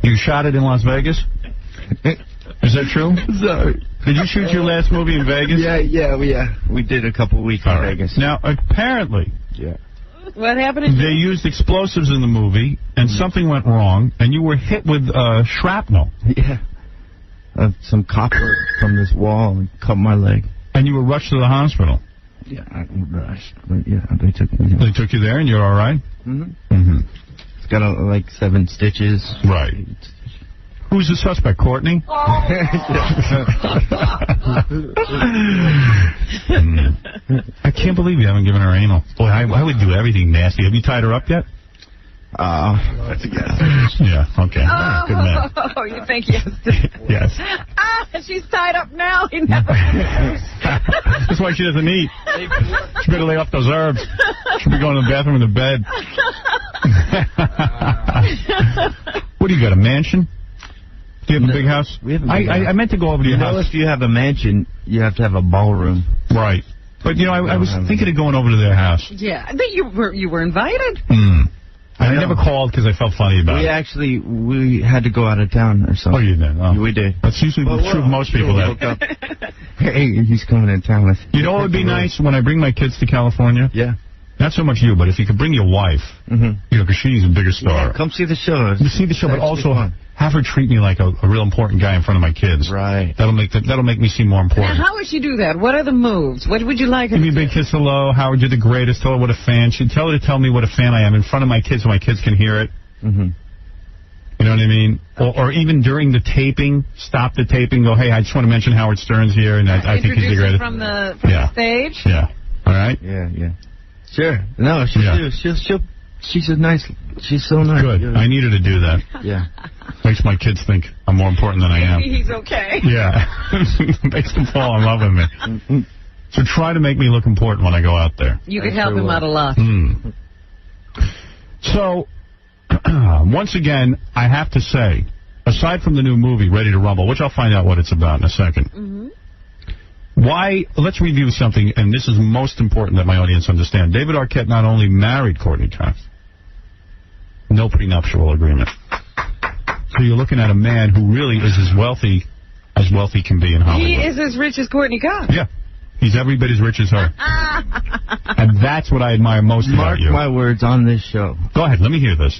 you shot it in Las Vegas? Is that true? Sorry. Did you shoot your last movie in Vegas? Yeah. We did a couple weeks in Vegas. Now, apparently, What happened? they used explosives in the movie, and something went wrong, and you were hit with shrapnel. Yeah. Some copper from this wall and cut my leg. And you were rushed to the hospital. Yeah, I rushed. But yeah, they took me. They took you there, and you're all right? Mm-hmm. It's got like 7 stitches. Right. Who's the suspect, Courtney? I can't believe you haven't given her anal. Boy, I would do everything nasty. Have you tied her up yet? That's a guess. Yeah, okay. Good man. Oh, you think yes? Yes. She's tied up now. He never That's why she doesn't eat. She better lay off those herbs. She'll be going to the bathroom in the bed. What do you got, a mansion? Do you have a big house? We have a big I meant to go over to your house. If you have a mansion, you have to have a ballroom. Right. But, I was thinking of going over to their house. Yeah, I think you were invited. I never called because I felt funny about it. We had to go out of town or something. Oh, you did? Oh. We did. That's usually true of most people. Hey, he's coming in town with. You know what would be nice when I bring my kids to California? Yeah. Not so much you, but if you could bring your wife, because she's a bigger star. Yeah, come see the show. See the show, but also have her treat me like a real important guy in front of my kids. Right. That'll make me seem more important. Now, how would she do that? What are the moves? What would you like her Give me to a big kiss, hello, Howard, you're the greatest. Tell her what a fan. Tell her to tell me what a fan I am in front of my kids so my kids can hear it. You know what I mean? Or even during the taping, stop the taping, go, hey, I just want to mention Howard Stern's here, and I think he's the greatest. From the stage? Yeah. All right? Yeah. Sure. No, she's a nice. She's so nice. Good. I need her to do that. Yeah. Makes my kids think I'm more important than I am. He's okay. Yeah. Makes them fall in love with me. So try to make me look important when I go out there. You could help him out a lot. So, once again, I have to say, aside from the new movie, Ready to Rumble, which I'll find out what it's about in a second, let's review something, and this is most important that my audience understand. David Arquette not only married Courtney Cox, no prenuptial agreement. So you're looking at a man who really is as wealthy can be in Hollywood. He is as rich as Courtney Cox. Yeah. He's every bit as rich as her. And that's what I admire most about you. Mark my words on this show. Go ahead, let me hear this.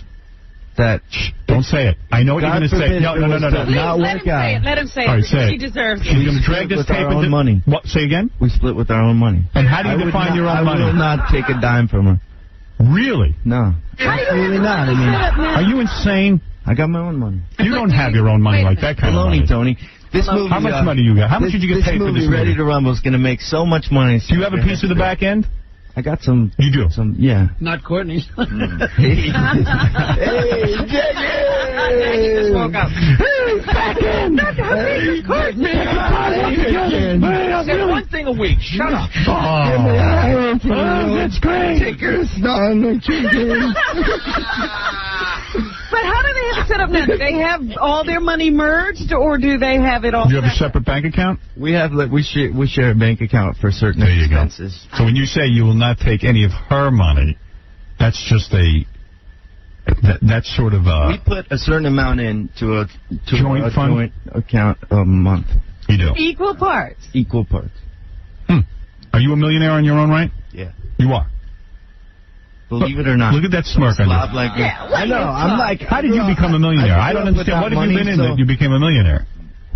Don't say it. I know what you're going to say. No. Let him say it. All right, say it. She deserves it. She's going to drag this tape into money. What? Say again? We split with our own money. And how do you define your own money? I will not take a dime from her. Really? No. Absolutely not. Are you insane? I got my own money. You don't have your own money like that kind of money. Tony. This movie, how much money you got? How much did you get paid for this movie? Ready to Rumble is going to make so much money. Do you have a piece of the back end? I got some. You do? Some, yeah. Not Courtney's. Hey, Jackie just woke up. Back in. Courtney. Said one thing a week. Shut up. That's great. But how do they have it set up now? Do they have all their money merged, or do they have it all? Do you have a separate bank account? We have. We share a bank account for certain expenses. So when you say you will not take any of her money, that's just that's sort of a... We put a certain amount in to a joint account a month. You do? Equal parts. Equal parts. Are you a millionaire on your own right? Yeah. You are? Believe it or not. Look at that smirk on Slob you. like me. I know. I'm like. How did you become a millionaire? I don't understand. What have you been in that you became a millionaire?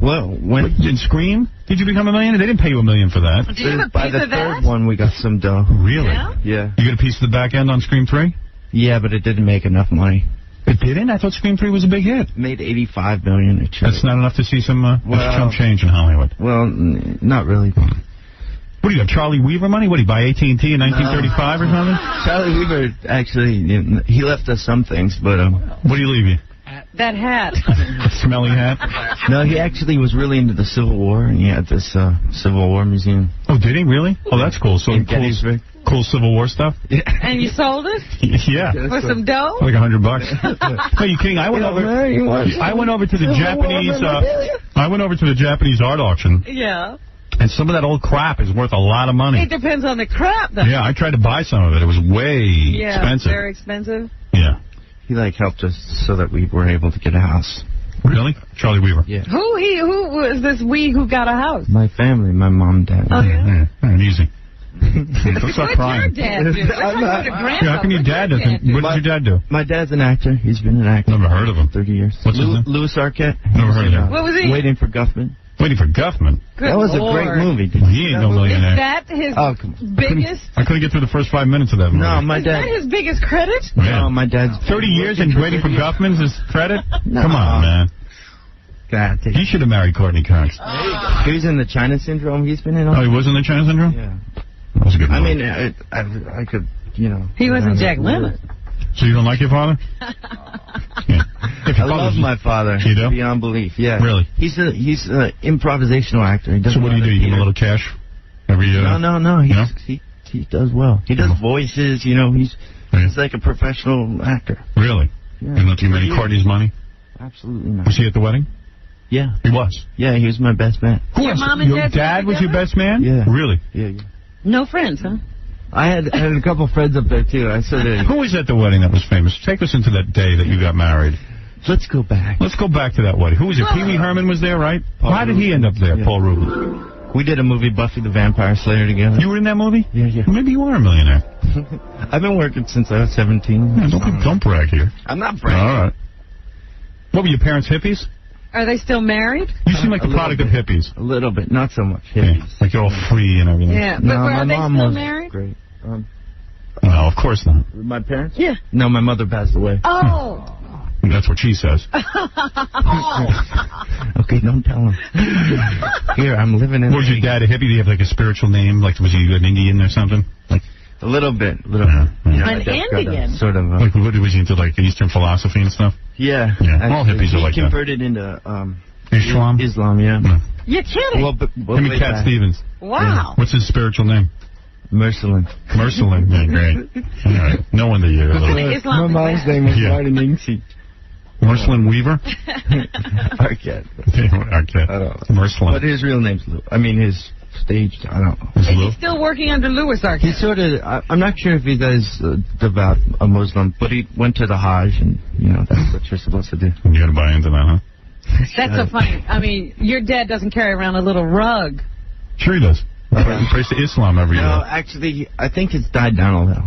Well, when in Scream, did you become a millionaire? They didn't pay you $1 million for that. Did you have a by piece the of that? third one, we got some dough. Really? Yeah. You get a piece of the back end on Scream 3? Yeah, but it didn't make enough money. It didn't? I thought Scream 3 was a big hit. Made $85 million. That's not enough to see some chump change in Hollywood. Well, not really. What do you have, Charlie Weaver money? What, did he buy AT&T in 1935 or something? Charlie Weaver, actually, he left us some things, but... What do you leave you? That hat. A smelly hat? No, he actually was really into the Civil War, and he had this Civil War museum. Oh, did he? Really? Oh, that's cool. So cool Civil War stuff? Yeah. And you sold it? Yeah. For some dough? Like $100. No, you kidding? I went over to the Japanese. I went over to the Japanese art auction. Yeah. And some of that old crap is worth a lot of money. It depends on the crap, though. Yeah, I tried to buy some of it. It was way expensive. Very expensive. Yeah. He helped us so that we were able to get a house. Really? Charlie Weaver? Yeah. Who was this who got a house? My family, my mom and dad. Oh, yeah? Easy. Don't stop crying. What's your dad do? How come your dad doesn't? What did your dad do? My dad's an actor. He's been an actor. Never heard of him. 30 years. What's his name? Louis Arquette. Never heard of him. What was he? Waiting for Guffman. Waiting for Guffman? Good that was Lord. a great movie. He ain't no millionaire. Is that his biggest? I couldn't get through the first 5 minutes of that movie. No, my Is dad. that his biggest credit? Yeah. No, my dad's 30 years and Waiting for Guffman's his credit? No. Come on, man. God, He should have married Courtney Cox. he was in the China Syndrome. He's been in all. Oh, he was in the China Syndrome? Yeah. That was a good movie. I mean, I could, He wasn't Jack Lemmon. So you don't like your father? Yeah. I love my father. You do? Beyond belief. Yeah. Really? He's an improvisational actor. So what do? You give him a little cash every year? No. He does well. He does voices. He's like a professional actor. Really? Yeah. You don't give him any Courtney's money? Absolutely not. Was he at the wedding? Yeah. He was? Yeah, he was my best man. Your mom and Your dad was your best man? Yeah. Really? Yeah. No friends, huh? I had a couple friends up there, too. I said, who was at the wedding that was famous? Take us into that day that you got married. Let's go back. Let's go back to that wedding. Who was it? Pee Wee Herman was there, right? How did he end up there, Paul Rubin? We did a movie, Buffy the Vampire Slayer, together. You were in that movie? Yeah. Maybe you are a millionaire. I've been working since I was 17. Yeah, don't brag here. I'm not bragging. All right. What were your parents, hippies? Are they still married? You seem like the product of hippies. A little bit, not so much. Hippies. Yeah, like you're all free and everything. Yeah, but are they still married? Great. No, of course not. My parents? Yeah. No, my mother passed away. Oh. That's what she says. Okay, don't tell him. Here, I'm living in... Was your dad a hippie? Did he have like a spiritual name? Like, was he an Indian or something? Like a little bit. An Indian? Sort of. Like, what was he into, like Eastern philosophy and stuff? Yeah. All hippies are like he that. converted into... Islam? Islam, yeah. You're kidding. Well, Him and Cat Stevens. Wow. Yeah. What's his spiritual name? Mercelin. Mercelin. Yeah, great. All right. No wonder you're a little... My mom's name was Martin Inksy. Mercelin Weaver? Arquette. Arquette. I don't know. Mercelin. But his real name's Lou. I mean, his stage, I don't know. Is he still working under Louis Arquette? He sort of, I'm not sure if he does devout a Muslim, but he went to the Hajj, and, that's what you're supposed to do. You got to buy into that, huh? That's so funny. I mean, your dad doesn't carry around a little rug. Sure he does. He prays to Islam every year. No, actually, I think it's died down a little.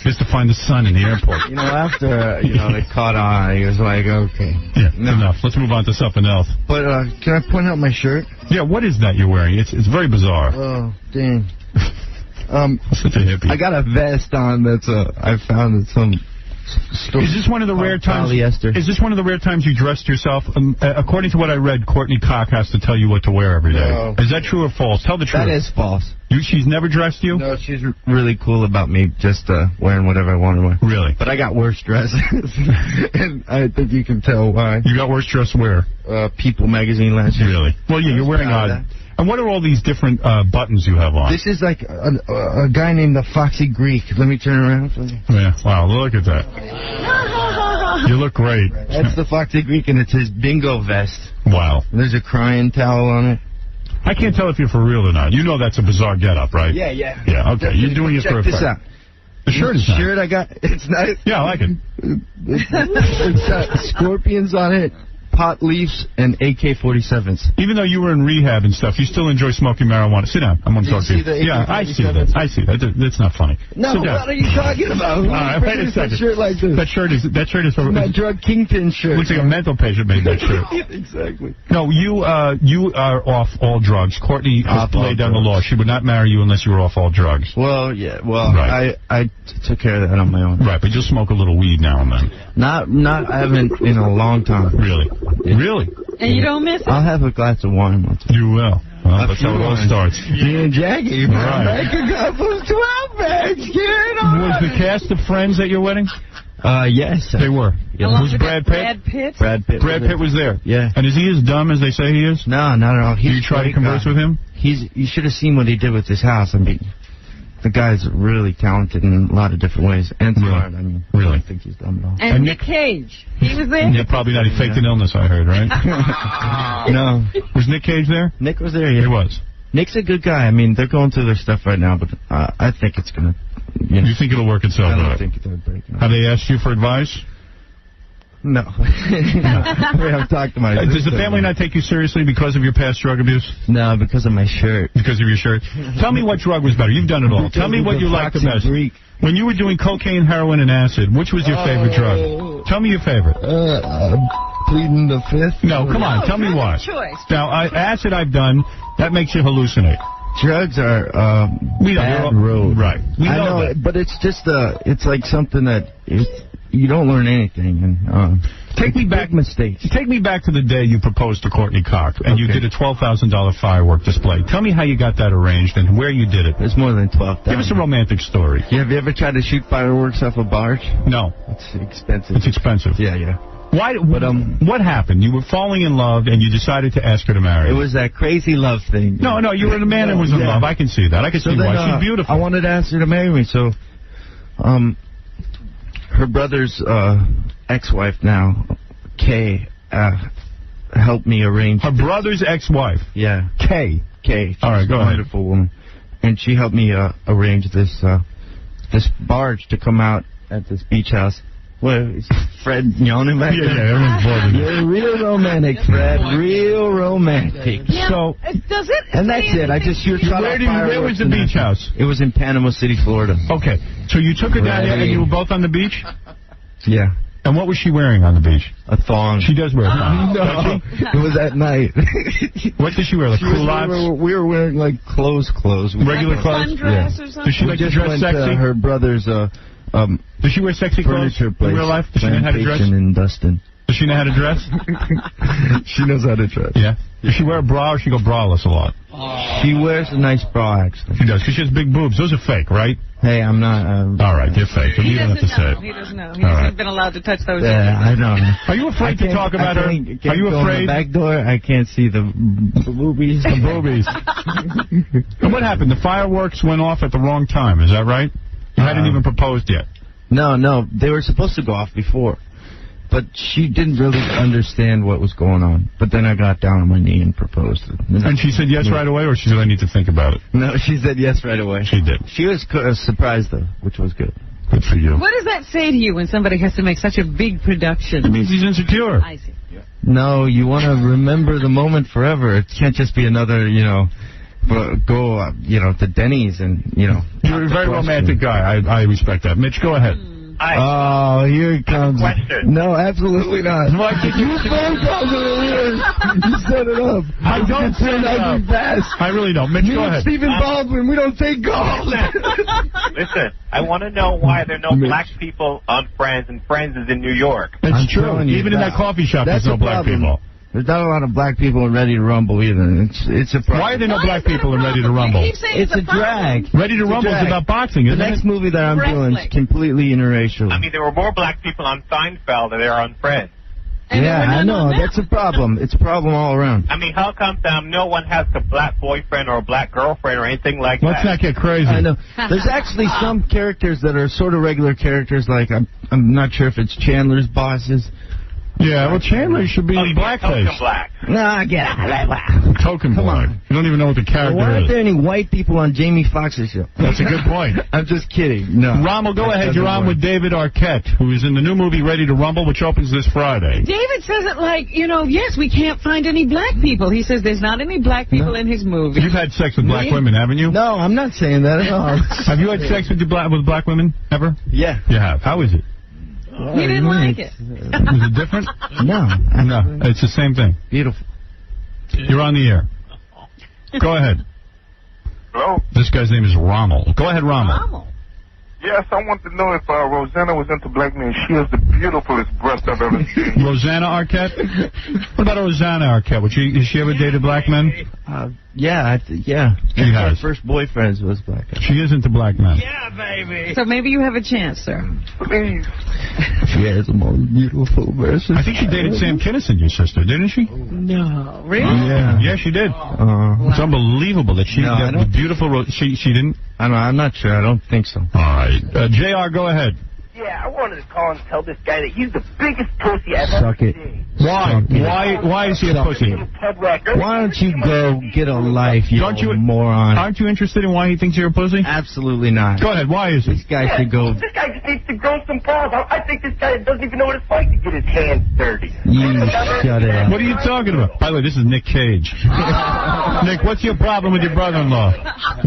Just to find the sun in the airport. After, it caught on, he was like, okay. Yeah, enough. Let's move on to something else. But, can I point out my shirt? Yeah, what is that you're wearing? It's very bizarre. Oh, dang. Such a hippie. I got a vest on that's I found at some store. Is this one of the rare times? Polyester. Is this one of the rare times you dressed yourself? According to what I read, Courtney Cox has to tell you what to wear every day. No. Is that true or false? Tell the truth. That is false. She's never dressed you? No, she's really cool about me just wearing whatever I want to wear. Really? But I got worse dresses, and I think you can tell why. You got worse dress where? People magazine last year. Really? Well, yeah, you're wearing odd. And what are all these different buttons you have on? This is like a guy named the Foxy Greek. Let me turn around for you. Yeah, wow, look at that. You look great. That's the Foxy Greek, and it's his bingo vest. Wow. And there's a crying towel on it. I can't tell if you're for real or not. You know that's a bizarre getup, right? Yeah, yeah. Yeah, okay. You're doing it for a Check this fact. out. The shirt is nice. I got, it's nice. Yeah, I like it. It's got scorpions on it. pot leaves and AK-47s. Even though you were in rehab and stuff, you still enjoy smoking marijuana. Sit down. I'm going to talk to you. Yeah, I see that. I see that. That's not funny. No, what are you talking about? All right, wait a second. Shirt like this? That shirt is from my drug kingpin shirt. Looks like a mental patient made that shirt. Exactly. No, you are off all drugs. Courtney laid down the law. She would not marry you unless you were off all drugs. Well, yeah. Well, right. I took care of that on my own. Right, but you'll smoke a little weed now and then. I haven't in a long time. Really? Yeah. Really? And you don't miss it? I'll have a glass of wine once. You will. Well, that's how it all starts. Me and Jackie, right. make a couple of 12 bags. Get on. Was the cast of Friends at your wedding? Yes. They were. Yeah. Was Brad Pitt? Brad Pitt? Brad Pitt was there. Yeah. And is he as dumb as they say he is? No, not at all. Did you try to converse with him? You should have seen what he did with his house. I mean, the guy's really talented in a lot of different ways. And smart. I mean, really? I don't think he's dumb at all. And Nick Cage. He was there? Yeah, probably not. He faked an illness, I heard, right? No. Was Nick Cage there? Nick was there, yeah. He was. Nick's a good guy. I mean, they're going through their stuff right now, but I think it's going to... You think it'll work itself out? I don't think it'll break. Have they asked you for advice? No. We haven't talked to my sister. Does the family not take you seriously because of your past drug abuse? No, because of my shirt. Because of your shirt? Tell me what drug was better. You've done it all. Tell me what you liked the best. Greek. When you were doing cocaine, heroin, and acid, which was your favorite drug? Tell me your favorite. Pleading the fifth? No, come on. Tell me what. Now, acid I've done. That makes you hallucinate. Drugs are bad road. Right. We know that. But it's just it's like something that you don't learn anything. And take me back. Mistakes. Take me back to the day you proposed to Courtney Cox and you did a $12,000 firework display. Tell me how you got that arranged and where you did it. It's more than $12,000. Give us a romantic story. Yeah, have you ever tried to shoot fireworks off a barge? No. It's expensive. It's expensive. Yeah. Why? But what happened? You were falling in love, and you decided to ask her to marry. It was that crazy love thing. No, you were the man who was in love. I can see that. I can see why. She's beautiful. I wanted to ask her to marry me, so her brother's ex-wife now, Kay, helped me arrange. Her brother's ex-wife. Yeah. Kay. She's all right, go ahead. A wonderful woman, and she helped me arrange this barge to come out at this beach house. Well, is Fred yawning back there? Yeah, everyone's bored. You're real romantic, Fred. Real romantic. Yeah, so, does it? And that's it. I just shot Where was the beach house? It was in Panama City, Florida. Okay. So you took her down there and you were both on the beach? Yeah. And what was she wearing on the beach? A thong. She does wear a thong. No, it was at night. What did she wear? Like culottes? We were wearing like clothes. Regular clothes? Sundress or something? Did she like to dress sexy? Her brother's does she wear sexy clothes in real life? Does she know how to dress? In Dustin. Does she know how to dress? She knows how to dress. Yeah. Does she wear a bra or she go braless a lot? She wears a nice bra, actually. She does, because she has big boobs. Those are fake, right? Hey, I'm not... All right, they're fake. You don't have to say it. He doesn't know. He hasn't been allowed to touch those. Yeah, I know. Are you afraid to talk about her? Are you afraid? Go in the back door, I can't see the boobies. The boobies. And what happened? The fireworks went off at the wrong time, is that right? You hadn't even proposed yet. No, they were supposed to go off before. But she didn't really understand what was going on. But then I got down on my knee and proposed. And she said yes right away, or she said I need to think about it? No, she said yes right away. She did. She was surprised, though, which was good. Good for you. What does that say to you when somebody has to make such a big production? It means he's insecure. I see. No, you want to remember the moment forever. It can't just be another, go, to Denny's and, You're a very romantic guy. I respect that. Mitch, go ahead. Oh, here it comes. Question. No, absolutely not. Why did you phone calls You set it up. I don't set it up. I really don't. Mitch, go ahead. Stephen Baldwin, we don't take calls. Listen, I want to know why there are no black people on Friends, and Friends is in New York. It's true. Even in that coffee shop, there's no black people. There's not a lot of black people in Ready to Rumble either. It's a problem. Why are there no black people in Ready to Rumble? It's a drag. Ready to Rumble is about boxing, isn't it? The next movie that I'm doing is completely interracial. I mean, there were more black people on Seinfeld than there are on Friends. Yeah, I know. That's a problem. It's a problem all around. I mean, how come no one has a black boyfriend or a black girlfriend or anything like that? Let's not get crazy. I know. There's actually some characters that are sort of regular characters, like I'm not sure if it's Chandler's bosses. Yeah, well, Chandler should be in blackface. Token black. No, get out. Token black. You don't even know what the character Why aren't is. there any white people on Jamie Foxx's show? That's a good point. I'm just kidding. No. Rommel, go ahead. You're on with David Arquette, who is in the new movie Ready to Rumble, which opens this Friday. David says it like, yes, we can't find any black people. He says there's not any black people in his movie. You've had sex with black women, haven't you? No, I'm not saying that at all. Have you had sex with black women ever? Yeah. You have. How is it? He didn't like it. Was it different? No. No, it's the same thing. Beautiful. You're on the air. Go ahead. Hello? This guy's name is Rommel. Go ahead, Rommel. Yes, I want to know if Rosanna was into black men. She has the beautifulest breast I've ever seen. Rosanna Arquette? What about Rosanna Arquette? Has she ever dated black men? Yeah. She Her has. first boyfriend was black. She is into black men. Yeah, baby. So maybe you have a chance, sir. Please. She has the most beautiful breasts. I think she dated Sam Kinison, your sister, didn't she? No, really? Yeah, she did. It's unbelievable that she got the beautiful... She didn't? I'm not sure. I don't think so. All right. JR, go ahead. Yeah, I wanted to call and tell this guy that he's the biggest pussy I've ever seen. Why is he a pussy? Why don't you go get a life, you moron? Aren't you interested in why he thinks you're a pussy? Absolutely not. Go ahead. Why is he? This guy should go... This guy just needs to grow some balls. I think this guy doesn't even know what it's like to get his hands dirty. Shut it up. What are you talking about? By the way, this is Nick Cage. Nick, what's your problem with your brother-in-law?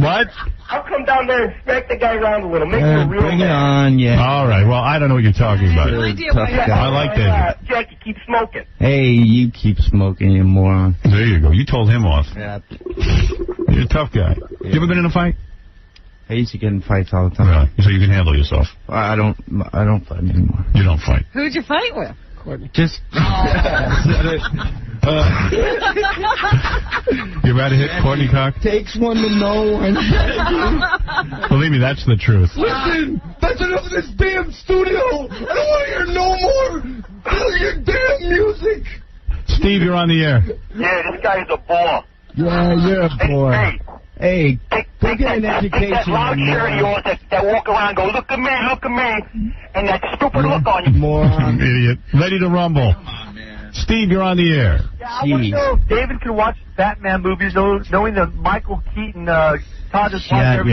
What? I'll come down there and smack the guy around a little. Make him real Bring it mad. on, yeah. All right. Well, I don't know what you're talking about. Tough guy. I like David. Jackie, keep smoking. Hey, you keep smoking, you moron. There you go. You told him off. Yeah. You're a tough guy. You ever been in a fight? I used to get in fights all the time. Really? So you can handle yourself. I don't fight anymore. You don't fight. Who'd you fight with? Just... You rather hit Courtney Cox? Takes one to know one. Believe me, that's the truth. Listen, that's enough of this damn studio. I don't want to hear no more of your damn music. Steve, you're on the air. Yeah, this guy is a bore. Yeah, you're a boy. Hey, go get an education. That loud shirt of yours that walk around and go, look at me, and that stupid look on you. Moron. Idiot. Ready to rumble. Steve, you're on the air. Yeah, I want to know if David can watch Batman movies knowing that Michael Keaton, Todd is watching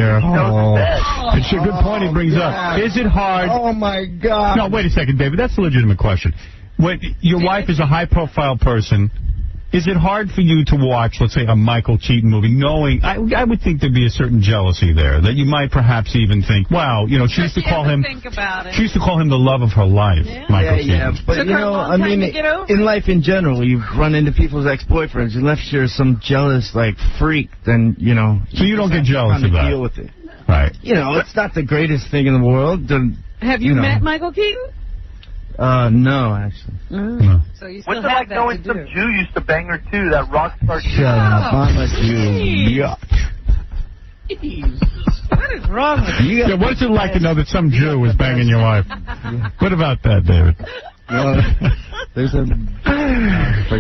It's a good point he brings up. Is it hard? Oh, my God. No, wait a second, David. That's a legitimate question. When your wife is a high-profile person, is it hard for you to watch, let's say, a Michael Keaton movie, knowing, I would think there'd be a certain jealousy there, that you might perhaps even think, wow, she used to call him, she used to call him the love of her life, Michael Keaton. Yeah, but I mean, in life in general, you run into people's ex-boyfriends, unless you're some jealous, freak, then, So you don't get jealous of that? Deal with it. Right. It's not the greatest thing in the world. Have you met Michael Keaton? No, actually. No. So you still What's it have like that knowing to some do. Jew used to bang her too, that rock star Jew? Shut up, I'm a Jew. Yuck. What is wrong with you? Yeah, what's it like to know that some Jew was banging your wife? What about that, David?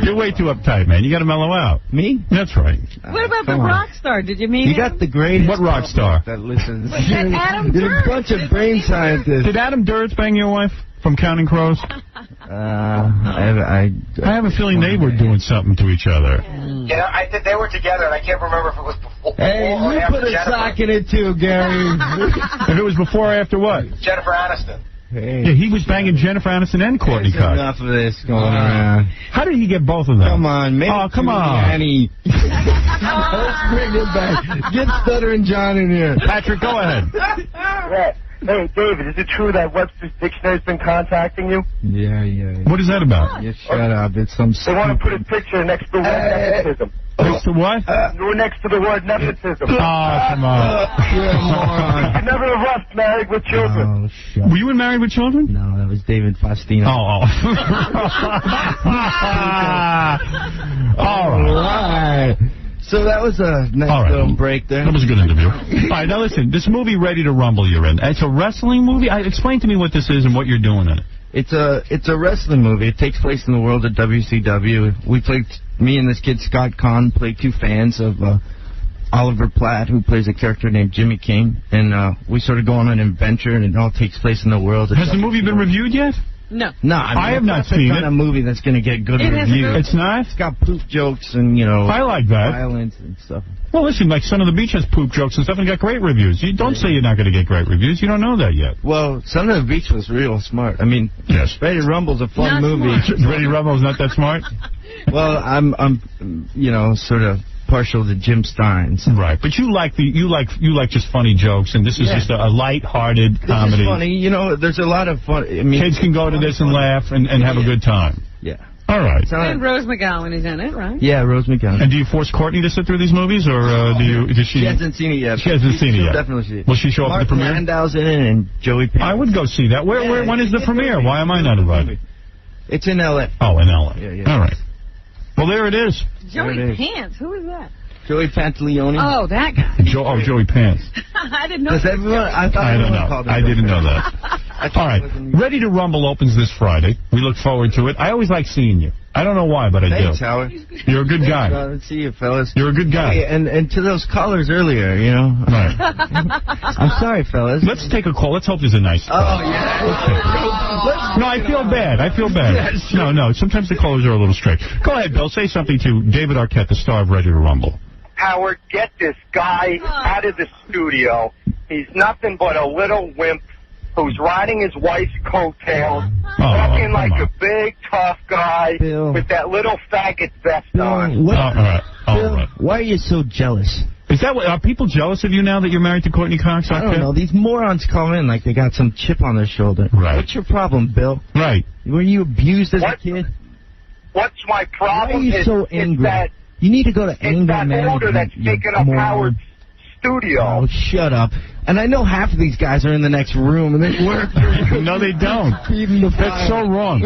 You're way too uptight, man. You got to mellow out. Me? That's right. What about the rock star? Did you meet him? You got the greatest. What rock star? That listens. Adam You're a bunch of brain scientists. Did Adam Duritz bang your wife from Counting Crows? I have a feeling they were doing something to each other. Yeah, I think they were together, and I can't remember if it was before Hey, or you after put a Jennifer. sock in it too, Gary. If it was before or after what? Jennifer Aniston. Hey. Yeah, he was banging Jennifer Aniston and Courtney There's Cox. enough of this going around. How did he get both of them? Come on, man. Oh, come on. Annie. Let's bring it back. Get Stuttering John in here. Patrick, go ahead. Yeah. Hey, David, is it true that Webster's Dictionary's been contacting you? Yeah. What is that about? Yeah, shut up. It's some They want to put his picture next to the word nepotism. Next to what? You're next to the word nepotism. Oh, come on. You never have left married with children. Oh, shut Were you married with children? No, that was David Faustino. Oh. All right. So that was a nice little break there. That was a good interview. All right, now listen, this movie Ready to Rumble you're in, it's a wrestling movie? Explain to me what this is and what you're doing in it. It's a wrestling movie. It takes place in the world of WCW. Me and this kid Scott Kahn play two fans of Oliver Platt, who plays a character named Jimmy King, and we sort of go on an adventure, and it all takes place in the world of Has the movie been reviewed yet? No. No, I have not that's the seen kind it. of movie that's going to get good It has reviews. good- It's not? It's got poop jokes and, you know, I like that. violence and stuff. Well, listen, like Son of the Beach has poop jokes and stuff and got great reviews. You don't say you're not going to get great reviews. You don't know that yet. Well, Son of the Beach was real smart. I mean, yes. Ready to Rumble's a fun movie. Ready to Rumble's not that smart? Well, I'm, you know, sort of partial to Jim Stein's. Right, but you like just funny jokes, and this is just a light-hearted comedy. It's funny, you know. There's a lot of fun. I mean, kids can go to this and laugh and have a good time. Yeah. All right. And Rose McGowan is in it, right? Yeah, Rose McGowan. And do you force Courtney to sit through these movies, or does she? She hasn't seen it yet. She hasn't seen it She'll yet. Definitely see it. Will she show up at the premiere? Landau's in it and Joey Pants. I would go see that. When is the premiere? Why am I not invited? It's in L.A. Oh, in L.A. Yeah. All right. Well, there it is. Joey Pants, who is that? Joey Pantaleone. Oh, that guy. Joey Pants. I didn't know. Does everyone? I thought I don't everyone know. called him I didn't know that. All right. Ready to Rumble opens this Friday. We look forward to it. I always like seeing you. I don't know why, but I Thanks, do. Howard. You're a good guy. Let's see you, fellas. You're a good guy. Hey, and to those callers earlier, you know. Right. I'm sorry, fellas. Let's take a call. Let's hope there's a nice call. Oh, yeah. No, I feel bad. Yeah, sure. No. Sometimes the callers are a little strict. Go ahead, Bill. Say something to David Arquette, the star of Ready to Rumble. Howard, get this guy out of the studio. He's nothing but a little wimp who's riding his wife's coattails, walking like a big, tough guy with that little faggot vest on. What? All right. Why are you so jealous? Is that what, are people jealous of you now that you're married to Courtney Cox? I don't know. These morons call in like they got some chip on their shoulder. Right. What's your problem, Bill? Right. Were you abused as a kid? What's my problem? Why are you so angry? You need to go to anger management. That's taking up Howard's studio. Oh, shut up. And I know half of these guys are in the next room and they work. No, they don't. That's so wrong.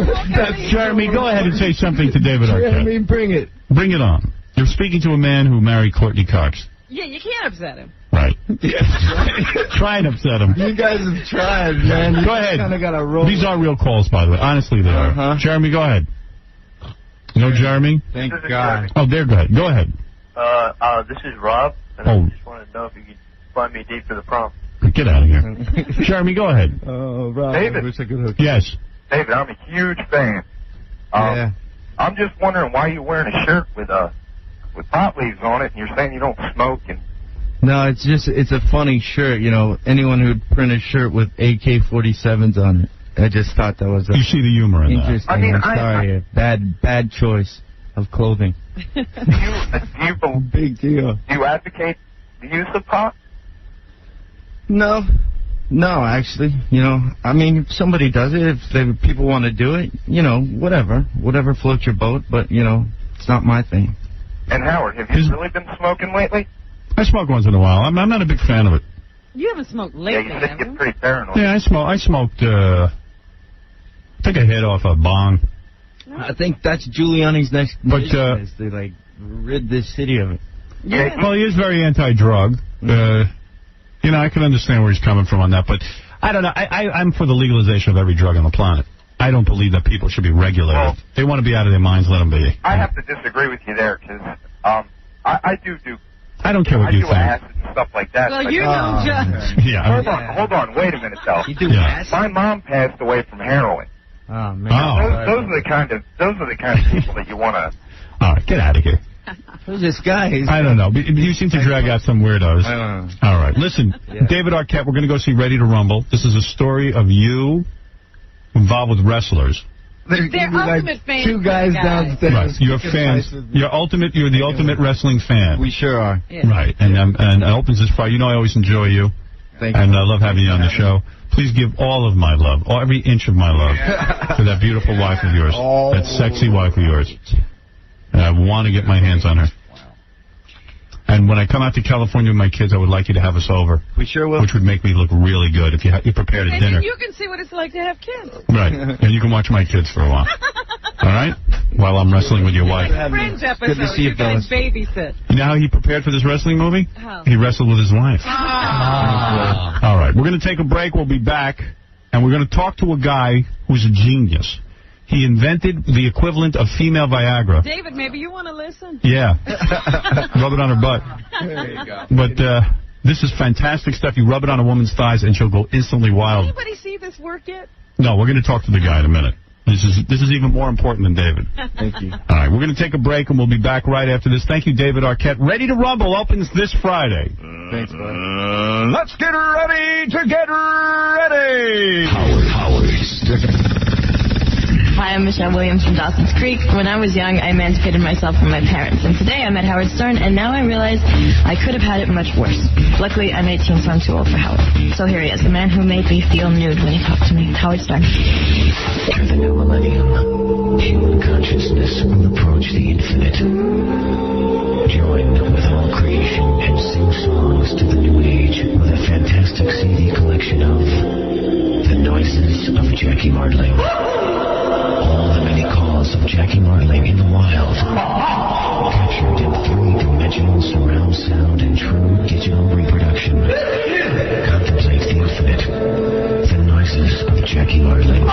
Jeremy, go ahead and say something to David Arquette. Jeremy, bring it. Bring it on. You're speaking to a man who married Courtney Cox. Yeah, you can't upset him. Right. Try and upset him. You guys have tried, man. Go ahead. Kind of got a roll. These are real calls, by the way. Honestly, they are. Jeremy, go ahead. No, Jeremy? Thank God. Oh, there, go ahead. Go ahead. This is Rob, and I just want to know if you could find me a date for the prom. Get out of here. Jeremy, go ahead. Oh, Rob. David. Yes. David, I'm a huge fan. Yeah. I'm just wondering why you're wearing a shirt with pot leaves on it, and you're saying you don't smoke. And No, it's a funny shirt, you know. Anyone who'd print a shirt with AK-47s on it. I just thought that was You see the humor in that. interesting. I mean, I'm sorry. Bad choice of clothing. do you Big deal. do you advocate the use of pot? No, actually, you know, I mean, if somebody does it, if people want to do it, you know, whatever floats your boat, but, you know, it's not my thing. And Howard, have you really been smoking lately? I smoke once in a while. I'm not a big fan of it. You haven't smoked lately, Yeah, you said have you you? get pretty paranoid. Yeah, I smoked, I think I hit off a bong. I think that's Giuliani's next But, mission is to, like, rid this city of it. Yeah. Well, he is very anti-drug. You know, I can understand where he's coming from on that, but I don't know. I'm for the legalization of every drug on the planet. I don't believe that people should be regulated. Well, they want to be out of their minds, let them be. I have to disagree with you there, because I do I don't care what I you do think. acid and stuff like that. Well, but- you don't judge. Yeah. Hold on, wait a minute, though. You do Yeah. acid? My mom passed away from heroin. Oh, man. Oh. Those are the kind of people that you want to. All right, get out of here. Who's this guy? I don't know. You seem to drag out some weirdos. I don't know. All right. Listen, Yeah. David Arquette, we're going to go see Ready to Rumble. This is a story of you involved with wrestlers. They're ultimate fans. Two guys downstairs. Right. You're fans. You're the ultimate wrestling fan. We sure are. Yeah. Right. And it opens this Friday. You know I always enjoy you. Thank you. And I love having you on the show. Please give all of my love, every inch of my love, to that beautiful wife of yours, that sexy wife of yours. And I want to get my hands on her. And when I come out to California with my kids, I would like you to have us over. We sure will. Which would make me look really good if you prepared a And dinner. you can see what it's like to have kids. Right. And you can watch my kids for a while. All right? While I'm wrestling with your wife. Friends episode. Good to see you, guys fellas. babysit. You know how he prepared for this wrestling movie? How? He wrestled with his wife. Ah. All right. We're going to take a break. We'll be back. And we're going to talk to a guy who's a genius. He invented the equivalent of female Viagra. David, maybe you want to listen? Yeah. Rub it on her butt. There you go. But this is fantastic stuff. You rub it on a woman's thighs and she'll go instantly wild. Anybody see this work yet? No, we're going to talk to the guy in a minute. This is even more important than David. Thank you. All right, we're going to take a break, and we'll be back right after this. Thank you, David Arquette. Ready to Rumble opens this Friday. Thanks, bud. Let's get ready to get ready. Howard Stern. Hi, I'm Michelle Williams from Dawson's Creek. When I was young, I emancipated myself from my parents. And today I met Howard Stern, and now I realize I could have had it much worse. Luckily, I'm 18, so I'm too old for Howard. So here he is, the man who made me feel nude when he talked to me, Howard Stern. To the new millennium, human consciousness will approach the infinite. Join with all creation and sing songs to the new age with a fantastic CD collection of The Noises of Jackie Martling. All the many calls of Jackie Martling in the wild, captured in 3-dimensional surround sound and true digital reproduction. Contemplate the infinite. The Noises of Jackie Martling.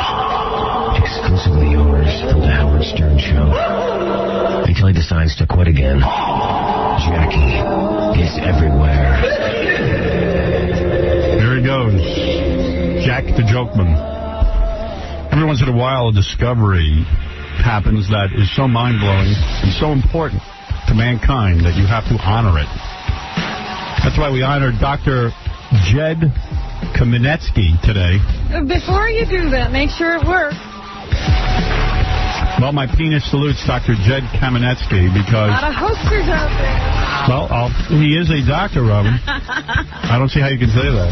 Exclusively yours from the Howard Stern Show. Until he decides to quit again. Jackie is everywhere. There he goes. Jack the Jokeman. Every once in a while, a discovery happens that is so mind-blowing and so important to mankind that you have to honor it. That's why we honored Dr. Jed Kamenetsky today. Before you do that, make sure it works. Well, my penis salutes Dr. Jed Kamenetsky because... A lot of hosters out there. Well, he is a doctor, Robin. I don't see how you can say that.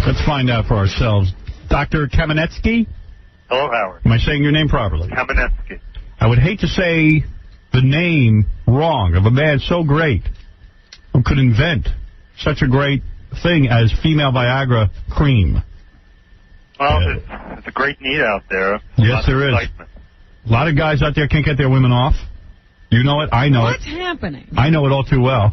Let's find out for ourselves. Dr. Kamenetsky? Hello, Howard. Am I saying your name properly? Kamenetsky. I would hate to say the name wrong of a man so great who could invent such a great thing as female Viagra cream. Well, it's a great need out there. Yes, there is. Excitement. A lot of guys out there can't get their women off. You know it. I know What's happening? I know it all too well.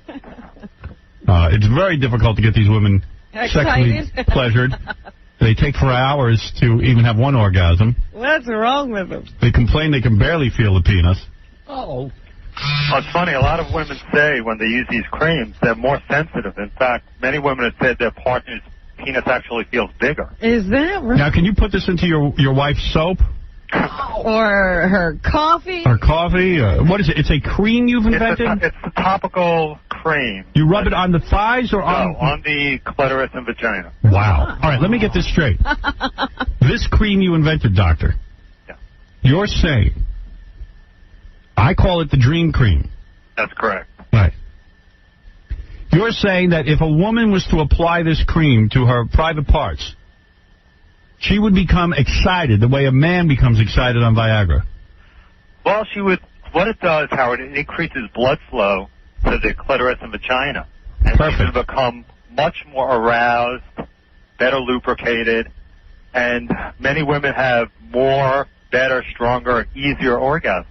It's very difficult to get these women sexually pleasured. They take for hours to even have one orgasm. What's wrong with them? They complain they can barely feel the penis. Uh-oh. Well, it's funny. A lot of women say when they use these creams, they're more sensitive. In fact, many women have said their partner's penis actually feels bigger. Is that right? Now, can you put this into your wife's soap? Or her coffee? Or coffee? What is it? It's a cream you've invented? It's a topical cream. You rub it on the thighs or on... No, on the clitoris and vagina. Wow. All right, let me get this straight. This cream you invented, doctor, you're saying, I call it the dream cream. That's correct. Right. You're saying that if a woman was to apply this cream to her private parts, she would become excited the way a man becomes excited on Viagra. Well, she would. What it does, Howard, it increases blood flow to the clitoris and vagina. And she would become much more aroused, better lubricated, and many women have more, better, stronger, easier orgasms.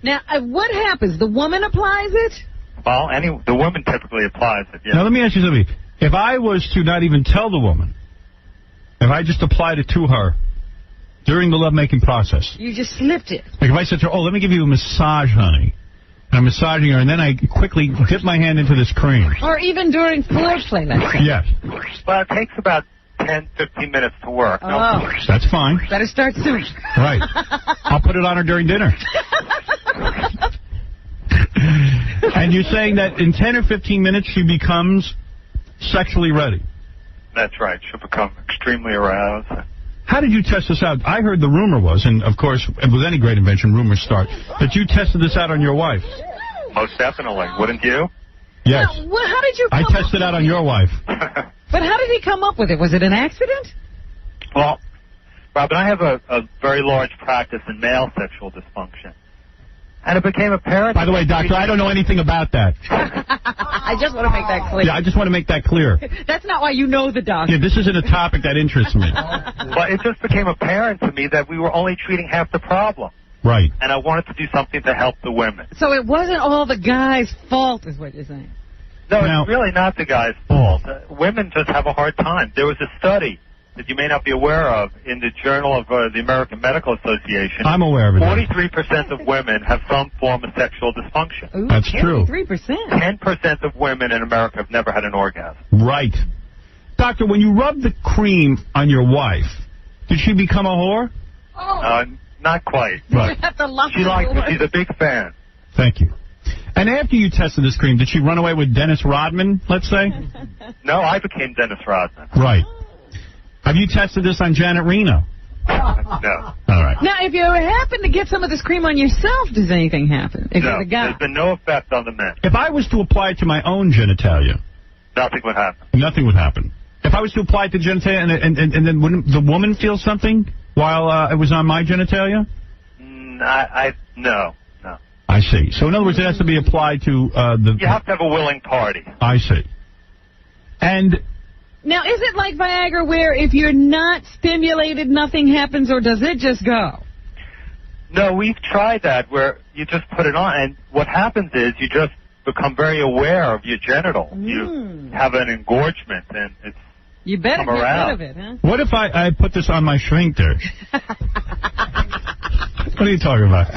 Now, what happens? The woman applies it? Well, the woman typically applies it, yes. Now, let me ask you something. If I was to not even tell the woman, if I just applied it to her during the lovemaking process. You just slipped it. Like if I said to her, oh, let me give you a massage, honey. And I'm massaging her, and then I quickly dip my hand into this cream. Or even during foreplay, let's say. Yes. Well, it takes about 10, 15 minutes to work. Oh. That's fine. Better start soon. Right. I'll put it on her during dinner. And you're saying that in 10 or 15 minutes she becomes sexually ready? That's right. She'll become extremely aroused. How did you test this out? I heard the rumor was, and of course, with any great invention, rumors start, that you tested this out on your wife. Most definitely. Wouldn't you? Yes. Now, well, how did you I tested out on your wife. But how did he come up with it? Was it an accident? Well, Robin, I have a very large practice in male sexual dysfunction. And it became apparent... By the way, doctor, I don't know anything about that. I just want to make that clear. Yeah, I just want to make that clear. That's not why you know the doctor. Yeah, this isn't a topic that interests me. But it just became apparent to me that we were only treating half the problem. Right. And I wanted to do something to help the women. So it wasn't all the guy's fault, is what you're saying. No, it's really not the guy's fault. Women just have a hard time. There was a study that you may not be aware of in the Journal of the American Medical Association. I'm aware of it. 43% of women have some form of sexual dysfunction. Ooh, that's true. 3%. 10% of women in America have never had an orgasm. Right. Doctor, when you rubbed the cream on your wife, did she become a whore? Not quite. Right. You have to lock She the likes door. it. She's a big fan. Thank you. And after you tested this cream, did she run away with Dennis Rodman, let's say? No, I became Dennis Rodman. Right. Have you tested this on Janet Reno? No. All right. Now, if you happen to get some of this cream on yourself, does anything happen? If No, you're the guy. there's been no effect on the men. If I was to apply it to my own genitalia, Nothing would happen. nothing would happen. If I was to apply it to genitalia, and then wouldn't the woman feel something while it was on my genitalia? No. I see. So in other words, it has to be applied to the... You have to have a willing party. I see. And... Now, is it like Viagra where if you're not stimulated, nothing happens, or does it just go? No, we've tried that where you just put it on, and what happens is you just become very aware of your genitals. You have an engorgement, and it's You better come get around. rid of it, huh? What if I put this on my sphincter? What are you talking about?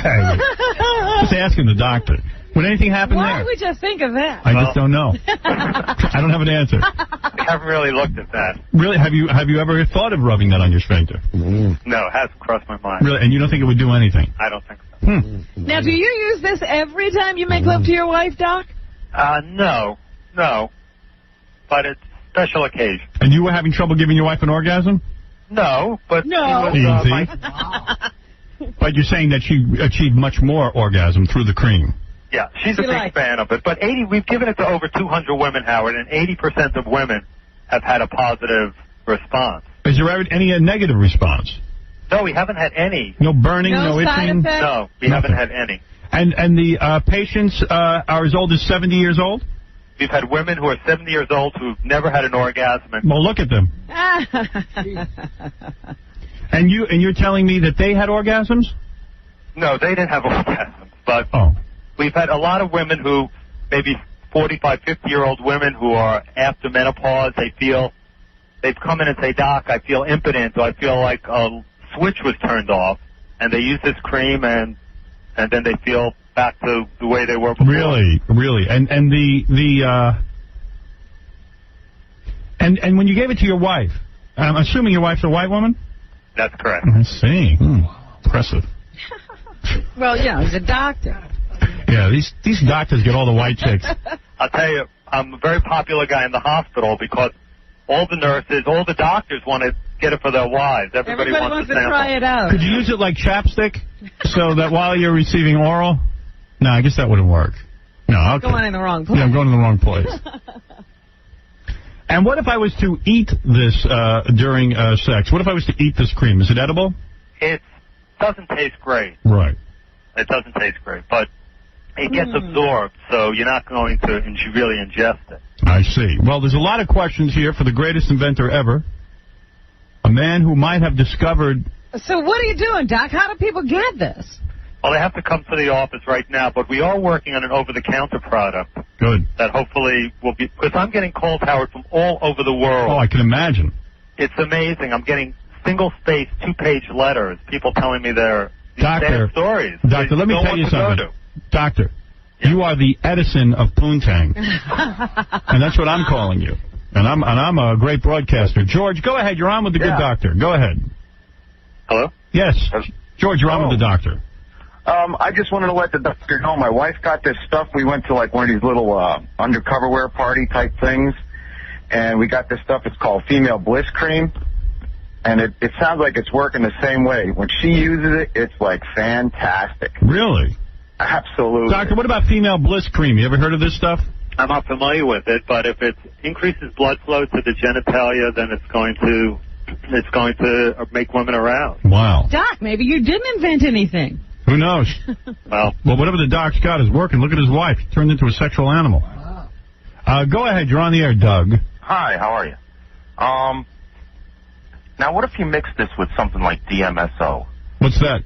Just asking the doctor. Would anything happen Why there? would you think of that? I just don't know. I don't have an answer. I haven't really looked at that. Really, have you ever thought of rubbing that on your sphincter? No, it hasn't crossed my mind. Really, and you don't think it would do anything? I don't think so. Now, do you use this every time you make love to your wife, Doc? No. But it's a special occasion. And you were having trouble giving your wife an orgasm? No, but No. she was, Easy. But you're saying that she achieved much more orgasm through the cream. yeah, she's a big fan of it. But we've given it to over 200 women, Howard, and 80% of women have had a positive response. Is there ever any negative response? No, we haven't had any. No burning, no side itching? effects? No, we haven't had any. And the patients are as old as 70 years old? We've had women who are 70 years old who've never had an orgasm. And Well, look at them. And you're telling me that they had orgasms? no, they didn't have orgasms. But Oh. we've had a lot of women who, maybe 45, 50-year-old women who are after menopause, they've come in and say, Doc, I feel impotent, or I feel like a switch was turned off. And they use this cream, and then they feel back to the way they were before. Really? And when you gave it to your wife, I'm assuming your wife's a white woman? That's correct. I see. Impressive. Well, yeah, he's a doctor. Yeah, these doctors get all the white chicks. I'll tell you, I'm a very popular guy in the hospital because all the nurses, all the doctors want to get it for their wives. Everybody wants to try it out. Could you use it like chapstick so that while you're receiving oral? No, I guess that wouldn't work. No, okay. Going in the wrong place. Yeah, I'm going in the wrong place. And what if I was to eat this during sex? What if I was to eat this cream? Is it edible? It doesn't taste great. Right. It doesn't taste great, but it gets absorbed, so you're not going to really ingest it. I see. Well, there's a lot of questions here for the greatest inventor ever. A man who might have discovered... So what are you doing, Doc? How do people get this? Well, they have to come to the office right now, but we are working on an over-the-counter product. Good. That hopefully will be... Because I'm getting calls, Howard, from all over the world. Oh, I can imagine. It's amazing. I'm getting single-space, two-page letters, people telling me their sad stories. Doctor, let me tell you something. Doctor, you are the Edison of Poontang. And that's what I'm calling you. And I'm a great broadcaster. George, go ahead. You're on with the good doctor. Go ahead. Hello? Yes. George, you're on with the doctor. I just wanted to let the doctor know my wife got this stuff. We went to like one of these little undercover wear party type things, and we got this stuff. It's called Female Bliss Cream, and it sounds like it's working the same way. When she uses it, it's like fantastic. Really? Absolutely. Doctor, what about Female Bliss Cream? You ever heard of this stuff? I'm not familiar with it, but if it increases blood flow to the genitalia, then it's going to make women around. Wow. Doc, maybe you didn't invent anything. Who knows? Well, whatever the doc's got is working. Look at his wife. He turned into a sexual animal. Go ahead. You're on the air, Doug. Hi, how are you? Now, what if you mix this with something like DMSO? What's that?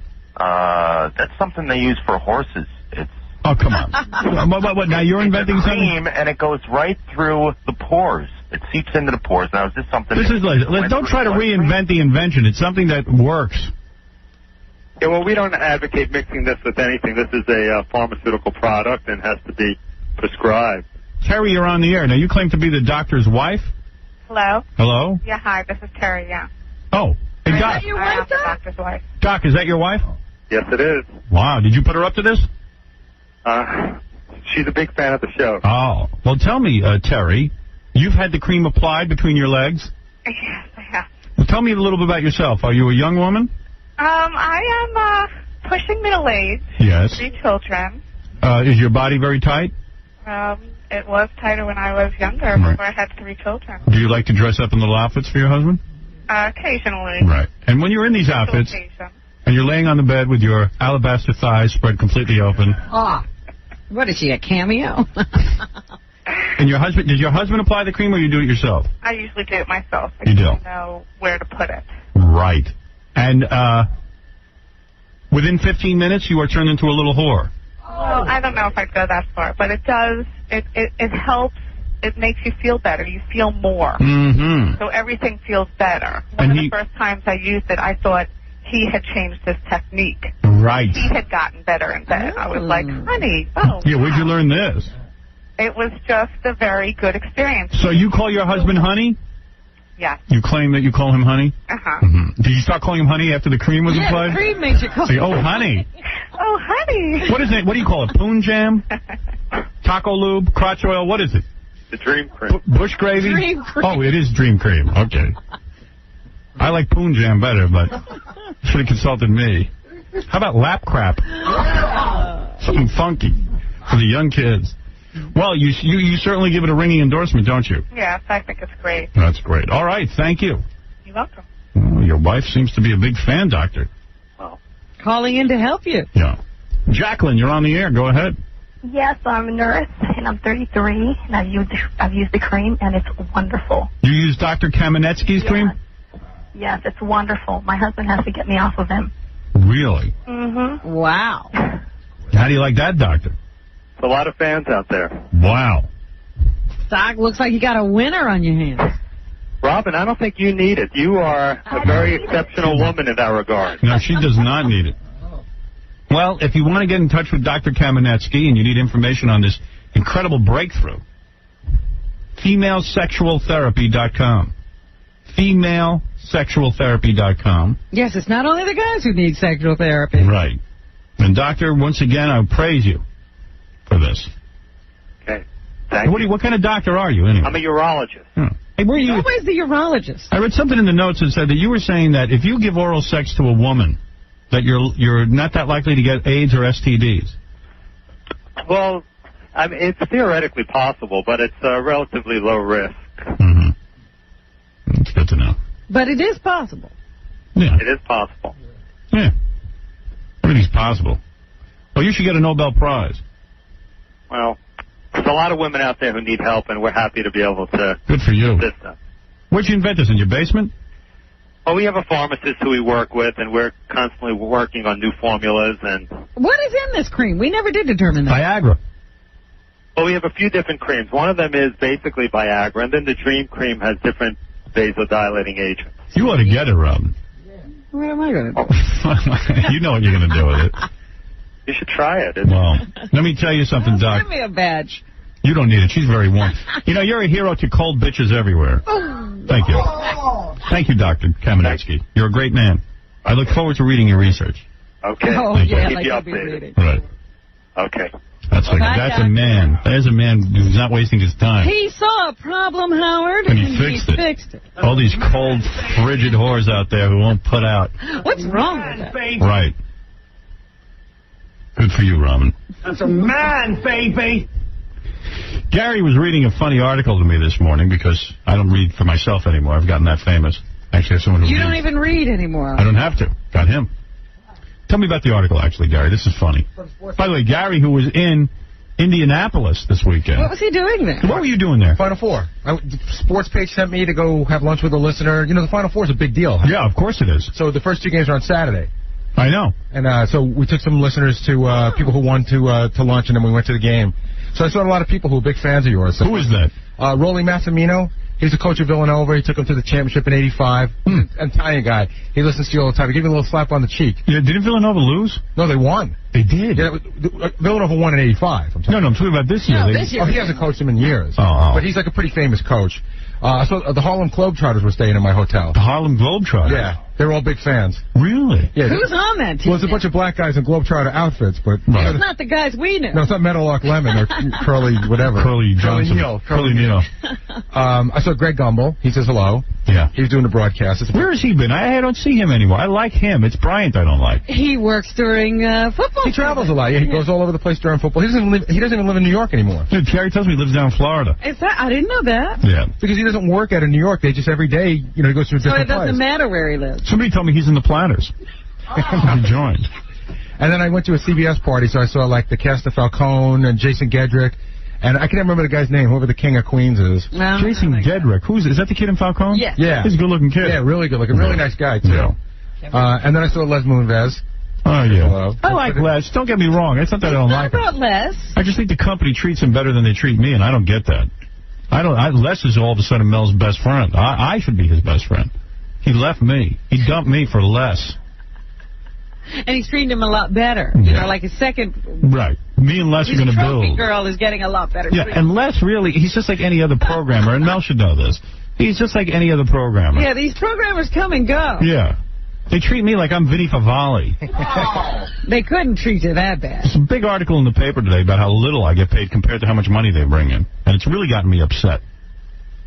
That's something they use for horses. It's Oh, come on. What, now you're inventing something? And it goes right through the pores. It seeps into the pores. Now, is this something... Don't try to reinvent the invention. It's something that works. Yeah, well, we don't advocate mixing this with anything. This is a pharmaceutical product and has to be prescribed. Terry, you're on the air. Now, you claim to be the doctor's wife? Hello? Hello? Yeah, hi, this is Terry, yeah. Oh. Hey, Doc. Is that your wife, the doctor's wife? Doc, is that your wife? Yes, it is. Wow. Did you put her up to this? She's a big fan of the show. Oh. Well, tell me, Terry, you've had the cream applied between your legs? Yes, I have. Well, tell me a little bit about yourself. Are you a young woman? I am pushing middle age. Yes. 3 children. Is your body very tight? It was tighter when I was younger, Right. before I had 3 children. Do you like to dress up in little outfits for your husband? Occasionally. Right. And when you're in these outfits, and you're laying on the bed with your alabaster thighs spread completely open, What is she, a cameo? and your husband, did your husband apply the cream or you do it yourself? I usually do it myself. You do? I know where to put it. Right. And within 15 minutes, you are turned into a little whore. Well, I don't know if I'd go that far, but it does. It helps. It makes you feel better. You feel more. Mm-hmm. So everything feels better. One of the first times I used it, I thought he had changed his technique. Right. He had gotten better in bed. I was like, honey, oh. Yeah, where'd you learn this? It was just a very good experience. So you call your husband honey? Yes. You claim that you call him honey? Uh-huh. Mm-hmm. Did you start calling him honey after the cream was applied? the cream makes you call Say, oh, honey. Oh, honey. What is it? What do you call it? Poon jam? Taco lube? Crotch oil? What is it? The dream cream. Bush gravy? Dream cream. Oh, it is dream cream. Okay. I like poon jam better, but should have consulted me. How about lap crap? Something funky for the young kids. Well, you certainly give it a ringing endorsement, don't you? Yes, I think it's great. That's great. All right, thank you. You're welcome. Well, your wife seems to be a big fan, Doctor. Calling in to help you. Yeah. Jacqueline, you're on the air. Go ahead. Yes, I'm a nurse, and I'm 33, and I've used the cream, and it's wonderful. You use Dr. Kamenetsky's cream? Yes, it's wonderful. My husband has to get me off of him. Really? Mm-hmm. Wow. How do you like that, Doctor? There's a lot of fans out there. Wow. Doc, looks like you got a winner on your hands. Robin, I don't think you need it. You are a very exceptional woman in that regard. No, she does not need it. Well, if you want to get in touch with Dr. Kamenetsky and you need information on this incredible breakthrough, femalesexualtherapy.com. Femalesexualtherapy.com. Yes, it's not only the guys who need sexual therapy. Right. And, Doctor, once again, I praise you for this. Okay. Thank you. What kind of doctor are you, anyway? I'm a urologist. Yeah. Hey, where are you? Always the urologist. I read something in the notes that said that you were saying that if you give oral sex to a woman, that you're not that likely to get AIDS or STDs. Well, I mean, it's theoretically possible, but it's relatively low risk. Mm-hmm. That's good to know. But it is possible. Yeah. It is possible. Yeah. Everything's possible. Well, you should get a Nobel Prize. Well, there's a lot of women out there who need help, and we're happy to be able to Good for you. assist them. Where'd you invent this? In your basement? Well, we have a pharmacist who we work with, and we're constantly working on new formulas. And What is in this cream? We never did determine that. Viagra. well, we have a few different creams. One of them is basically Viagra, and then the Dream Cream has different vasodilating agents. You ought to get it, Robin. What am I going to do? You know what you're going to do with it. You should try it. Well, let me tell you something, Doc. Give me a badge. You don't need it. She's very warm. You know, you're a hero to cold bitches everywhere. Thank you. Thank you, Dr. Kamenetsky. You're a great man. I look forward to reading your research. Okay. Oh, Thank you. yeah, Keep like you you'll be updated. reading. Right. Okay. That's a man. There's a man who's not wasting his time. He saw a problem, Howard, And he fixed it. All these cold, frigid whores out there who won't put out. What's wrong with that? Right. Good for you, Robin. That's a man, baby. Gary was reading a funny article to me this morning because I don't read for myself anymore. I've gotten that famous. Actually, I have someone who You reads. don't even read anymore. I don't have to. Got him. Tell me about the article, actually, Gary. This is funny. By the way, Gary, who was in Indianapolis this weekend. What was he doing there? What were you doing there? Final Four. The sports page sent me to go have lunch with a listener. You know, the Final Four is a big deal. Yeah, of course it is. So the first 2 games are on Saturday. I know. And so we took some listeners to people who won to lunch, and then we went to the game. So I saw a lot of people who are big fans of yours. So, who is that? Rolly Massimino. He's the coach of Villanova. He took him to the championship in '85. An Italian guy. He listens to you all the time. He gave me a little slap on the cheek. Yeah, didn't Villanova lose? No, they won. They did? Yeah, Villanova won in '85. No, I'm talking about this year. No, this year. Oh, he hasn't coached him in years. Oh. But he's like a pretty famous coach. So the Harlem Globetrotters were staying in my hotel. The Harlem Globetrotters? Yeah. They were all big fans. Really? Yeah. Who's on that team? Well, it's a bunch of black guys in Globetrotter outfits, but... It's not the guys we knew. No, it's not Meadowlark Lemon or Curly whatever. Curly Johnson. Curly Neal. I saw Greg Gumbel. He says hello. Yeah. He's doing the broadcast. Where has he been? I don't see him anymore. I like him. It's Bryant I don't like. He works during football. He travels a lot. Yeah, he goes all over the place during football. He doesn't even live in New York anymore. Dude, Terry tells me he lives down in Florida. Is that? I didn't know that. Yeah. Because he doesn't work out of New York. They just every day, he goes to a different place. So it doesn't matter where he lives. Somebody told me he's in the Planners. He joined. And then I went to a CBS party, so I saw like the cast of Falcone and Jason Gedrick. And I can't remember the guy's name, whoever the King of Queens is. No, Jason Gedrick. Is that the kid in Falcone? Yes. Yeah. He's a good-looking kid. Yeah, really good-looking. Really nice guy, too. Yeah. And then I saw Les Moonves. Oh, yeah. Hello. I like Les. Don't get me wrong. It's not that I don't like him. Not about Les. I just think the company treats him better than they treat me, and I don't get that. Les is all of a sudden Mel's best friend. I should be his best friend. He left me. He dumped me for Les. And he's treating him a lot better. Yeah. Like his second... Right. Me and Les are going to build. Trophy Girl is getting a lot better. Yeah, and Les really, he's just like any other programmer, and Mel should know this. He's just like any other programmer. Yeah, these programmers come and go. Yeah. They treat me like I'm Vinny Favale. They couldn't treat you that bad. There's a big article in the paper today about how little I get paid compared to how much money they bring in. And it's really gotten me upset.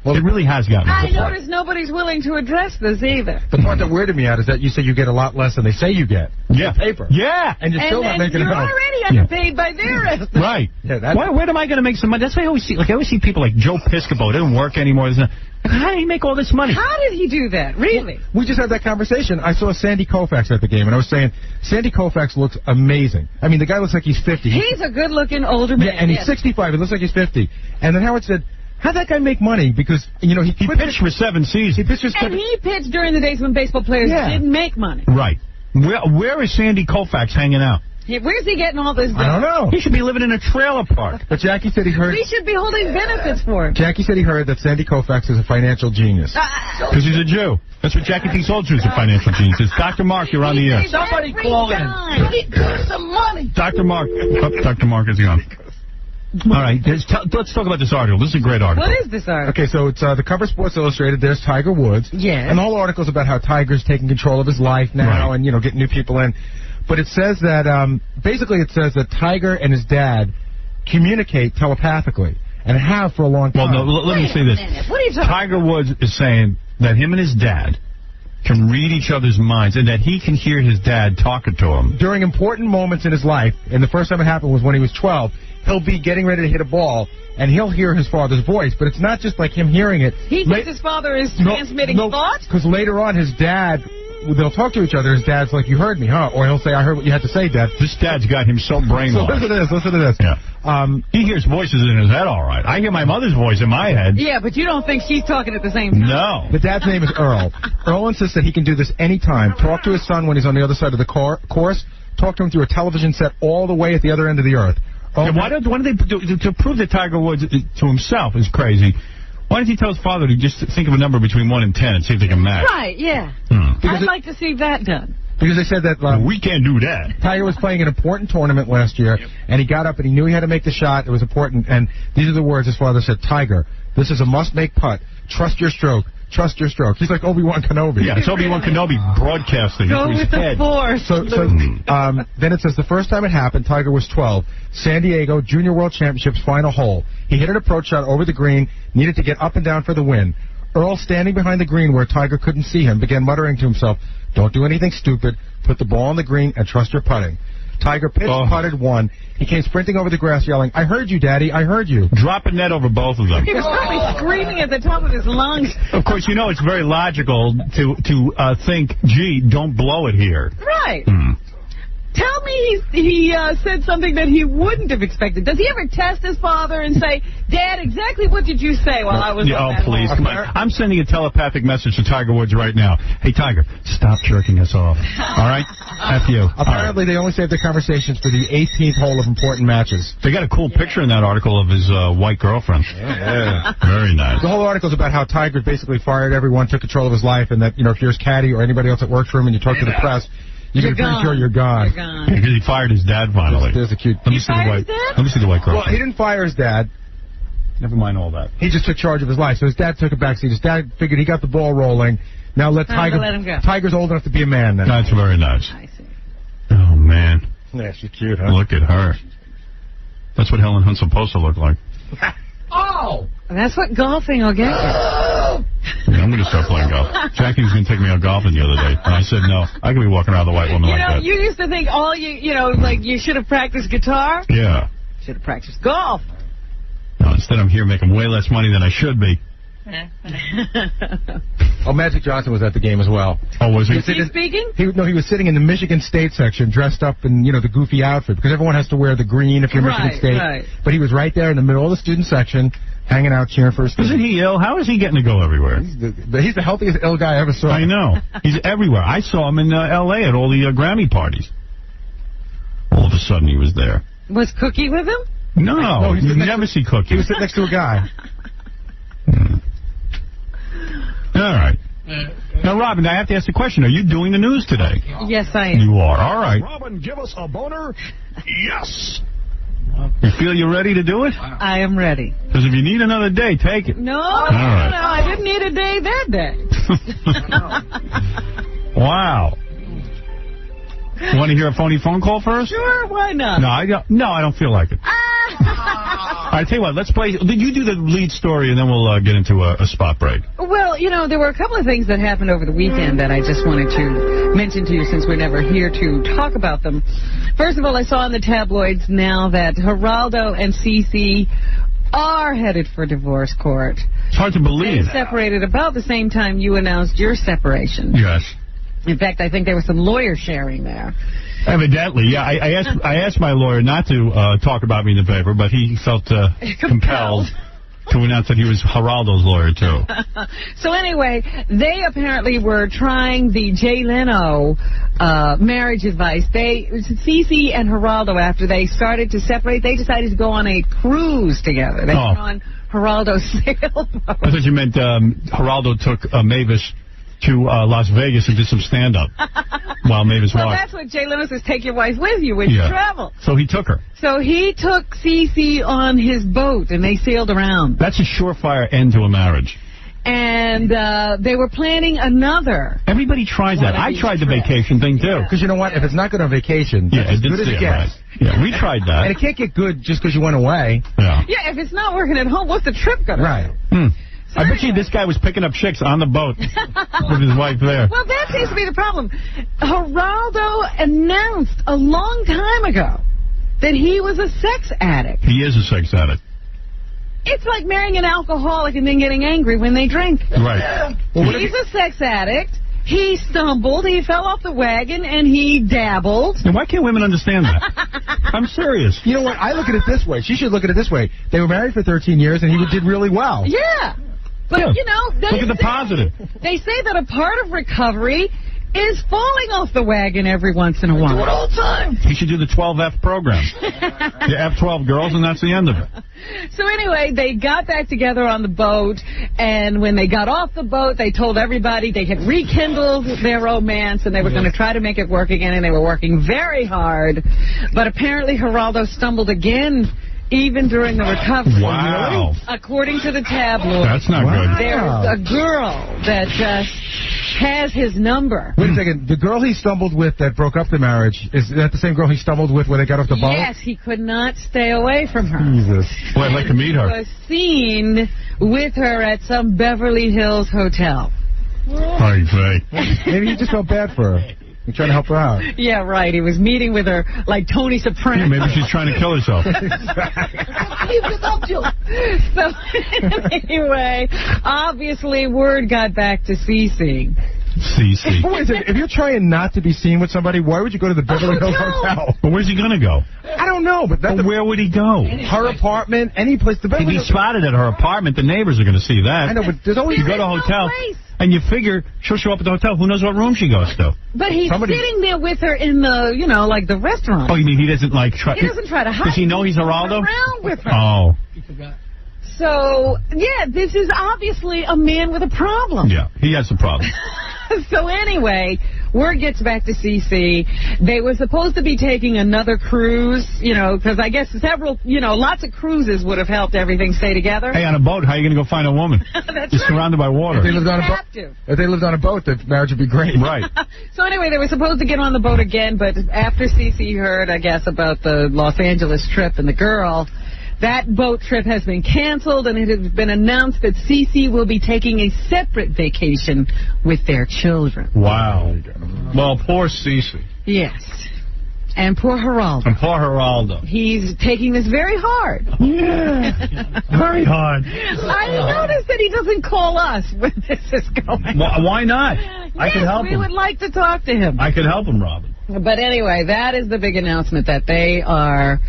Well, it really has gotten me upset. I notice nobody's willing to address this either. The part that weirded me out is that you say you get a lot less than they say you get. Yeah. Paper. Yeah. And you're still not making you're enough. already underpaid by their estimate. Right. Yeah, When am I going to make some money? That's why I always see people like Joe Piscopo. It doesn't work anymore. How did he make all this money? How did he do that? Really? We just had that conversation. I saw Sandy Koufax at the game, and I was saying, Sandy Koufax looks amazing. I mean, the guy looks like he's 50. He's a good-looking older man. Yeah, and he's 65. He looks like he's 50. And then Howard said, how'd that guy make money? Because, he pitched for 7 seasons. He pitched and he pitched during the days when baseball players didn't make money. Right. Where is Sandy Koufax hanging out? Where's he getting all this? I don't know. He should be living in a trailer park. But Jackie said he heard... We should be holding benefits for him. Jackie said he heard that Sandy Koufax is a financial genius. Because he's a Jew. That's what Jackie thinks all Jews are financial geniuses. Dr. Mark, you're on the air. Somebody call in. He got some money. Dr. Mark. Oh, Dr. Mark is gone. All right, let's talk about this article. This is a great article. What is this article? Okay, so it's the cover Sports Illustrated. There's Tiger Woods. Yes. And the whole article's about how Tiger's taking control of his life now and, getting new people in. But it says that, basically it says that Tiger and his dad communicate telepathically and have for a long time. Well, no, let me say this. What are you talking Tiger Woods is saying that him and his dad can read each other's minds and that he can hear his dad talking to him. During important moments in his life, and the first time it happened was when he was 12, he'll be getting ready to hit a ball, and he'll hear his father's voice. But it's not just like him hearing it. He thinks his father is transmitting thoughts? Because later on, his dad... They'll talk to each other. His dad's like, you heard me, huh? Or he'll say, I heard what you had to say, Dad. This dad's got him so brainwashed. So listen to this. Yeah. He hears voices in his head all right. I hear my mother's voice in my head. Yeah, but you don't think she's talking at the same time? No. The dad's name is Earl. Earl insists that he can do this anytime. Talk to his son when he's on the other side of the course. Talk to him through a television set all the way at the other end of the earth. Yeah, why do they do, to prove that Tiger Woods to himself is crazy? Why doesn't he tell his father to just think of a number between 1 and 10 and see if they can match? Right, yeah. I'd like to see that done. Because they said that... we can't do that. Tiger was playing an important tournament last year, and he got up and he knew he had to make the shot. It was important. And these are the words his father said, Tiger, this is a must-make putt. Trust your stroke. Trust your stroke. He's like Obi-Wan Kenobi. Yeah, it's Obi-Wan Kenobi broadcasting. Go with the force. So then it says the first time it happened, Tiger was 12. San Diego Junior World Championships final hole. He hit an approach shot over the green, needed to get up and down for the win. Earl, standing behind the green where Tiger couldn't see him, began muttering to himself, don't do anything stupid, put the ball on the green, and trust your putting. Tiger pitched, putted, won. He came sprinting over the grass yelling, I heard you, Daddy, I heard you. Drop a net over both of them. He was probably screaming at the top of his lungs. Of course, it's very logical to think, gee, don't blow it here. Right. Tell me he said something that he wouldn't have expected. Does he ever test his father and say, Dad, exactly what did you say while I was on that please, hole? come on. I'm sending a telepathic message to Tiger Woods right now. Hey, Tiger, stop jerking us off. All right? F you. Apparently, they only saved their conversations for the 18th hole of important matches. They got a cool picture in that article of his white girlfriend. Yeah. Very nice. The whole article is about how Tiger basically fired everyone, took control of his life, and that, if you're his caddy or anybody else that works for him and you talk to the press, you're pretty sure you're gone. Because he fired his dad finally. There's a cute... Let me see the white girl. Well, he didn't fire his dad. Never mind all that. He just took charge of his life. So his dad took a backseat. His dad figured he got the ball rolling. Now let Tiger. Let him go. Tiger's old enough to be a man then. That's very nice. I see. Oh, man. Yeah, she's cute, huh? Look at her. That's what Helen Hunt's supposed to look like. Oh! That's what golfing will get you. Yeah, I'm going to start playing golf. Jackie was going to take me out golfing the other day, and I said no. I could be walking around with a white woman like that. You used to think like you should have practiced guitar. Yeah. Should have practiced golf. No, instead I'm here making way less money than I should be. Oh, Magic Johnson was at the game as well. Oh, was he? Was he speaking? He was sitting in the Michigan State section, dressed up in, the goofy outfit, because everyone has to wear the green if you're Michigan State. Right. But he was right there in the middle of the student section, hanging out, cheering for his team. Isn't he ill? How is he getting to go everywhere? He's the healthiest ill guy I ever saw. I know. He's everywhere. I saw him in L.A. at all the Grammy parties. All of a sudden, he was there. Was Cookie with him? No, you never see Cookie. He was sitting next to a guy. All right. Now, Robin, I have to ask the question. Are you doing the news today? Yes, I am. You are. All right. Robin, give us a boner. Yes. You feel you're ready to do it? I am ready. Because if you need another day, take it. No, right. no, I didn't need a day that day. Wow. Want to hear a phony phone call first? Sure, why not? No, I don't feel like it. All right, tell you what, let's play. You do the lead story, and then we'll get into a spot break. Well, there were a couple of things that happened over the weekend that I just wanted to mention to you since we're never here to talk about them. First of all, I saw in the tabloids now that Geraldo and Cece are headed for divorce court. It's hard to believe. They separated about the same time you announced your separation. Yes. In fact, I think there was some lawyer sharing there. Evidently, yeah. I asked my lawyer not to talk about me in the paper, but he felt compelled to announce that he was Geraldo's lawyer, too. So anyway, they apparently were trying the Jay Leno marriage advice. Cece and Geraldo, after they started to separate, they decided to go on a cruise together. They went on Geraldo's sailboat. I thought you meant Geraldo took Mavis to Las Vegas and did some stand-up while Mavis Well, walked. that's what Jay Leno says, take your wife with you when you travel. So he took her. So he took Cece on his boat, and they sailed around. That's a surefire end to a marriage. And they were planning another. Everybody tries that. I tried the vacation thing, too. Because you know what? If it's not good on vacation, it's as good as it gets. Right. Yeah, we tried that. And it can't get good just because you went away. Yeah. Yeah, if it's not working at home, what's the trip going to do? I bet you this guy was picking up chicks on the boat with his wife there. Well, that seems to be the problem. Geraldo announced a long time ago that he was a sex addict. He is a sex addict. It's like marrying an alcoholic and then getting angry when they drink. Right. Well, he's a sex addict. He stumbled, he fell off the wagon, and he dabbled. And why can't women understand that? I'm serious. You know what? I look at it this way. She should look at it this way. They were married for 13 years, and he did really well. Yeah. But, Yeah. Look at the positive. They say that a part of recovery is falling off the wagon every once in a while. Do it all the time. He should do the 12F program. You have 12 girls, and that's the end of it. So anyway, they got back together on the boat, and when they got off the boat, they told everybody they had rekindled their romance, and they were going to try to make it work again, and they were working very hard. But apparently Geraldo stumbled again, even during the recovery. Wow. According to the tabloid. That's not good. There's a girl that just has his number. Wait a second. The girl he stumbled with that broke up the marriage, is that the same girl he stumbled with when they got off the boat? Yes, he could not stay away from her. Jesus. Boy, I'd like to meet her. He was seen with her at some Beverly Hills hotel. Maybe he just felt bad for her. He's trying to help her out. Yeah, right. He was meeting with her like Tony Soprano. Yeah, maybe she's trying to kill herself. So, anyway, obviously, word got back to Cece. Cece. Wait a second. If you're trying not to be seen with somebody, why would you go to the Beverly Hills Hotel? But where's he going to go? I don't know, but where would he go? Her apartment, any place. The If Beverly he Hills. spotted at her apartment, the neighbors are going to see that. I know, but there's always You go to a hotel, and you figure she'll show up at the hotel. Who knows what room she goes to? But he's sitting there with her in the, like the restaurant. Oh, you mean he doesn't try? He doesn't try to hide. Does he know he's Geraldo? Around with her. Oh. So, yeah, this is obviously a man with a problem. Yeah, he has a problem. So anyway, word gets back to CC. They were supposed to be taking another cruise, because I guess lots of cruises would have helped everything stay together. Hey, on a boat, how are you going to go find a woman? That's You're surrounded by water. If they lived on a boat, the marriage would be great. Right. So anyway, they were supposed to get on the boat again, but after CC heard, I guess, about the Los Angeles trip and the girl, that boat trip has been canceled, and it has been announced that CC will be taking a separate vacation with their children. Wow. Well, poor Cece. Yes. And poor Geraldo. And poor Geraldo. He's taking this very hard. Yeah. Very hard. I noticed that he doesn't call us when this is going on. Why not? I can help him. We would like to talk to him. I could help him, Robin. But anyway, that is the big announcement, that they are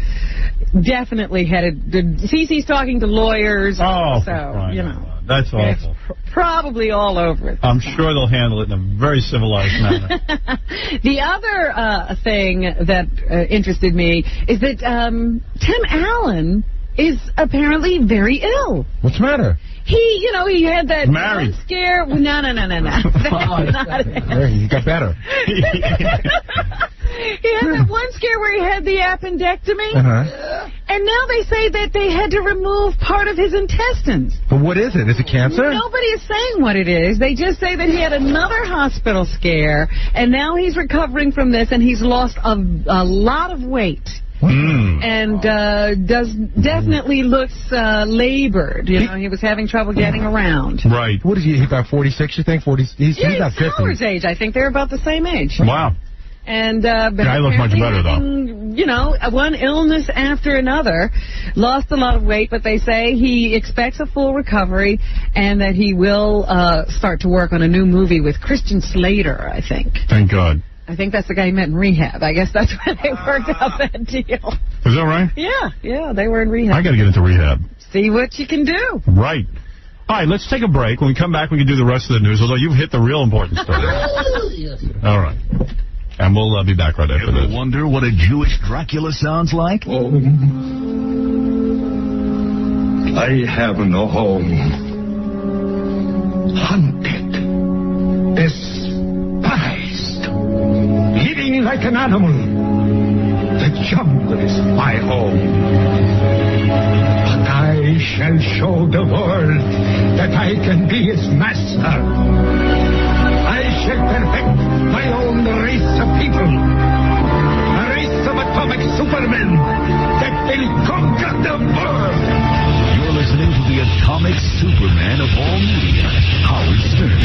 definitely headed. CeCe's talking to lawyers. Oh, so, that's awful. Probably all over it. I'm sure they'll handle it in a very civilized manner. The other thing that interested me is that Tim Allen is apparently very ill. What's the matter? He had that Married. one scare. No. That's not it. He got better. He had that one scare where he had the appendectomy. And now they say that they had to remove part of his intestines. But what is it? Is it cancer? Nobody is saying what it is. They just say that he had another hospital scare, and now he's recovering from this, and he's lost a lot of weight. And definitely looks labored. He was having trouble getting around. Right. What is he about 46, you think? 40? He's not 50. Howard's age. I think they're about the same age. Wow. And I look much better, though. One illness after another. Lost a lot of weight, but they say he expects a full recovery and that he will start to work on a new movie with Christian Slater, I think. Thank God. I think that's the guy he met in rehab. I guess that's where they worked out that deal. Is that right? Yeah, they were in rehab. I got to get into rehab. See what you can do. Right. All right, let's take a break. When we come back, we can do the rest of the news, although you've hit the real important stuff. All right. And we'll be back right after this. Ever wonder what a Jewish Dracula sounds like? I have no home. Hunted. Despised. Living like an animal. The jungle is my home. But I shall show the world that I can be its master. I shall perfect my own race of people. A race of atomic supermen that will conquer the world. You're listening to the atomic superman of all media, Howard Stern.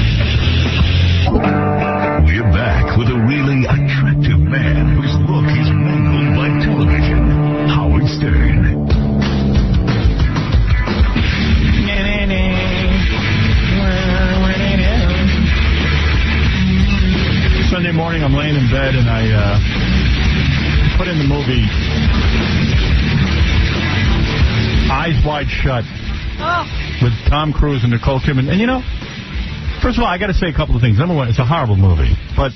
We're back with a really attractive man whose look is mangled by television, Howard Stern. Sunday morning, I'm laying in bed, and I put in the movie Eyes Wide Shut with Tom Cruise and Nicole Kidman. And, first of all, I got to say a couple of things. Number one, it's a horrible movie, but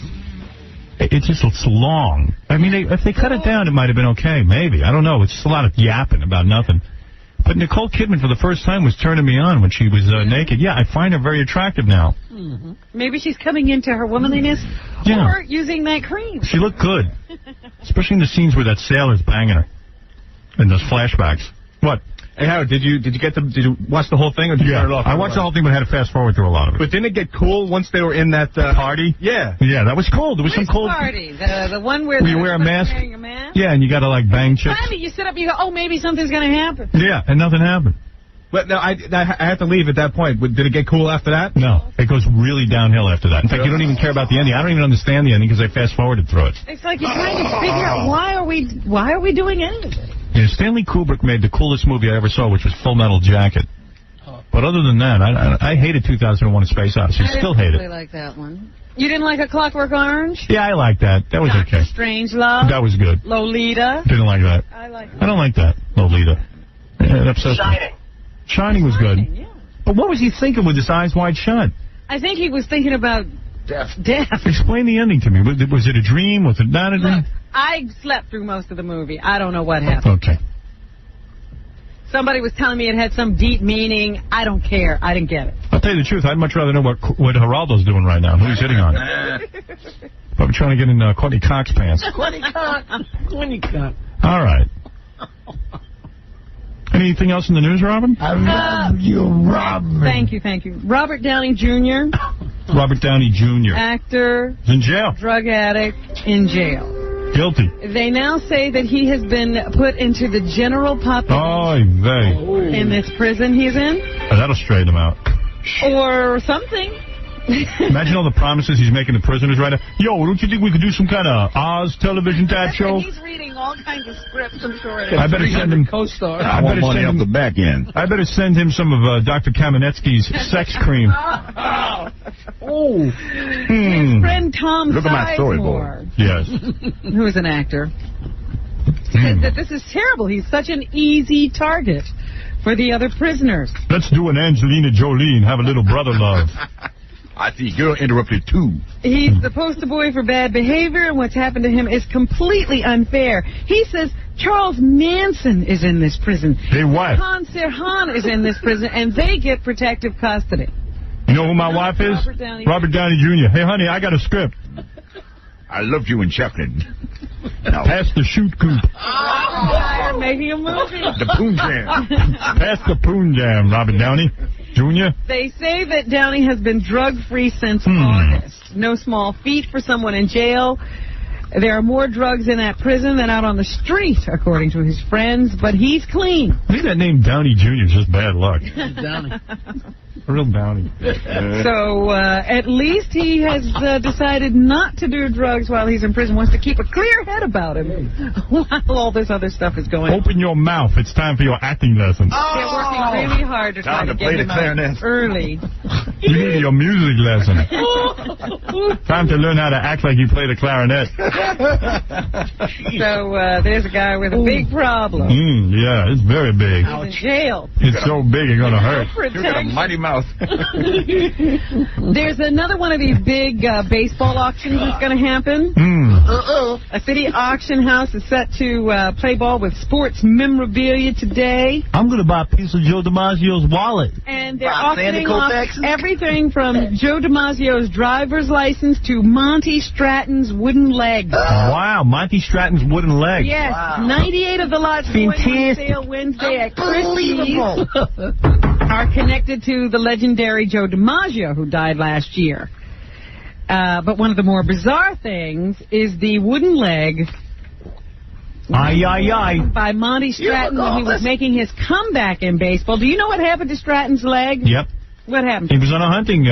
it's long. I mean, if they cut it down, it might have been okay, maybe. I don't know. It's just a lot of yapping about nothing. But Nicole Kidman, for the first time, was turning me on when she was naked. Yeah, I find her very attractive now. Mm-hmm. Maybe she's coming into her womanliness or using that cream. She looked good, especially in the scenes where that sailor's banging her in those flashbacks. What? Hey, Howard, did you watch the whole thing, or did you turn it off? I watched the whole thing, but had to fast forward through a lot of it. But didn't it get cool once they were in that party? Yeah. Yeah, that was cool. There was some cool party. The one where you wear a mask. Wearing a mask? Yeah, and you got to bang chicks. Finally, you sit up, you go, oh, maybe something's going to happen. Yeah, and nothing happened. But no, I had to leave at that point. Did it get cool after that? No, it goes really downhill after that. In fact, you don't even care about the ending. I don't even understand the ending because I fast forwarded through it. It's like you're trying to figure out why are we doing anything. Yeah, Stanley Kubrick made the coolest movie I ever saw, which was Full Metal Jacket. But other than that, I hated 2001: A Space Odyssey. Still hate it. I like that one. You didn't like A Clockwork Orange? Yeah, I like that. That was okay. Strangelove. That was good. Lolita. Didn't like that. I like that. I don't like that. Lolita. Yeah, that's so Shining. Shining was good. Yeah. But what was he thinking with his eyes wide shut? I think he was thinking about death. Explain the ending to me. Was it a dream? Was it not a dream? Look, I slept through most of the movie. I don't know what happened. Okay. Somebody was telling me it had some deep meaning. I don't care. I didn't get it. I'll tell you the truth. I'd much rather know what Geraldo's doing right now, who he's hitting on. I'm trying to get in Courtney Cox pants. Courtney Cox. All right. Anything else in the news, Robin? I love you, Robin. Thank you. Robert Downey Jr. Robert Downey Jr. Actor. Is in jail. Drug addict in jail. Guilty. They now say that he has been put into the general population in this prison he's in. Oh, that'll straighten him out. Or something. Imagine all the promises he's making the prisoners right now. Yo, don't you think we could do some kind of Oz television type show? He's reading all kinds of scripts, I'm sure. I better send him co-star. I want money off the back end. I better send him some of Dr. Kamenetsky's sex cream. His friend Tom Look at my Sizemore, Yes. who is an actor, said that this is terrible. He's such an easy target for the other prisoners. Let's do an Angelina Jolie and have a little brother love. I see girl interrupted too. He's the poster boy for bad behavior, and what's happened to him is completely unfair. He says Charles Manson is in this prison. Hey, what? Han Sirhan is in this prison, and they get protective custody. You know who my wife is? Robert Downey Jr. Hey, honey, I got a script. I loved you in Chaplin. Now pass the shoot coop. They're making a movie. The Poon Jam. Pass the Poon Jam, Robert Downey Jr. They say that Downey has been drug-free since August. No small feat for someone in jail. There are more drugs in that prison than out on the street, according to his friends, but he's clean. I think that name Downey Jr. is just bad luck. Downey. A real Downey. So at least he has decided not to do drugs while he's in prison, wants to keep a clear head about him while all this other stuff is going on. Open your mouth. It's time for your acting lessons. They're working really hard to try to get him out early. You need your music lesson. Time to learn how to act like you play the clarinet. So there's a guy with a big problem. Yeah, it's very big. He's in jail. It's so big it's going to hurt. You got a mighty mouth. There's another one of these big baseball auctions that's going to happen. A city auction house is set to play ball with sports memorabilia today. I'm going to buy a piece of Joe DiMaggio's wallet. And they're auctioning off everything from Joe DiMaggio's driver's license to Monty Stratton's wooden leg. Wow, Monty Stratton's wooden leg. Yes, 98 of the lots going on sale Wednesday at Christie's are connected to the legendary Joe DiMaggio, who died last year. But one of the more bizarre things is the wooden leg by Monty Stratton when he was making his comeback in baseball. Do you know what happened to Stratton's leg? Yep. What happened? He was on a hunting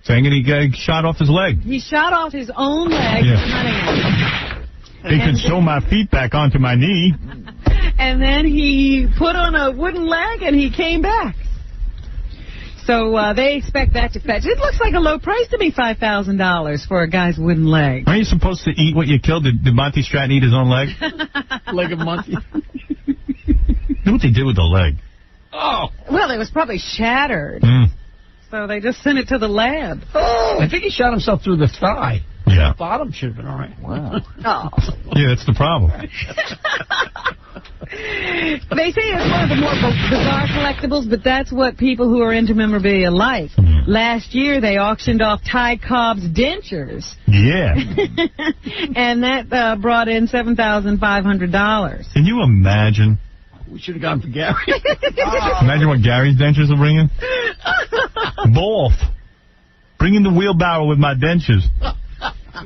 thing, and he shot off his leg. He shot off his own leg. He could sew my feet back onto my knee. And then he put on a wooden leg, and he came back. So they expect that to fetch. It looks like a low price to me, $5,000 for a guy's wooden leg. Aren't you supposed to eat what you killed? Did Monty Stratton eat his own leg? Leg of Monty. Know what they did with the leg? Oh. Well, it was probably shattered. So they just sent it to the lab. I think he shot himself through the thigh. Yeah. The bottom should have been all right. Wow. Yeah, that's the problem. They say it's one of the more bizarre collectibles, but that's what people who are into memorabilia like. Last year, they auctioned off Ty Cobb's dentures. Yeah. And that brought in $7,500. Can you imagine? We should have gone for Gary. Imagine what Gary's dentures will bring in. Both. Bring in the wheelbarrow with my dentures.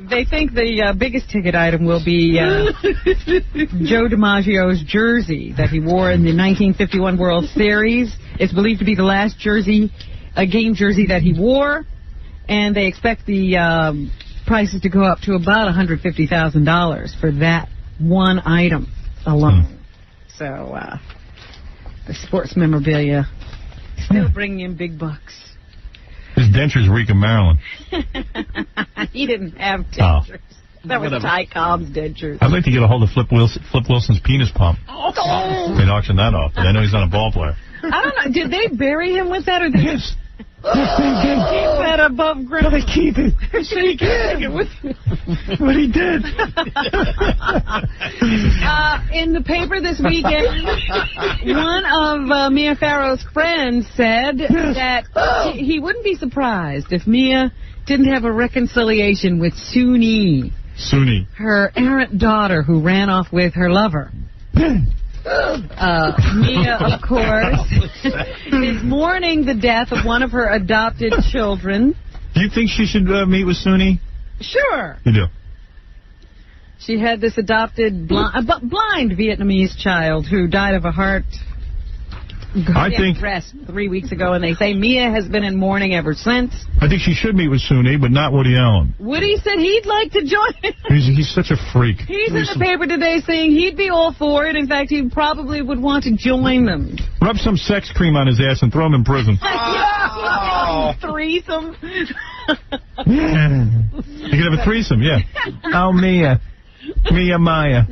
They think the biggest ticket item will be Joe DiMaggio's jersey that he wore in the 1951 World Series. It's believed to be the last game jersey that he wore, and they expect the prices to go up to about $150,000 for that one item alone. So the sports memorabilia still bringing in big bucks. His dentures reek of Maryland. He didn't have dentures. That was Ty Cobb's dentures. I'd like to get a hold of Flip Wilson's penis pump. They'd auction that off, but I know he's not a ball player. I don't know. Did they bury him with that, or did they keep that above ground? No, they keep it. They keep it with what he did. In the paper this weekend, one of Mia Farrow's friends said that he wouldn't be surprised if Mia didn't have a reconciliation with Suni, her errant daughter who ran off with her lover. Mia, of course, is mourning the death of one of her adopted children. Do you think she should meet with Suni? Sure. You do? She had this adopted blind Vietnamese child who died of a heart arrest 3 weeks ago, and they say Mia has been in mourning ever since. I think she should meet with Suni, but not Woody Allen. Woody said he'd like to join. He's such a freak. He's in the paper today saying he'd be all for it. In fact, he probably would want to join them. Rub some sex cream on his ass and throw him in prison. Threesome. You could have a threesome, yeah. Oh, Mia. Mia Maya.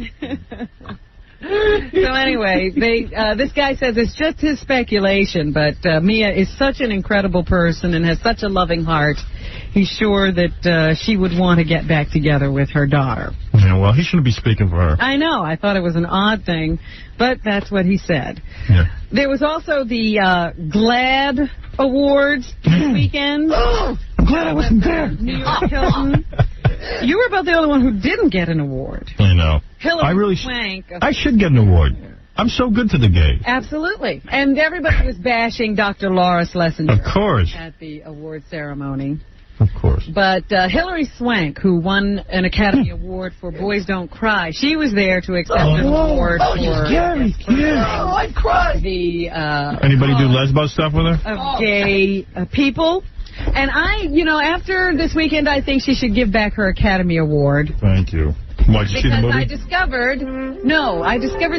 So anyway, this guy says it's just his speculation, but Mia is such an incredible person and has such a loving heart. He's sure that she would want to get back together with her daughter. Yeah, well, he shouldn't be speaking for her. I know. I thought it was an odd thing, but that's what he said. Yeah. There was also the GLAAD Awards this weekend. Oh, I'm glad I wasn't there. New York Hilton. You were about the only one who didn't get an award. I know. Hillary Swank. I should get an award. I'm so good to the gays. Absolutely. And everybody was bashing Dr. Laura Schlesinger. Of course. At the award ceremony. Of course. But Hillary Swank, who won an Academy Award for Boys Don't Cry, she was there to accept an award for... Gary. Oh, I cried. Anybody do lesbo stuff with her? Of gay people. And after this weekend, I think she should give back her Academy Award. Thank you. Why, did you see the movie? I discovered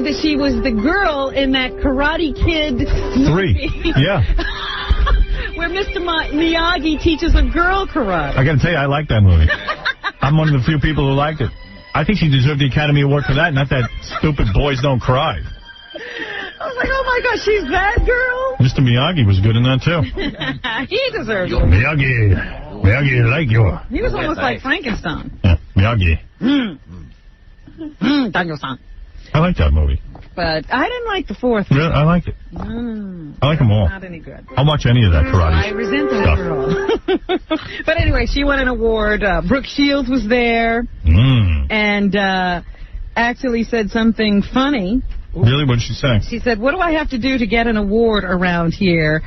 that she was the girl in that Karate Kid movie. 3. Yeah. Where Mr. Miyagi teaches a girl karate. I got to tell you, I like that movie. I'm one of the few people who liked it. I think she deserved the Academy Award for that, not that stupid Boys Don't Cry. I was like, oh my gosh, she's that girl? Mr. Miyagi was good in that, too. He deserves it. Miyagi, like you. He was almost like Frankenstein. Yeah, Miyagi. Daniel-san. I like that movie. But I didn't like the fourth. Really? I like it. I like them all. Not any good. I'll watch any of that karate I resent that girl. But anyway, she won an award. Brooke Shields was there. And actually said something funny. Really? What did she say? She said, what do I have to do to get an award around here?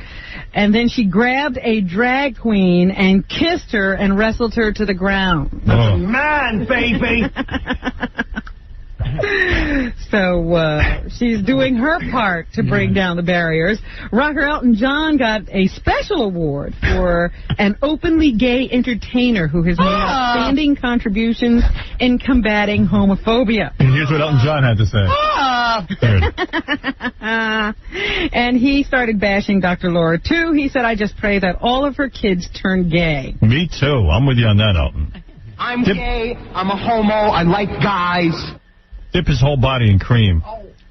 And then she grabbed a drag queen and kissed her and wrestled her to the ground. Oh. Man, baby! So she's doing her part to bring down the barriers. Rocker Elton John got a special award for an openly gay entertainer who has made outstanding contributions in combating homophobia. And here's what Elton John had to say. And he started bashing Dr. Laura, too. He said, I just pray that all of her kids turn gay. Me, too. I'm with you on that, Elton. I'm gay. I'm a homo. I like guys. Dip his whole body in cream.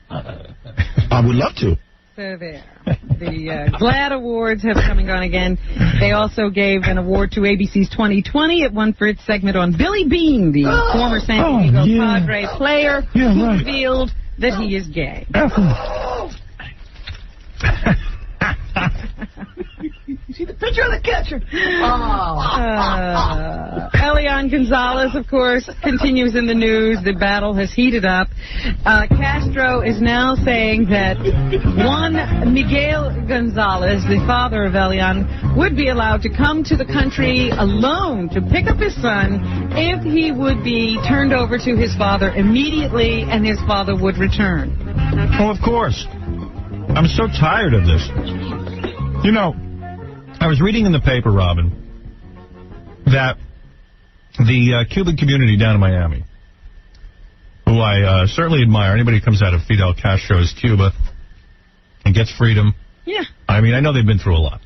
I would love to. So there. The GLAAD Awards have come and gone again. They also gave an award to ABC's 2020. It won for its segment on Billy Bean, the former San Diego Padre player, who revealed that he is gay. You see the picture of the catcher? Elian Gonzalez, of course, continues in the news. The battle has heated up. Castro is now saying that Juan Miguel Gonzalez, the father of Elian, would be allowed to come to the country alone to pick up his son if he would be turned over to his father immediately and his father would return. Oh, of course. I'm so tired of this. You know, I was reading in the paper, Robin, that the Cuban community down in Miami, who I certainly admire, anybody who comes out of Fidel Castro's Cuba and gets freedom. Yeah. I mean, I know they've been through a lot.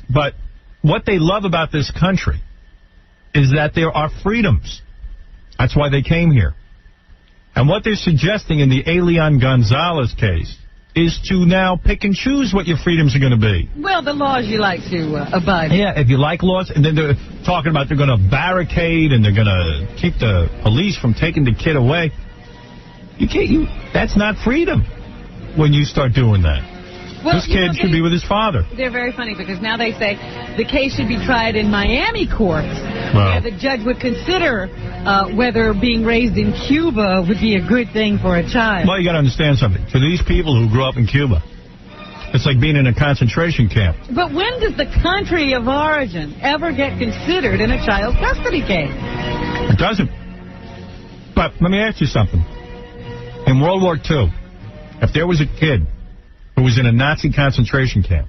But what they love about this country is that there are freedoms. That's why they came here. And what they're suggesting in the Elian Gonzalez case is to now pick and choose what your freedoms are going to be. Well, the laws you like to abide. Yeah, if you like laws, and then they're talking about they're going to barricade and they're going to keep the police from taking the kid away. You can't. That's not freedom when you start doing that. Well, this kid should be with his father. They're very funny because now they say the case should be tried in Miami courts, where the judge would consider whether being raised in Cuba would be a good thing for a child. Well, you got to understand something. For these people who grew up in Cuba, it's like being in a concentration camp. But when does the country of origin ever get considered in a child custody case? It doesn't. But let me ask you something. In World War II, if there was a kid who was in a Nazi concentration camp,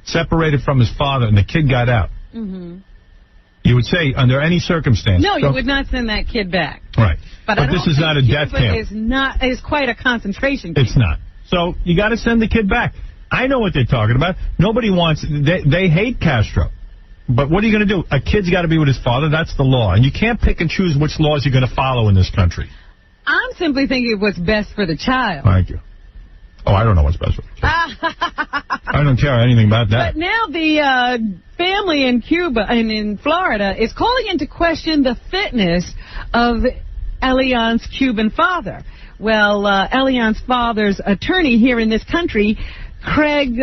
separated from his father, and the kid got out, you would say, under any circumstance... No, you would not send that kid back. Right. But this is not a death camp. Is quite a concentration camp. It's not. So you got to send the kid back. I know what they're talking about. Nobody wants... They hate Castro. But what are you going to do? A kid's got to be with his father. That's the law. And you can't pick and choose which laws you're going to follow in this country. I'm simply thinking what's best for the child. Thank you. Oh, I don't know what's best for the child. I don't care anything about that. But now the family in Cuba and in Florida is calling into question the fitness of Elian's Cuban father. Well, Elian's father's attorney here in this country, Greg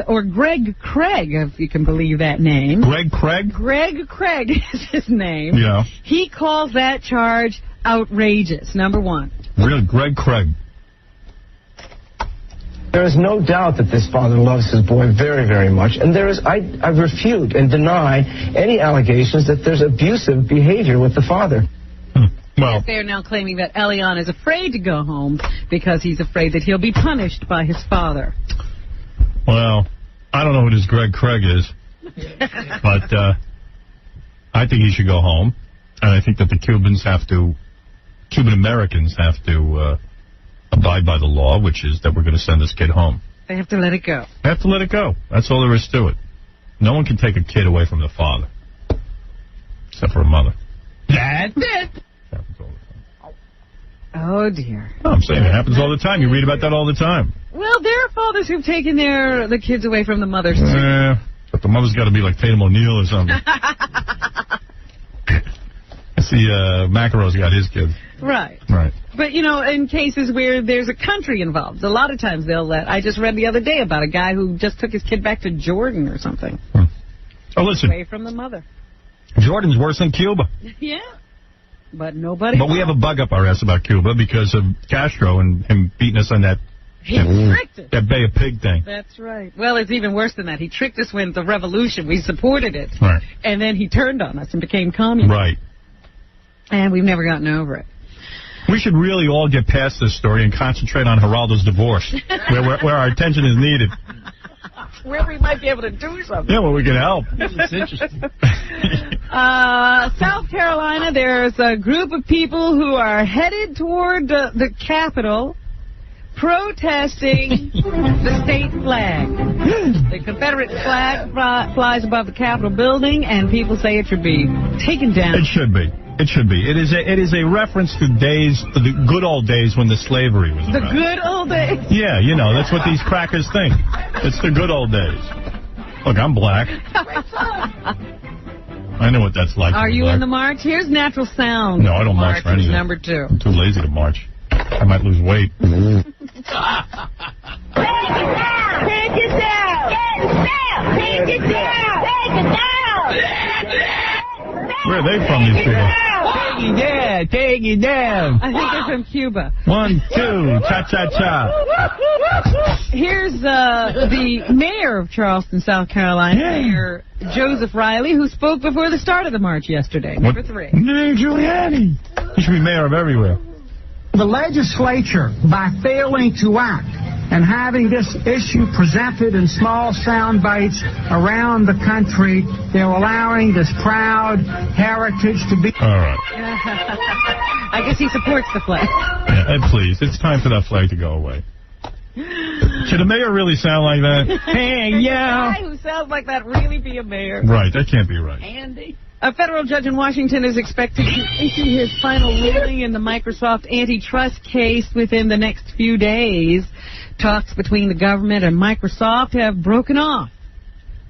Craig, if you can believe that name. Greg Craig? Greg Craig is his name. Yeah. He calls that charge outrageous, number one. Really? Greg Craig. There is no doubt that this father loves his boy very, very much, and I refute and deny any allegations that there's abusive behavior with the father. Well, they're now claiming that Elian is afraid to go home because he's afraid that he'll be punished by his father. Well, I don't know who this Greg Craig is, but I think he should go home, and I think that the Cuban Americans have to abide by the law, which is that we're going to send this kid home. They have to let it go. They have to let it go. That's all there is to it. No one can take a kid away from the father, except for a mother. That's it. Oh, dear. No, I'm saying it happens all the time. You read about that all the time. Well, there are fathers who've taken the kids away from the mothers, too. Yeah, but the mother's got to be like Tatum O'Neal or something. I see Macaro's got his kids. Right. Right. But, you know, in cases where there's a country involved, a lot of times they'll let... I just read the other day about a guy who just took his kid back to Jordan or something. Oh, listen. Away from the mother. Jordan's worse than Cuba. Yeah. But nobody... But we have a bug up our ass about Cuba because of Castro and him beating us on that... He tricked us. That Bay of Pig thing. That's right. Well, it's even worse than that. He tricked us with the revolution. We supported it. Right. And then he turned on us and became communist. Right. And we've never gotten over it. We should really all get past this story and concentrate on Geraldo's divorce, where our attention is needed. Where we might be able to do something. Yeah, well, we can help. It's interesting. South Carolina, there's a group of people who are headed toward the Capitol protesting the state flag. The Confederate flag flies above the Capitol building, and people say it should be taken down. It should be. It should be. It is a reference to the good old days when the slavery was around. The good old days? Yeah, you know, that's what these crackers think. It's the good old days. Look, I'm black. I know what that's like. Are you in the march? Here's Natural Sound. No, I don't march for anything. Number 2. I'm too lazy to march. I might lose weight. Take it down! Take it down! Take it down! Where are they from, these people? Take it down! Take it down! I think they're from Cuba. 1, 2, cha-cha-cha. Here's the mayor of Charleston, South Carolina, Mayor Joseph Riley, who spoke before the start of the march yesterday. Number 3. Giuliani. He should be mayor of everywhere. The legislature, by failing to act and having this issue presented in small sound bites around the country, they're allowing this proud heritage to be... All right. I guess he supports the flag. Yeah, please, it's time for that flag to go away. Should a mayor really sound like that? Hey, yeah. A guy who sounds like that really be a mayor. Right, that can't be right. Andy. A federal judge in Washington is expected to issue his final ruling in the Microsoft antitrust case within the next few days. Talks between the government and Microsoft have broken off.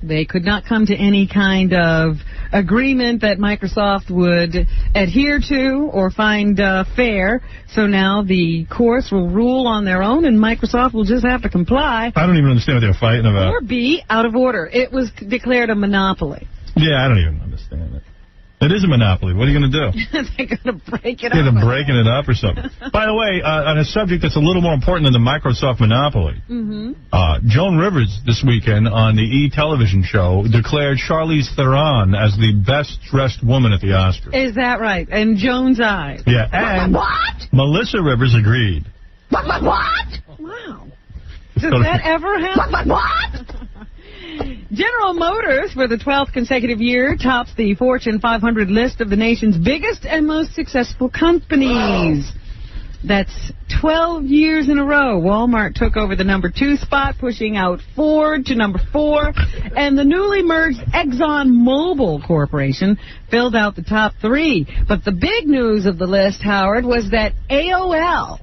They could not come to any kind of agreement that Microsoft would adhere to or find fair. So now the courts will rule on their own, and Microsoft will just have to comply. I don't even understand what they're fighting about. Or be out of order. It was declared a monopoly. Yeah, I don't even understand it. It is a monopoly. What are you going to do? They're going to break it up. They're breaking it up or something. By the way, on a subject that's a little more important than the Microsoft monopoly, Joan Rivers this weekend on the E! television show declared Charlize Theron as the best-dressed woman at the Oscars. Is that right? In Joan's eyes. Yeah, and Melissa Rivers agreed. What? Wow. Does that ever happen? What? General Motors, for the 12th consecutive year, tops the Fortune 500 list of the nation's biggest and most successful companies. That's 12 years in a row. Walmart took over the number 2 spot, pushing out Ford to number 4. And the newly merged ExxonMobil Corporation filled out the top 3. But the big news of the list, Howard, was that AOL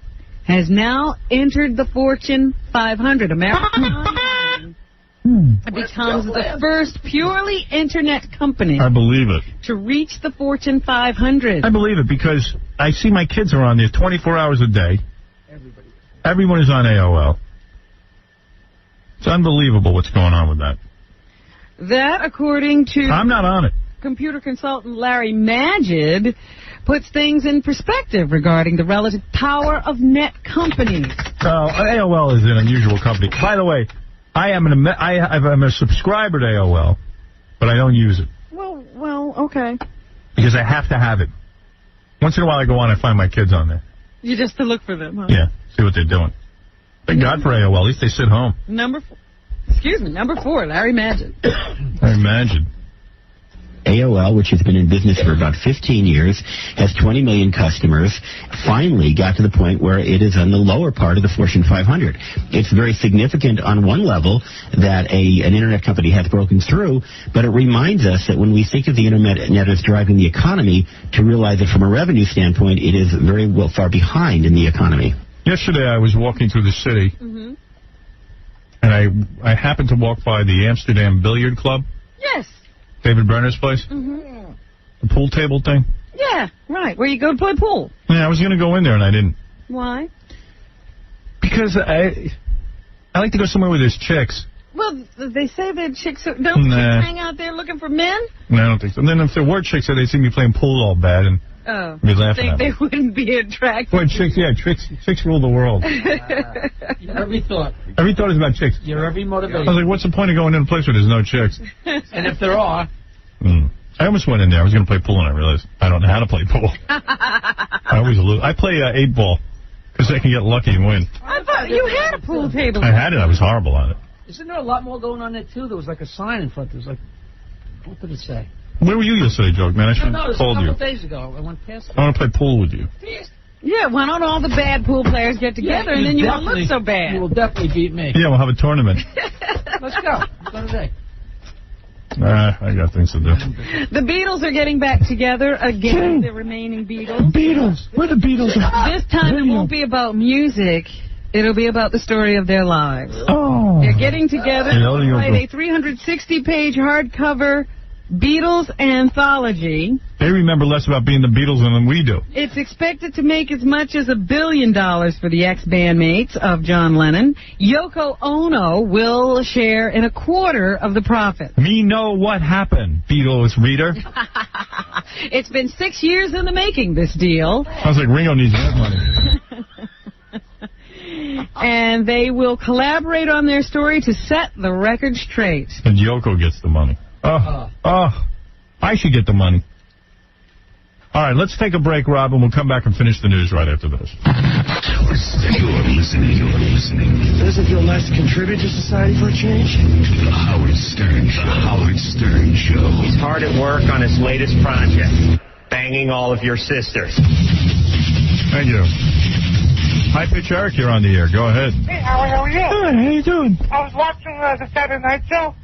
has now entered the Fortune 500. American becomes the first purely Internet company. I believe it. To reach the Fortune 500. I believe it because I see my kids are on there 24 hours a day. Everyone is on AOL. It's unbelievable what's going on with that. That, according to... I'm not on it. Computer consultant Larry Magid, puts things in perspective regarding the relative power of net companies. AOL is an unusual company. By the way, I'm a subscriber to AOL, but I don't use it. Well, okay. Because I have to have it. Once in a while I go on and find my kids on there. You just to look for them, huh? Yeah, see what they're doing. Thank God for AOL. At least they sit home. Number 4, Larry Magid. Larry Magid. AOL, which has been in business for about 15 years, has 20 million customers, finally got to the point where it is on the lower part of the Fortune 500. It's very significant on one level that an Internet company has broken through, but it reminds us that when we think of the Internet as driving the economy, to realize that from a revenue standpoint, it is very well far behind in the economy. Yesterday I was walking through the city, and I happened to walk by the Amsterdam Billiard Club. Yes. David Brenner's place? The pool table thing? Yeah, right. Where you go to play pool. Yeah, I was going to go in there, and I didn't. Why? Because I like to go somewhere where there's chicks. Well, they say that chicks don't chicks hang out there looking for men? No, I don't think so. And then if there were chicks there, they'd see me playing pool all bad and be laughing at me. They wouldn't be attracted. Boy, chicks rule the world. Every thought. Every thought is about chicks. Your every motivation. I was like, what's the point of going in a place where there's no chicks? And if there are... I almost went in there. I was going to play pool, and I realized I don't know how to play pool. I always lose. I play 8-ball because I can get lucky and win. I thought you had a pool table. I had it. I was horrible on it. Isn't there a lot more going on there, too? There was like a sign in front. There was like... What did it say? Where were you yesterday, Joke, man? I should have called you. A couple days ago. I went past it. I want to play pool with you. Yeah, why don't all the bad pool players get together and then you won't look so bad? You will definitely beat me. Yeah, we'll have a tournament. Let's go. Let's go today. I got things to do. The Beatles are getting back together again, the remaining Beatles. Where the Beatles? This time it won't be about music. It'll be about the story of their lives. Oh. They're getting together to write a 360-page hardcover Beatles anthology. They remember less about being the Beatles than we do. It's expected to make as much as $1 billion for the ex-bandmates of John Lennon. Yoko Ono will share in 1/4 of the profit. Me know what happened, Beatles reader. It's been 6 years in the making, this deal. Sounds like Ringo needs that money. And they will collaborate on their story to set the record straight. And Yoko gets the money. I should get the money. All right, let's take a break, Rob, and we'll come back and finish the news right after this. You're listening. Doesn't feel nice to contribute to society for a change? To the Howard Stern Show. The Howard Stern Show. He's hard at work on his latest project, banging all of your sisters. Thank you. High Pitch Eric, you're on the air. Go ahead. Hey, Howard, how are you? Good, how you doing? I was watching the Saturday Night Show.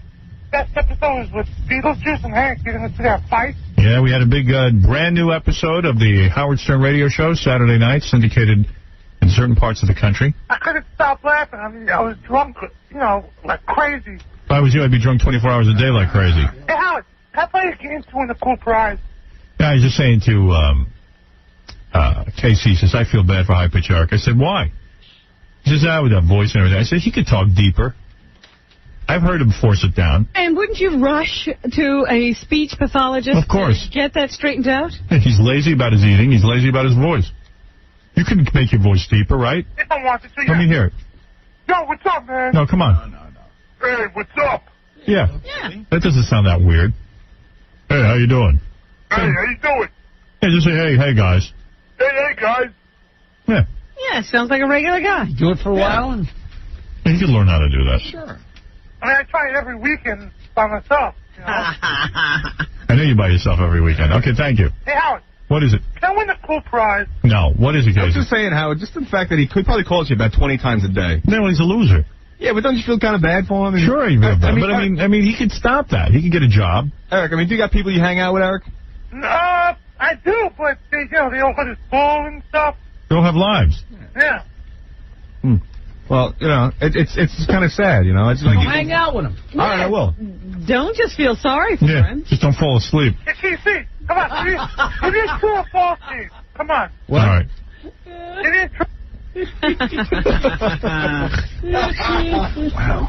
Best episode was with Beetlejuice and Hank getting into their fight. Yeah, we had a big, brand new episode of the Howard Stern Radio Show, Saturday night, syndicated in certain parts of the country. I couldn't stop laughing. I mean, I was drunk, like crazy. If I was you, I'd be drunk 24 hours a day like crazy. Hey, Howard, Can I play a game to win the cool prize? Yeah, I was just saying to Casey, he says, I feel bad for High Pitch Eric. I said, why? He says, with that voice and everything. I said, he could talk deeper. I've heard him force it down. And wouldn't you rush to a speech pathologist? Of course. To get that straightened out? He's lazy about his eating. He's lazy about his voice. You can make your voice deeper, right? If I want to. Let me hear it. Yo, what's up, man? No, come on. Hey, what's up? Yeah. That doesn't sound that weird. Hey, how you doing? Hey, how you doing? Yeah, just say, hey, guys. Hey, guys. Yeah. Yeah, sounds like a regular guy. Do it for a while. And You can learn how to do that. Sure. I mean, I try it every weekend by myself. You know? I know you by yourself every weekend. Okay, thank you. Hey, Howard. What is it? Can I win the cool prize? No. What is it, I was Casey? just saying, Howard, just the fact that he could probably calls you about 20 times a day. No, he's a loser. Yeah, but don't you feel kind of bad for him? Sure, he feels bad. But I mean, he could stop that. He could get a job. Eric, do you got people you hang out with, Eric? I do, but they all got his bull and stuff. They all have lives. Yeah. Well, it's kind of sad, It's like hang out with him. All right, I will. Don't just feel sorry for Yeah, him. just don't fall asleep. Hey, TC, come on. Give me a true or false, Steve. Come on. All right. Give me a true. Wow.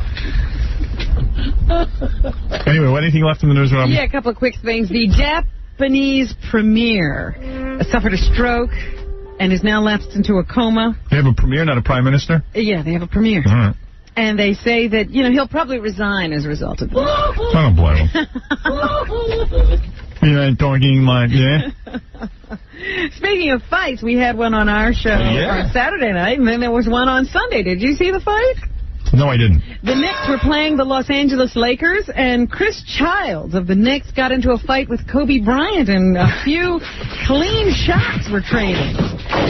Anyway, anything left in the news, Rob? Yeah, a couple of quick things. The Japanese premier suffered a stroke and is now lapsed into a coma. They have a premier, not a prime minister? Yeah, they have a premier. All right. And they say that, he'll probably resign as a result of this. I don't blame him. You ain't talking like that. Speaking of fights, we had one on our show on Saturday night, and then there was one on Sunday. Did you see the fight? No, I didn't. The Knicks were playing the Los Angeles Lakers, and Chris Childs of the Knicks got into a fight with Kobe Bryant, and a few clean shots were traded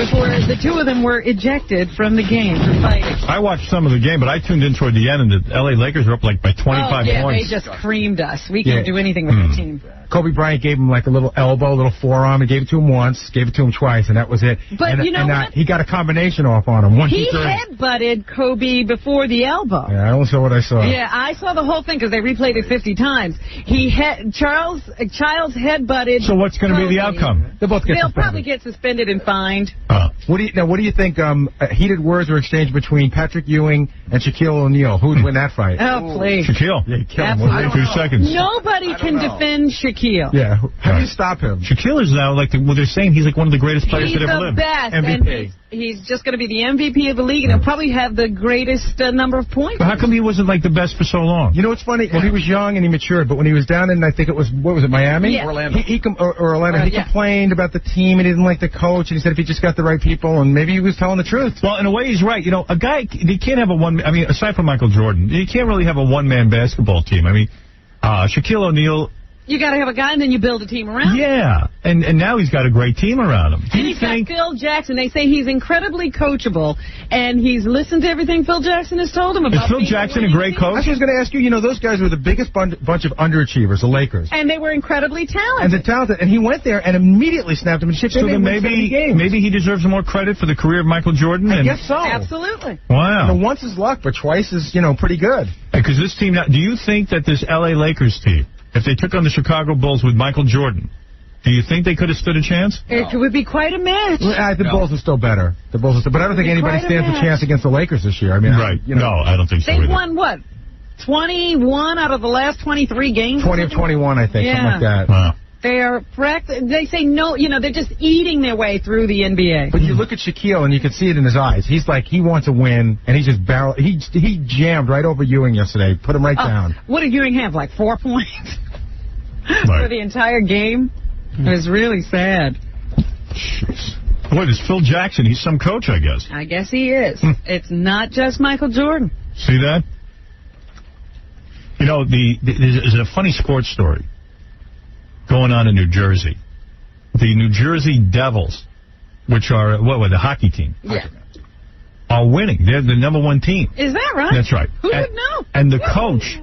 before the two of them were ejected from the game for fighting. I watched some of the game, but I tuned in toward the end, and the L.A. Lakers were up by 25 points. They just creamed us. We can't do anything with the team. Kobe Bryant gave him like a little elbow, a little forearm. He gave it to him once, gave it to him twice, and that was it. But what? He got a combination off on him. He headbutted Kobe before the elbow. Yeah, I only saw what I saw. Yeah, I saw the whole thing because they replayed it 50 times. Childs headbutted. So what's going to be the outcome? They'll both get They'll suspended. probably get suspended and fined. What do you think? Heated words were exchanged between Patrick Ewing and Shaquille O'Neal. Who would win that fight? Oh, please. Shaquille. Yeah, he killed him Absolutely. within 2 seconds. Nobody can defend Shaquille. Yeah. How do you stop him? Shaquille is now they're saying he's like one of the greatest players He's that ever the lived. best. MVP. And he's just going to be the MVP of the league, and he'll probably have the greatest number of points. But how come he wasn't the best for so long? You know what's funny? Well, he was young and he matured, but when he was down in, I think it was, Miami? Yeah. Orlando. Orlando. He Yeah. complained about the team and he didn't like the coach, and he said if he just got the right people, and maybe he was telling the truth. Well, in a way, he's right. A guy, you can't have aside from Michael Jordan, you can't really have a one-man basketball team. Shaquille O'Neal. You got to have a guy, and then you build a team around him. Yeah, and now he's got a great team around him. And he's got Phil Jackson. They say he's incredibly coachable, and he's listened to everything Phil Jackson has told him about. Is Phil Jackson a great coach? I was going to ask you, those guys were the biggest bunch of underachievers, the Lakers. And they were incredibly talented. And he went there and immediately snapped him and shit. So then maybe he deserves more credit for the career of Michael Jordan? I guess so. Absolutely. Wow. Once is luck, but twice is, pretty good. Because this team now, do you think that this L.A. Lakers team, if they took on the Chicago Bulls with Michael Jordan, do you think they could have stood a chance? It would be quite a match. The Bulls are still better. But I don't think anybody stands a chance against the Lakers this year. Right. No, I don't think so They've either. won, what, 21 out of the last 23 games? 20 of 21, I think, something like that. Wow. They are they say no, they're just eating their way through the NBA. But you look at Shaquille and you can see it in his eyes. He's like, he wants to win, and he just he jammed right over Ewing yesterday, put him right down. What did Ewing have, like 4 points for the entire game? It was really sad. Jeez. Boy, this Phil Jackson, he's some coach, I guess. I guess he is. It's not just Michael Jordan. See that? There's a funny sports story going on in New Jersey. The New Jersey Devils, which are, the hockey team, are winning. They're the #1 team. Is that right? That's right. Who would know? And the coach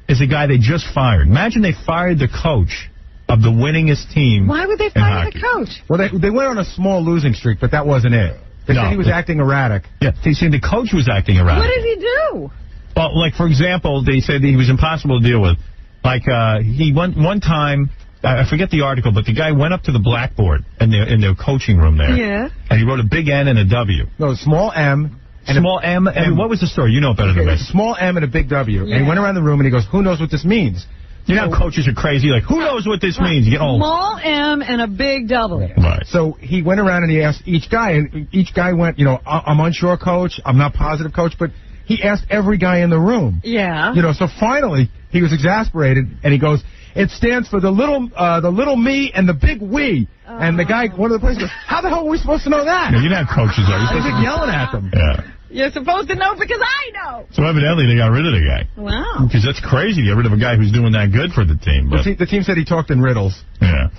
is a guy they just fired. Imagine they fired the coach of the winningest team. Why would they fire the coach? Well, they went on a small losing streak, but that wasn't it. They said he was acting erratic. Yeah, they said the coach was acting erratic. What did he do? Well, for example, they said that he was impossible to deal with. Like, he went one time, I forget the article, but the guy went up to the blackboard in their coaching room there. Yeah. And he wrote a big N and a W. No, small M. And small M. And what was the story? You know it better than me. Small M and a big W. Yeah. And he went around the room and he goes, who knows what this means? You know how coaches are crazy? Like, who knows what this means? You get old. Small M and a big W. Right. So he went around and he asked each guy, and each guy went, I'm unsure, coach. I'm not positive, coach. But he asked every guy in the room. Yeah. So finally he was exasperated and he goes, it stands for the little me and the big we. And the guy, one of the players goes, how the hell are we supposed to know that? Yeah, you know how coaches are. He's like yelling at them. Yeah. You're supposed to know because I know. So evidently they got rid of the guy. Wow. Because that's crazy to get rid of a guy who's doing that good for the team. But The team said he talked in riddles. Yeah.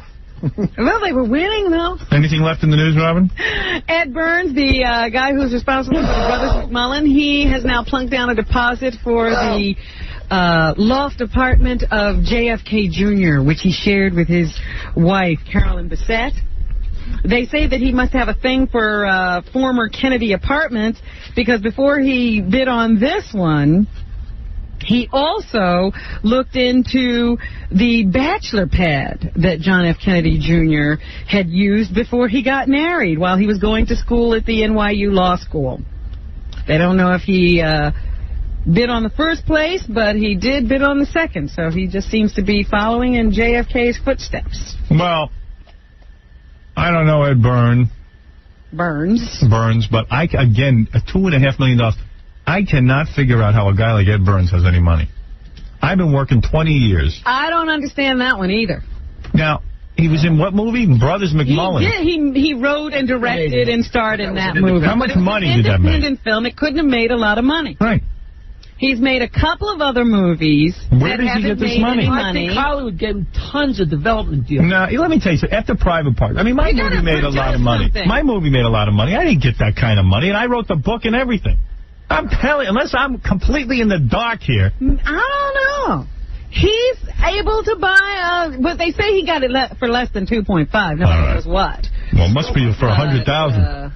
Well, they were winning, though. Anything left in the news, Robin? Ed Burns, the guy who's responsible for the Brothers McMullen, he has now plunked down a deposit for the loft apartment of JFK Jr., which he shared with his wife, Carolyn Bessette. They say that he must have a thing for former Kennedy apartments because before he bid on this one, he also looked into the bachelor pad that John F. Kennedy Jr. had used before he got married while he was going to school at the NYU Law School. They don't know if he bid on the first place, but he did bid on the second, so he just seems to be following in JFK's footsteps. Well, I don't know Ed Burns, but again, $2.5 million. I cannot figure out how a guy like Ed Burns has any money. I've been working 20 years. I don't understand that one either. Now, he was in what movie? Brothers McMullen. He wrote and directed and starred in that movie. How much money did that make? Independent film. It couldn't have made a lot of money. Right. He's made a couple of other movies. Where does he get this money? I think Hollywood gave him tons of development deals. No, let me tell you something. After Private Parts, I mean, my movie made a lot of money. My movie made a lot of money. I didn't get that kind of money, and I wrote the book and everything. I'm telling you, unless I'm completely in the dark here. I don't know. He's able to buy but they say he got it for less than 2.5. Nobody knows what. Well, it must be for 100,000.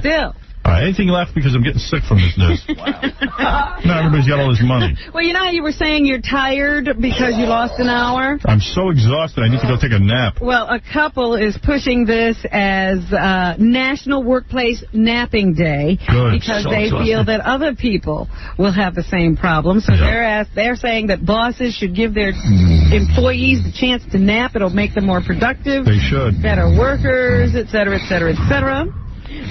Still. All right, anything left because I'm getting sick from this news. Now everybody's got all this money. Well, you know how you were saying you're tired because you lost an hour? I'm so exhausted, I need to go take a nap. Well, a couple is pushing this as National Workplace Napping Day because they feel that other people will have the same problem. So they're saying that bosses should give their employees the chance to nap. It'll make them more productive. They should. Better workers, et cetera, et cetera, et cetera.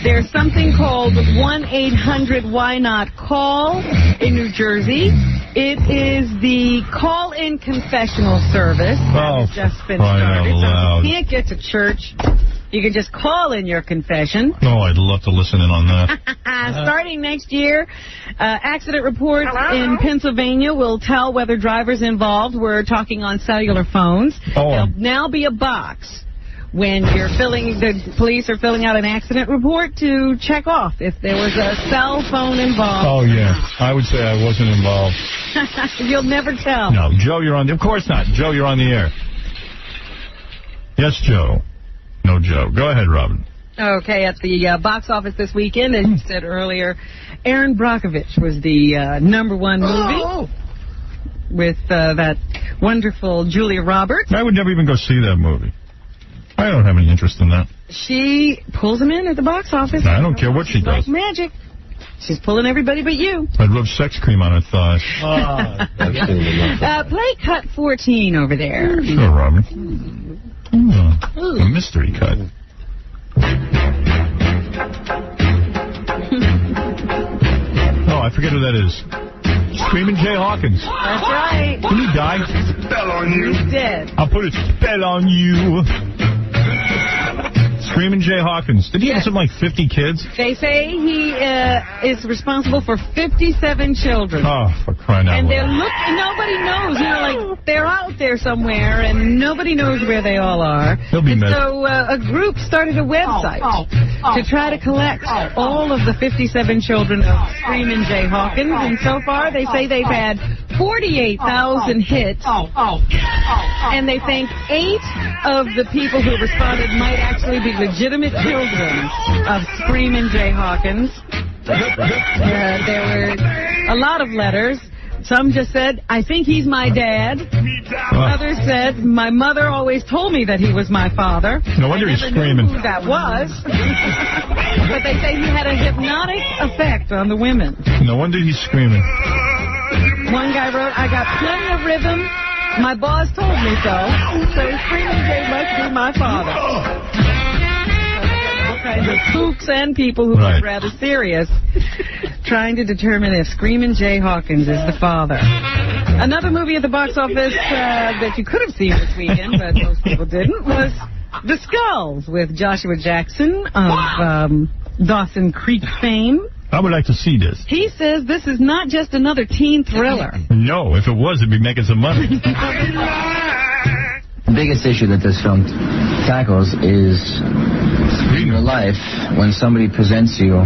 There's something called 1-800-WHY-NOT-CALL in New Jersey. It is the call-in confessional service that has just been started. So if you can't get to church, you can just call in your confession. Oh, I'd love to listen in on that. Starting next year, accident reports in Pennsylvania will tell whether drivers involved were talking on cellular phones. There'll now be a box when the police are filling out an accident report to check off if there was a cell phone involved. Oh, yeah. I would say I wasn't involved. You'll never tell. No, Joe, you're on. Of course not. Joe, you're on the air. Yes, Joe. No, Joe. Go ahead, Robin. Okay, at the box office this weekend, as you said earlier, Erin Brockovich was the #1 movie with that wonderful Julia Roberts. I would never even go see that movie. I don't have any interest in that. She pulls them in at the box office. I don't care what she does. Like magic. She's pulling everybody but you. I'd rub sex cream on her thighs. Play cut 14 over there. Sure, Robin. A mystery cut. Oh, I forget who that is. Screaming Jay Hawkins. That's right. Didn't he die? Spell on you. He's dead. I'll put a spell on you. Screaming Jay Hawkins. Did he have something like 50 kids? They say he is responsible for 57 children. Oh, for crying out and loud. nobody knows. Like they're out there somewhere, and nobody knows where they all are. They'll be missed. So a group started a website to try to collect all of the 57 children of Screaming Jay Hawkins, and so far they say they've had 48,000 hits, and they think 8 of the people who responded might actually be legitimate children of Screaming Jay Hawkins. There were a lot of letters Some just said, I think he's my dad. Others said, my mother always told me that he was my father. No wonder he's screaming. Who that was. But they say he had a hypnotic effect on the women. No wonder he's screaming. One guy wrote, I got plenty of rhythm. My boss told me so. So Screaming Jay must be my father. All kinds of kooks and people who are rather serious trying to determine if Screaming Jay Hawkins is the father. Another movie at the box office that you could have seen this weekend, but most people didn't, was The Skulls with Joshua Jackson of Dawson Creek fame. I would like to see this. He says this is not just another teen thriller. No, if it was, it'd be making some money. The biggest issue that this film tackles is in your life when somebody presents you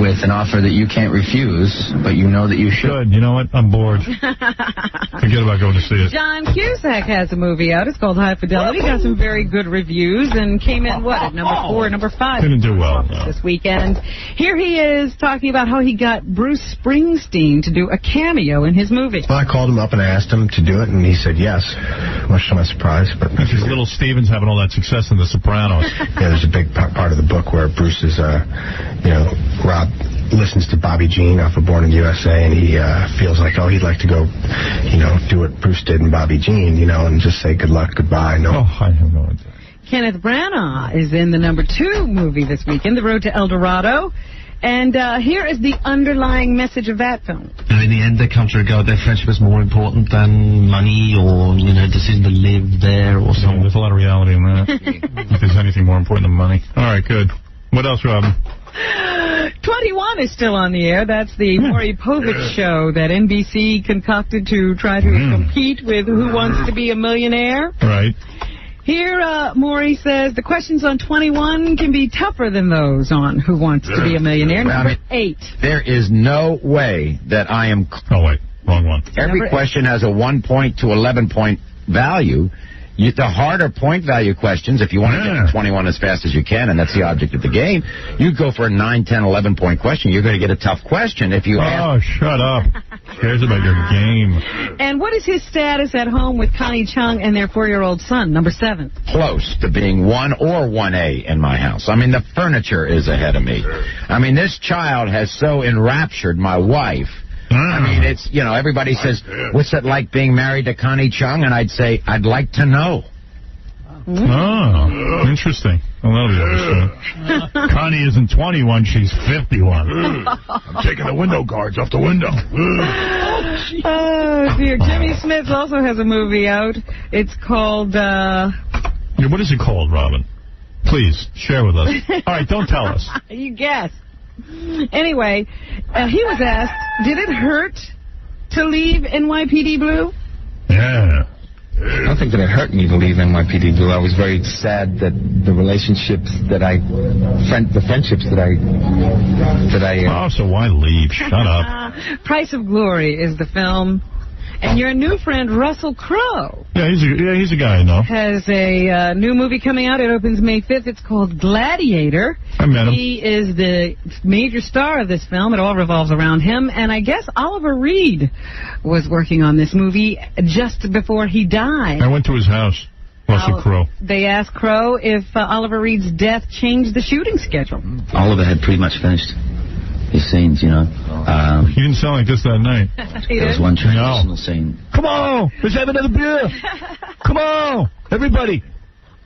with an offer that you can't refuse, but you know that you should. Good. You know what? I'm bored. Forget about going to see it. John Cusack has a movie out. It's called High Fidelity. Got some very good reviews and came in, at number 4 and number 5? Didn't do well, no. This weekend. Here he is talking about how he got Bruce Springsteen to do a cameo in his movie. Well, I called him up and I asked him to do it, and he said yes, much to my surprise. But because little Steven's having all that success in The Sopranos. Yeah, there's a big part of the book where Bruce is, Rob listens to Bobby Jean off of Born in the USA, and he feels like, he'd like to go, do what Bruce did in Bobby Jean, and just say good luck, goodbye. No. I have no idea. Kenneth Branagh is in the number 2 movie this weekend, The Road to El Dorado. And here is the underlying message of that film. In the end, they come to regard their friendship as more important than money or, decision to live there or something. There's a lot of reality in that. If there's anything more important than money. All right, good. What else, Robin? 21 is still on the air. That's the Maury Povich show that NBC concocted to try to compete with Who Wants to Be a Millionaire. Right. Here, Maury says the questions on 21 can be tougher than those on Who Wants to Be a Millionaire. Number 8. There is no way that I am... Oh, wait. Wrong one. Every question has a 1-point to 11-point value. The harder point value questions, if you want to get to 21 as fast as you can, and that's the object of the game, you go for a 9, 10, 11-point question. You're going to get a tough question if you ask. Shut up. Who cares about your game? And what is his status at home with Connie Chung and their 4-year-old son, number 7? Close to being 1 or 1A in my house. I mean, the furniture is ahead of me. I mean, this child has so enraptured my wife. I mean, it's, everybody says, what's it like being married to Connie Chung? And I'd say, I'd like to know. Oh, interesting. Well, that'll be interesting. Connie isn't 21, she's 51. I'm taking the window guards off the window. Oh, dear. Jimmy Smith also has a movie out. It's called, What is it called, Robin? Please, share with us. All right, don't tell us. You guess. Anyway, he was asked, did it hurt to leave NYPD Blue? Yeah. I don't think that it hurt me to leave NYPD Blue. I was very sad that the relationships that the friendships that I... Oh, so why leave? Shut up. Price of Glory is the film. And your new friend, Russell Crowe. Yeah, he's a guy I know. Has a new movie coming out. It opens May 5th. It's called Gladiator. I met him. He is the major star of this film. It all revolves around him. And I guess Oliver Reed was working on this movie just before he died. I went to his house, Russell Crowe. They asked Crowe if Oliver Reed's death changed the shooting schedule. Oliver had pretty much finished his scenes, He didn't sound like this that night. There was one transitional scene. Come on, let's have another beer. Come on, everybody.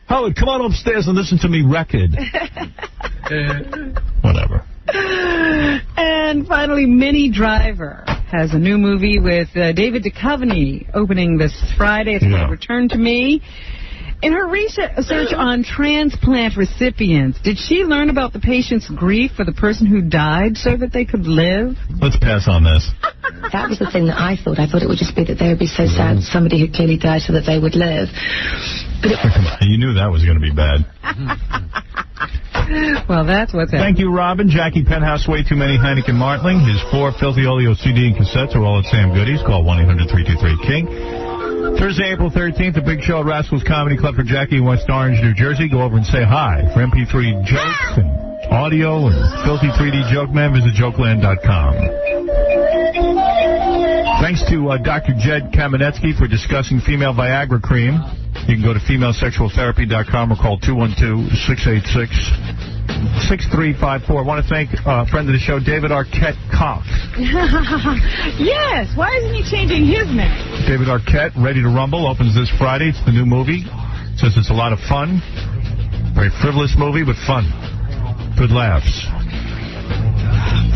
Howard, come on upstairs and listen to me record. Whatever. And finally, Minnie Driver has a new movie with David Duchovny opening this Friday. It's called Return to Me. In her research on transplant recipients, did she learn about the patient's grief for the person who died so that they could live? Let's pass on this. That was the thing that I thought. I thought it would just be that they would be so sad somebody who clearly died so that they would live. But come on, you knew that was going to be bad. Well, that's what's happening. Thank you, Robin. Jackie Penthouse, Way Too Many, Heineken Martling. His 4 Filthy Oleo CD and cassettes are all at Sam Goody's. Call 1-800-323-KING. Thursday, April 13th, the Big Show at Rascals Comedy Club for Jackie in West Orange, New Jersey. Go over and say hi. For MP3 jokes and audio and filthy 3D joke man, visit jokeland.com. Thanks to Dr. Jed Kamenetsky for discussing female Viagra cream. You can go to femalesexualtherapy.com or call 212-686-6354. I want to thank a friend of the show, David Arquette Cox. Yes, why isn't he changing his name? David Arquette, Ready to Rumble, opens this Friday. It's the new movie. Says it's a lot of fun. Very frivolous movie, but fun. Good laughs.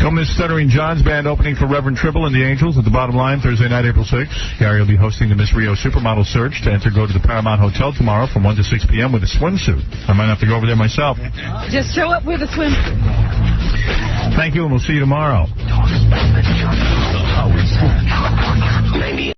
Don't miss Stuttering John's band opening for Reverend Tribble and the Angels at the Bottom Line Thursday night, April 6th. Gary will be hosting the Miss Rio Supermodel Search. To enter, go to the Paramount Hotel tomorrow from 1 to 6 p.m. with a swimsuit. I might have to go over there myself. Just show up with a swimsuit. Thank you, and we'll see you tomorrow.